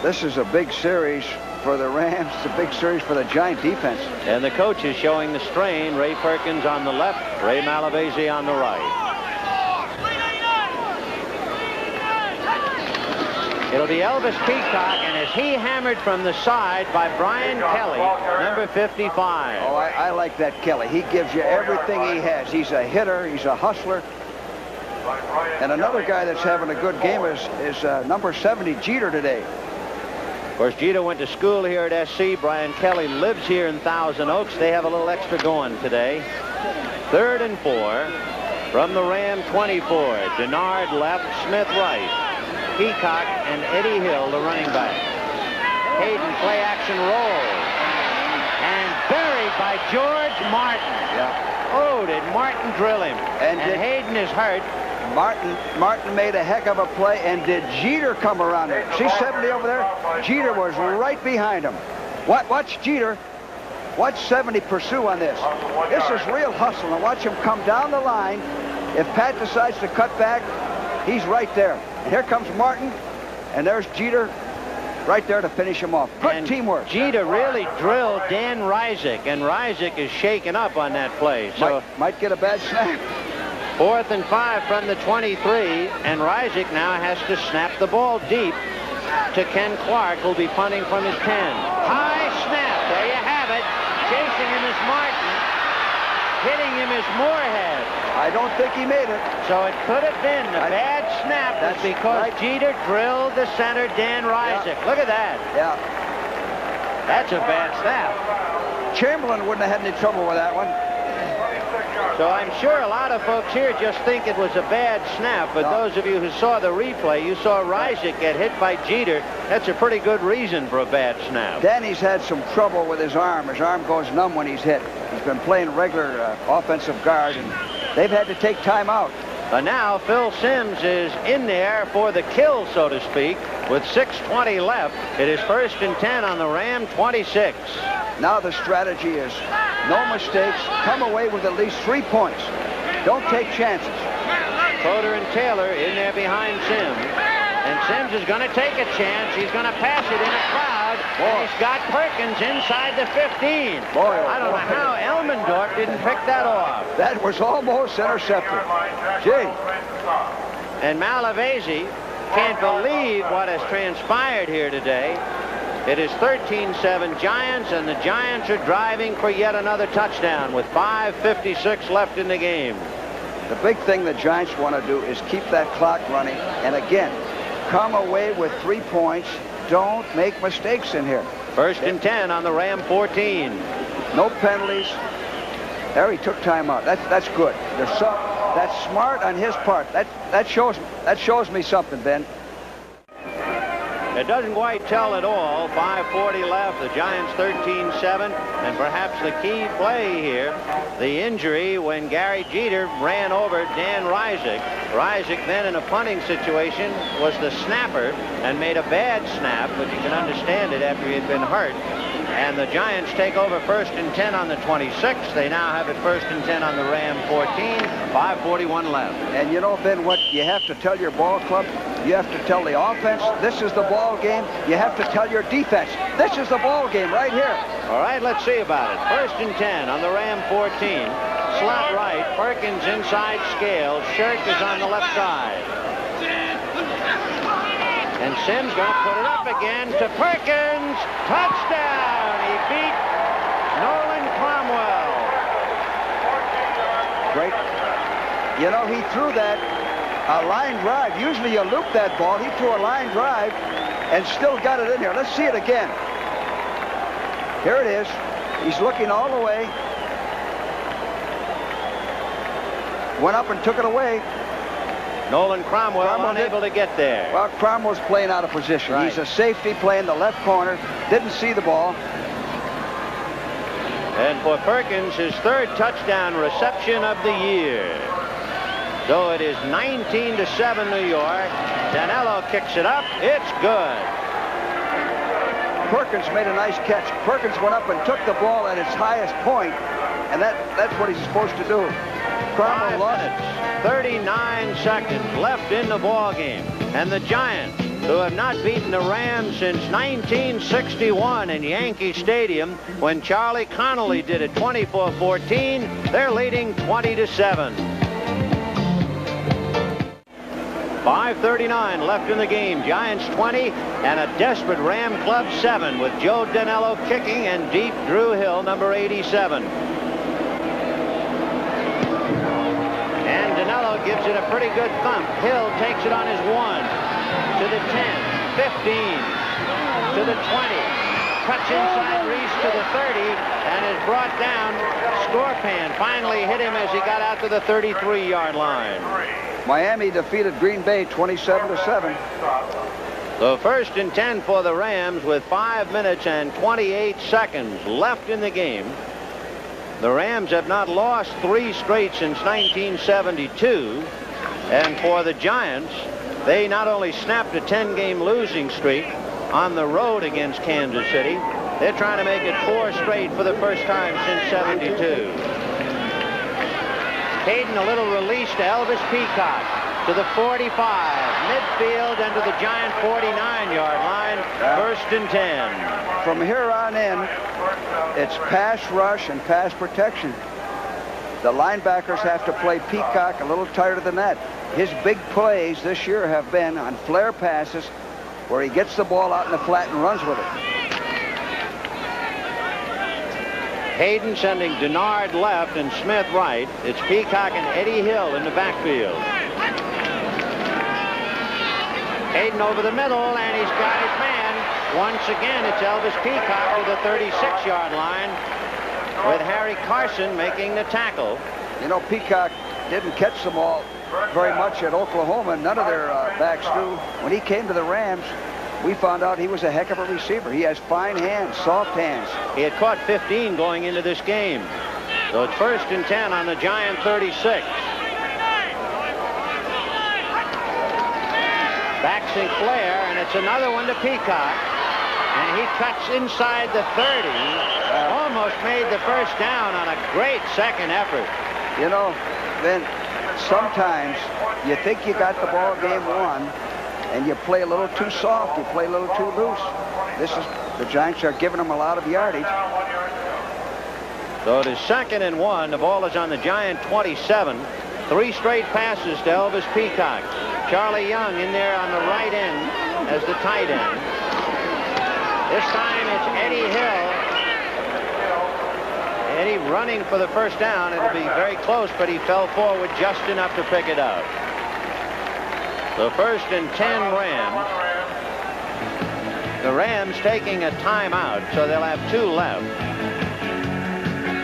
This is a big series for the Rams. It's a big series for the Giant defense. And the coach is showing the strain. Ray Perkins on the left, Ray Malavasi on the right. It'll be Elvis Peacock, and as he hammered from the side by Brian Kelly, number 55. Oh, I like that Kelly. He gives you everything he has. He's a hitter. He's a hustler. And another guy that's having a good game is number 70, Jeter, today. Of course, Jeter went to school here at SC. Brian Kelly lives here in Thousand Oaks. They have a little extra going today. 3rd and 4 from the Ram 24. Denard left, Smith right. Peacock and Eddie Hill, the running back. Hayden, play action roll. And buried by George Martin. Yeah. Oh, did Martin drill him? And Hayden is hurt. Martin made a heck of a play, and did Jeter come around there? See 70 over there? Jeter was right behind him. Watch Jeter. Watch 70 pursue on this. This is real hustle. And watch him come down the line. If Pat decides to cut back, he's right there. And here comes Martin, and there's Jeter right there to finish him off. Good teamwork. Jeter really drilled Dan Rysick, and Rysick is shaken up on that play. So might get a bad snap. 4th and 5 from the 23, and Rysick now has to snap the ball deep to Ken Clark, who'll be punting from his 10. High snap. There you have it. Chasing him is Martin. Hitting him is Moorhead. I don't think he made it. So it could have been a bad snap. That's because Jeter drilled the center, Dan Rysick. Yeah. Look at that. Yeah. That's a bad snap. Chamberlain wouldn't have had any trouble with that one. So I'm sure a lot of folks here just think it was a bad snap, but those of you who saw the replay, you saw Rysick get hit by Jeter. That's a pretty good reason for a bad snap. Danny's had some trouble with his arm. His arm goes numb when he's hit. He's been playing regular offensive guard, and they've had to take time out. But now Phil Simms is in there for the kill, so to speak, with 6:20 left. It is 1st and 10 on the Ram 26. Now the strategy is no mistakes. Come away with at least 3 points. Don't take chances. Coder and Taylor in there behind Simms. And Simms is going to take a chance. He's going to pass it in a crowd. And he's got Perkins inside the 15. I don't know how Elmendorf didn't pick that off. That was almost intercepted. Gee. And Malavasi can't believe what has transpired here today. It is 13-7 Giants, and the Giants are driving for yet another touchdown with 5:56 left in the game. The big thing the Giants want to do is keep that clock running, and again, come away with 3 points. Don't make mistakes in here. 1st and 10 on the Ram 14. No penalties. There he took time out. That's good. That's smart on his part. That shows me something, Ben. It doesn't quite tell at all. 5:40 left. The Giants 13-7. And perhaps the key play here, the injury when Gary Jeter ran over Dan Rysick. Rysick then in a punting situation was the snapper and made a bad snap, but you can understand it after he had been hurt. And the Giants take over 1st and 10 on the 26. They now have it 1st and 10 on the Ram 14. 5:41 left. And you know, Ben, what you have to tell your ball club? You have to tell the offense, this is the ball game. You have to tell your defense, this is the ball game right here. All right, let's see about it. 1st and 10 on the Ram 14. Slot right, Perkins inside Scales. Shirk is on the left side. And Simms going to put it up again to Perkins. Touchdown! He beat Nolan Cromwell. You know, he threw that a line drive. Usually you loop that ball. He threw a line drive and still got it in here. Let's see it again. Here it is. He's looking all the way. Went up and took it away. Nolan Cromwell unable to get there. Well, Cromwell's playing out of position. Right. He's a safety playing the left corner. Didn't see the ball. And for Perkins, his third touchdown reception of the year. So it is 19-7 New York. Danilo kicks it up. It's good. Perkins made a nice catch. Perkins went up and took the ball at its highest point, and that's what he's supposed to do. Cromwell lost it. 39 seconds left in the ball game, and the Giants, who have not beaten the Rams since 1961 in Yankee Stadium, when Charlie Connolly did it 24-14, they're leading 20-7. 5:39 left in the game. Giants 20 and a desperate Ram Club 7 with Joe Danilo kicking and deep Drew Hill, number 87. And Danilo gives it a pretty good thump. Hill takes it on his 1 to the 10, 15 to the 20. Cuts inside Reese to the 30 and is brought down. Scorpan finally hit him as he got out to the 33-yard line. Miami defeated Green Bay 27-7. So 1st and 10 for the Rams with 5 minutes and 28 seconds left in the game. The Rams have not lost 3 straight since 1972. And for the Giants, they not only snapped a 10-game losing streak on the road against Kansas City, they're trying to make it 4 straight for the first time since 72. Hayden, a little release to Elvis Peacock to the 45, midfield and to the Giant 49-yard line, 1st and 10. From here on in, it's pass rush and pass protection. The linebackers have to play Peacock a little tighter than that. His big plays this year have been on flare passes where he gets the ball out in the flat and runs with it. Hayden sending Denard left and Smith right. It's Peacock and Eddie Hill in the backfield. Hayden over the middle, and he's got his man. Once again, it's Elvis Peacock to the 36-yard line with Harry Carson making the tackle. You know, Peacock didn't catch the ball very much at Oklahoma. None of their backs do. When he came to the Rams, we found out he was a heck of a receiver. He has fine hands, soft hands. He had caught 15 going into this game. So it's 1st and 10 on the Giant 36. Back Sinclair, and it's another one to Peacock. And he cuts inside the 30. Almost made the first down on a great second effort. You know, Ben, sometimes you think you got the ball game won, and you play a little too soft, you play a little too loose. The Giants are giving them a lot of yardage. So it is 2nd and 1. The ball is on the Giant 27. 3 straight passes to Elvis Peacock. Charlie Young in there on the right end as the tight end. This time it's Eddie Hill. Eddie running for the first down. It'll be very close, but he fell forward just enough to pick it up. The 1st and 10 Rams. The Rams taking a timeout, so they'll have 2 left.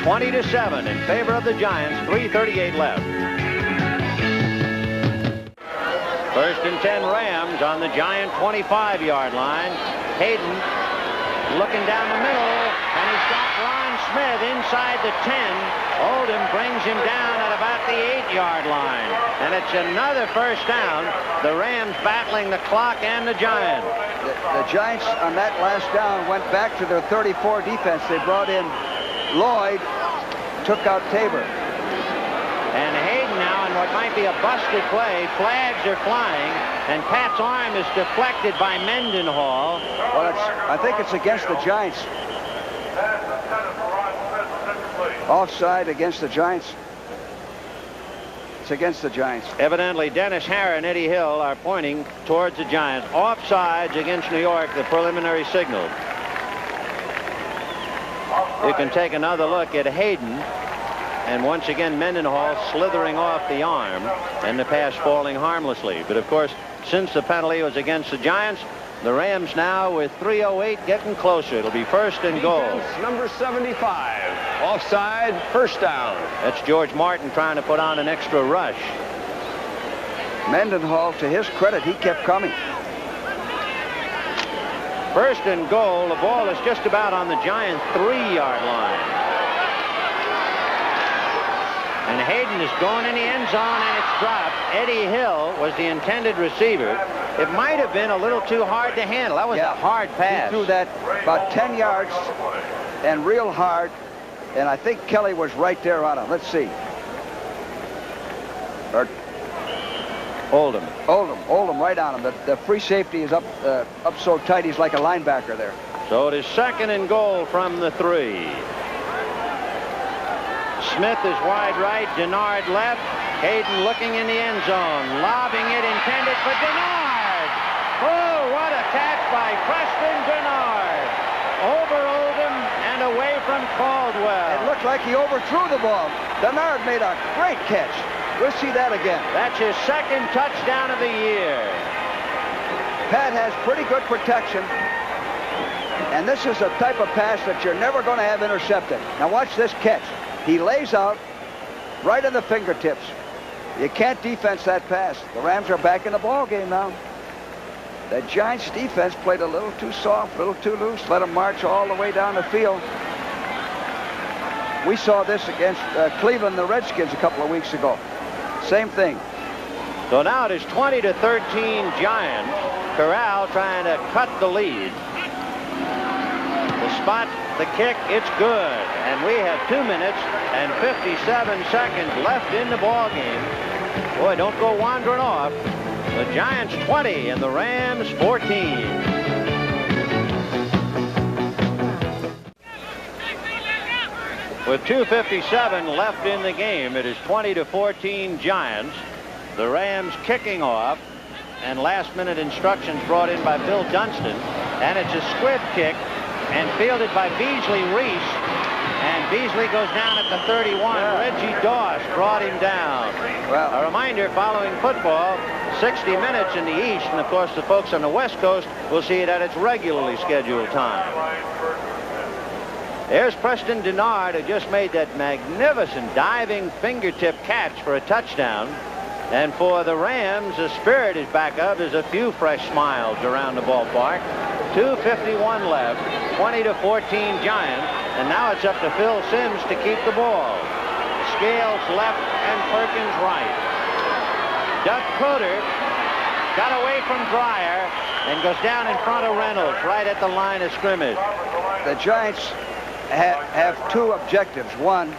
20-7 in favor of the Giants. 3:38 left. 1st and 10 Rams on the Giant 25-yard line. Hayden looking down the middle, and he's got Ron Smith inside the 10. Oldham brings him down at about the 8-yard line. And it's another first down. The Rams battling the clock and the Giants. The Giants on that last down went back to their 34 defense. They brought in Lloyd, took out Tabor. And Hayden now on what might be a busted play. Flags are flying, and Pat's arm is deflected by Mendenhall. Well, I think it's against the Giants. Offside against the Giants. It's against the Giants. Evidently, Dennis Harrer and Eddie Hill are pointing towards the Giants. Offsides against New York, the preliminary signal. You can take another look at Hayden. And once again, Mendenhall slithering off the arm and the pass falling harmlessly. But of course, since the penalty was against the Giants, the Rams now with 3:08 getting closer. It'll be first and goal. Defense number 75. Offside, first down. That's George Martin trying to put on an extra rush. Mendenhall, to his credit, he kept coming. First and goal. The ball is just about on the Giants' 3-yard line. And Hayden is going in the end zone, and it's dropped. Eddie Hill was the intended receiver. It might have been a little too hard to handle. That was a hard pass. He threw that about 10 yards and real hard, and I think Kelly was right there on him. Let's see. Oldham. Oldham right on him. The free safety is up so tight he's like a linebacker there. So it is second and goal from the 3. Smith is wide right, Denard left. Hayden looking in the end zone, lobbing it, intended for Denard. Oh, what a catch by Preston Denard. Over Oldham and away from Caldwell. It looked like he overthrew the ball. Denard made a great catch. We'll see that again. That's his second touchdown of the year. Pat has pretty good protection. And this is a type of pass that you're never going to have intercepted. Now watch this catch. He lays out right in the fingertips. You can't defense that pass. The Rams are back in the ball game now. The Giants defense played a little too soft, a little too loose, let them march all the way down the field. We saw this against Cleveland, the Redskins, a couple of weeks ago. Same thing. So now it is 20-13 Giants. Corral trying to cut the lead. The spot, the kick, it's good. And we have 2 minutes and 57 seconds left in the ball game. Boy, don't go wandering off. The Giants 20 and the Rams 14. With 2:57 left in the game, it is 20-14 Giants. The Rams kicking off, and last-minute instructions brought in by Bill Dunston. And it's a squib kick, and fielded by Beasley Reese. And Beasley goes down at the 31. Reggie Doss brought him down. Well, a reminder, following football, 60 minutes in the East, and of course the folks on the West Coast will see it at its regularly scheduled time. There's Preston Denard, who just made that magnificent diving fingertip catch for a touchdown. And for the Rams, the spirit is back up. There's a few fresh smiles around the ballpark. 2:51 left, 20-14 Giants. And now it's up to Phil Simms to keep the ball. Scales left and Perkins right. Doug Coder got away from Dreyer and goes down in front of Reynolds right at the line of scrimmage. The Giants have two objectives. One,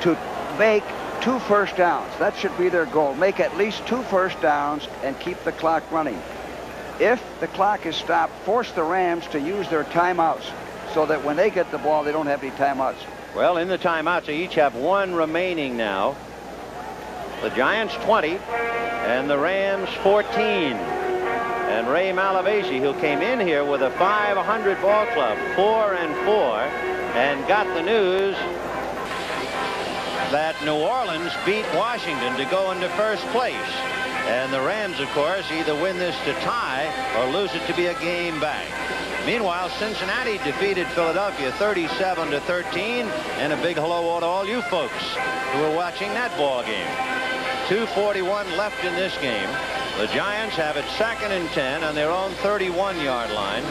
to make 2 first downs. That should be their goal. Make at least 2 first downs and keep the clock running. If the clock is stopped, force the Rams to use their timeouts so that when they get the ball, they don't have any timeouts. Well, in the timeouts, they each have 1 remaining now. The Giants 20 and the Rams 14. And Ray Malavasi, who came in here with a .500 ball club, 4-4, and got the news that New Orleans beat Washington to go into first place. And the Rams, of course, either win this to tie or lose it to be a game back. Meanwhile, Cincinnati defeated Philadelphia 37-13. And a big hello to all you folks who were watching that ball game. 2:41 left in this game. The Giants have it 2nd and 10 on their own 31-yard line.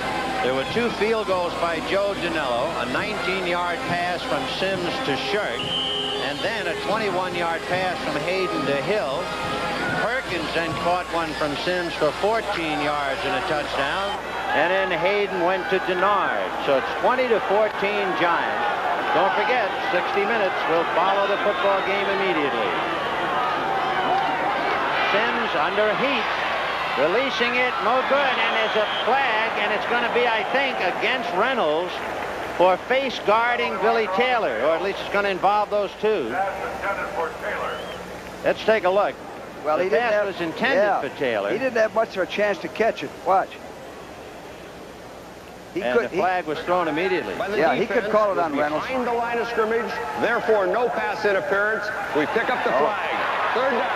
There were 2 field goals by Joe Danello, a 19-yard pass from Simms to Shirk, and then a 21-yard pass from Hayden to Hill. Perkins then caught one from Simms for 14 yards and a touchdown, and then Hayden went to Denard. So it's 20-14 Giants. Don't forget, 60 minutes will follow the football game immediately. Simms under heat, releasing it, no good, and there's a flag, and it's going to be, I think, against Reynolds for face guarding Billy Taylor, or at least it's going to involve those 2. That's intended for Taylor. Let's take a look. Well, the he didn't pass have, was intended for Taylor. He didn't have much of a chance to catch it. Watch. And the flag was thrown immediately. Yeah, he could call it on Reynolds. Behind the line of scrimmage, therefore no pass interference. We pick up the flag. Third down.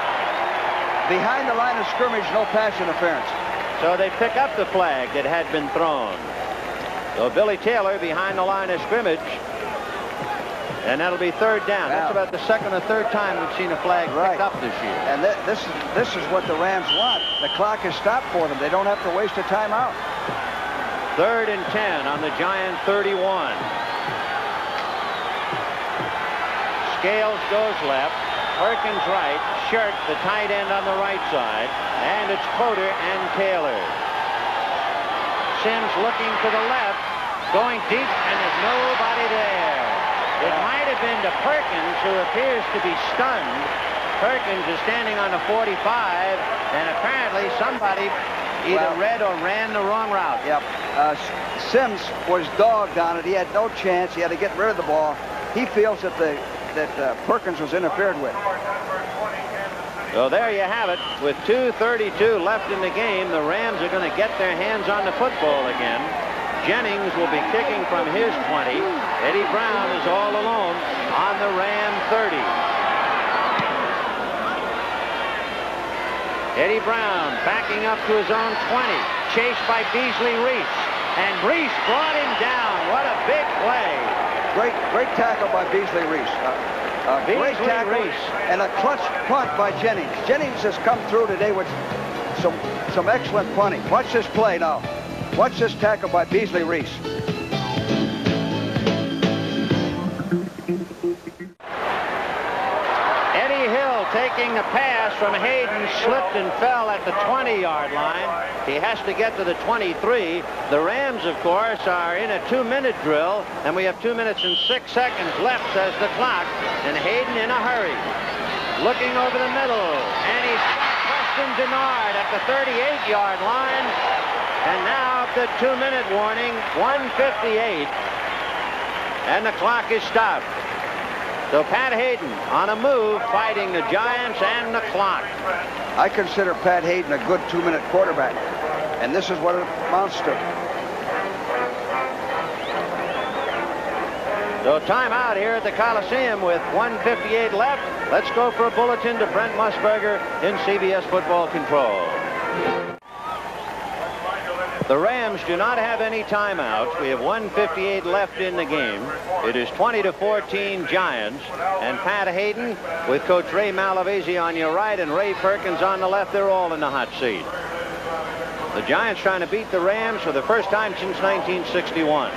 Behind the line of scrimmage, no pass interference. So they pick up the flag that had been thrown. So Billy Taylor behind the line of scrimmage. And that'll be third down. That's about the second or third time we've seen a flag picked up this year. And this is what the Rams want. The clock is stopped for them. They don't have to waste a timeout. 3rd and 10 on the Giant 31. Scales goes left. Perkins right. Shirt, the tight end on the right side. And it's Coder and Taylor. Sims looking to the left. Going deep, and there's nobody there. It might have been to Perkins, who appears to be stunned. Perkins is standing on the 45, and apparently somebody either read or ran the wrong route. Yep. Sims was dogged on it. He had no chance. He had to get rid of the ball. He feels that Perkins was interfered with. So there you have it. With 2:32 left in the game, the Rams are going to get their hands on the football again. Jennings will be kicking from his 20. Eddie Brown is all alone on the Ram 30. Eddie Brown backing up to his own 20. Chased by Beasley Reese. And Reese brought him down. What a big play. Great tackle by Beasley Reese. Great tackle and a clutch punt by Jennings. Jennings has come through today with some excellent punting. Watch this play now. Watch this tackle by Beasley Reese. Eddie Hill taking the pass from Hayden, slipped and fell at the 20-yard line. He has to get to the 23. The Rams, of course, are in a 2-minute drill, and we have 2 minutes and 6 seconds left, says the clock, and Hayden in a hurry. Looking over the middle, and he's got Preston Denard at the 38-yard line. And now the 2-minute warning, 1:58, and the clock is stopped. So Pat Hayden on a move, fighting the Giants and the clock. I consider Pat Hayden a good 2-minute quarterback, and this is what it amounts to. So timeout here at the Coliseum with 1:58 left. Let's go for a bulletin to Brent Musburger in CBS Football Control. The Rams do not have any timeouts. We have 1:58 left in the game. It is 20-14 Giants. And Pat Hayden with Coach Ray Malavasi on your right and Ray Perkins on the left. They're all in the hot seat. The Giants trying to beat the Rams for the first time since 1961.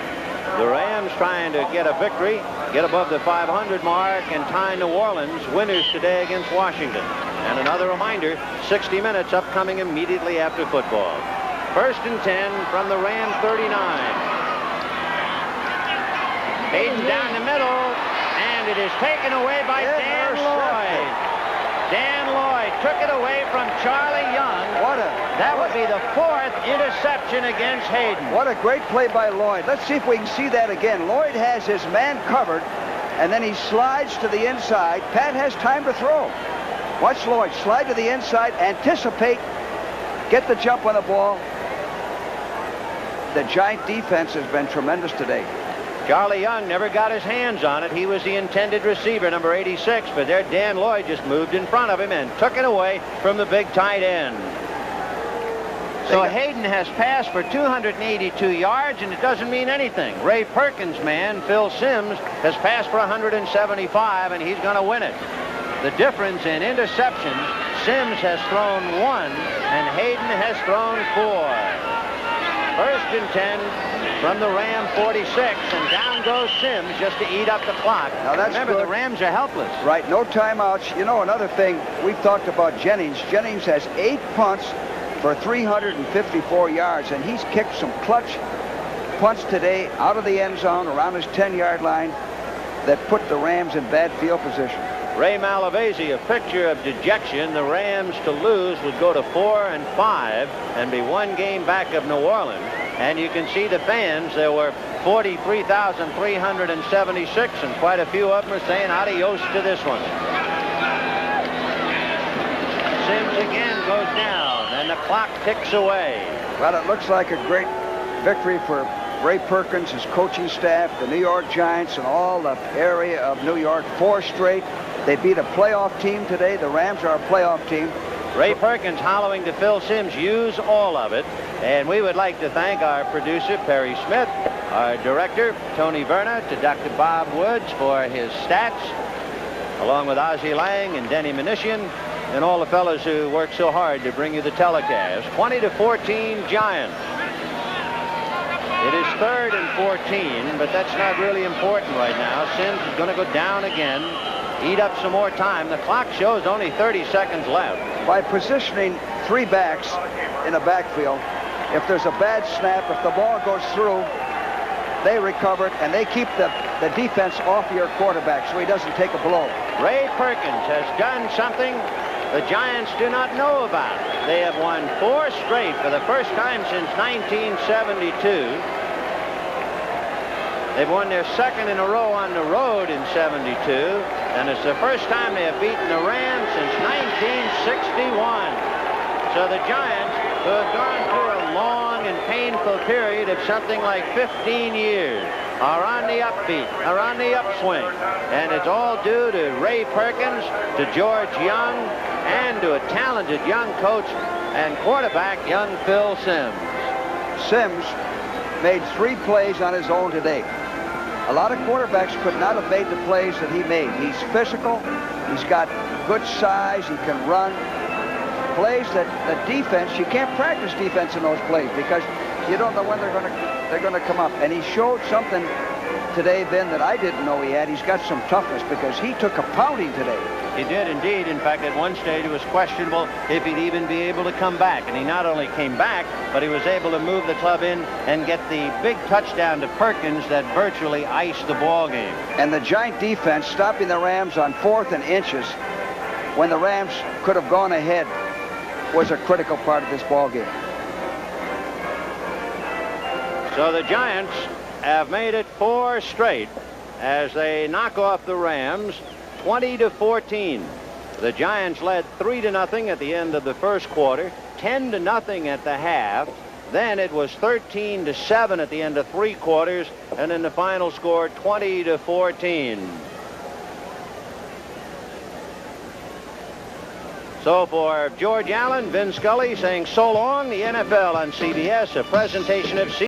The Rams trying to get a victory, get above the 500 mark, and tie New Orleans winners today against Washington. And another reminder, 60 minutes upcoming immediately after football. 1st and 10 from the Ram 39. Hayden down the middle, and it is taken away by Dan Lloyd. Dan Lloyd took it away from Charlie Young. That would be the 4th interception against Hayden. What a great play by Lloyd. Let's see if we can see that again. Lloyd has his man covered, and then he slides to the inside. Pat has time to throw. Watch Lloyd slide to the inside, anticipate, get the jump on the ball. The Giant defense has been tremendous today. Charlie Young never got his hands on it. He was the intended receiver, number 86, but there Dan Lloyd just moved in front of him and took it away from the big tight end. So Hayden has passed for 282 yards, and it doesn't mean anything. Ray Perkins' man, Phil Sims, has passed for 175, and he's going to win it. The difference in interceptions, Sims has thrown 1, and Hayden has thrown 4. 1st and 10 from the Ram 46, and down goes Sims just to eat up the clock. Now that's Remember, good. the Rams are helpless. Right, no timeouts. You know, another thing, we've talked about Jennings. Jennings has 8 punts for 354 yards, and he's kicked some clutch punts today out of the end zone around his 10-yard line that put the Rams in bad field position. Ray Malavasi, a picture of dejection. The Rams to lose would go to 4-5 and be 1 game back of New Orleans. And you can see the fans. There were 43,376, and quite a few of them are saying adios to this one. Sims again goes down, and the clock ticks away. Well, it looks like a great victory for Ray Perkins, his coaching staff, the New York Giants, and all the area of New York. 4 straight. They beat a playoff team today. The Rams are a playoff team. Ray Perkins hollowing to Phil Simms, use all of it. And we would like to thank our producer, Perry Smith, our director, Tony Verna, to Dr. Bob Woods for his stats, along with Ozzie Lang and Denny Mnuchin, and all the fellows who worked so hard to bring you the telecast. 20-14 Giants. It is 3rd and 14, but that's not really important right now. Simms is going to go down again, eat up some more time. The clock shows only 30 seconds left. By positioning 3 backs in a backfield, if there's a bad snap, if the ball goes through, they recover it, and they keep the defense off your quarterback so he doesn't take a blow. Ray Perkins has done something the Giants do not know about. They have won 4 straight for the first time since 1972. They've won their 2nd in a row on the road in 72, and it's the first time they have beaten the Rams since 1961. So the Giants, who have gone through a long and painful period of something like 15 years, are on the upbeat, are on the upswing. And it's all due to Ray Perkins, to George Young, and to a talented young coach and quarterback, young Phil Simms. Simms made 3 plays on his own today. A lot of quarterbacks could not have made the plays that he made. He's physical. He's got good size. He can run. Plays that the defense, you can't practice defense in those plays because you don't know when they're going to come up. And he showed something today, Ben, that I didn't know he had. He's got some toughness because he took a pounding today. He did indeed. In fact, at one stage it was questionable if he'd even be able to come back. And he not only came back, but he was able to move the club in and get the big touchdown to Perkins that virtually iced the ball game. And the Giant defense stopping the Rams on 4th and inches when the Rams could have gone ahead was a critical part of this ball game. So the Giants have made it 4 straight as they knock off the Rams 20-14. The Giants led 3-0 at the end of the first quarter, 10-0 at the half. Then it was 13-7 at the end of 3 quarters, and then the final score 20-14. So for George Allen, Vin Scully saying so long, the NFL on CBS, a presentation of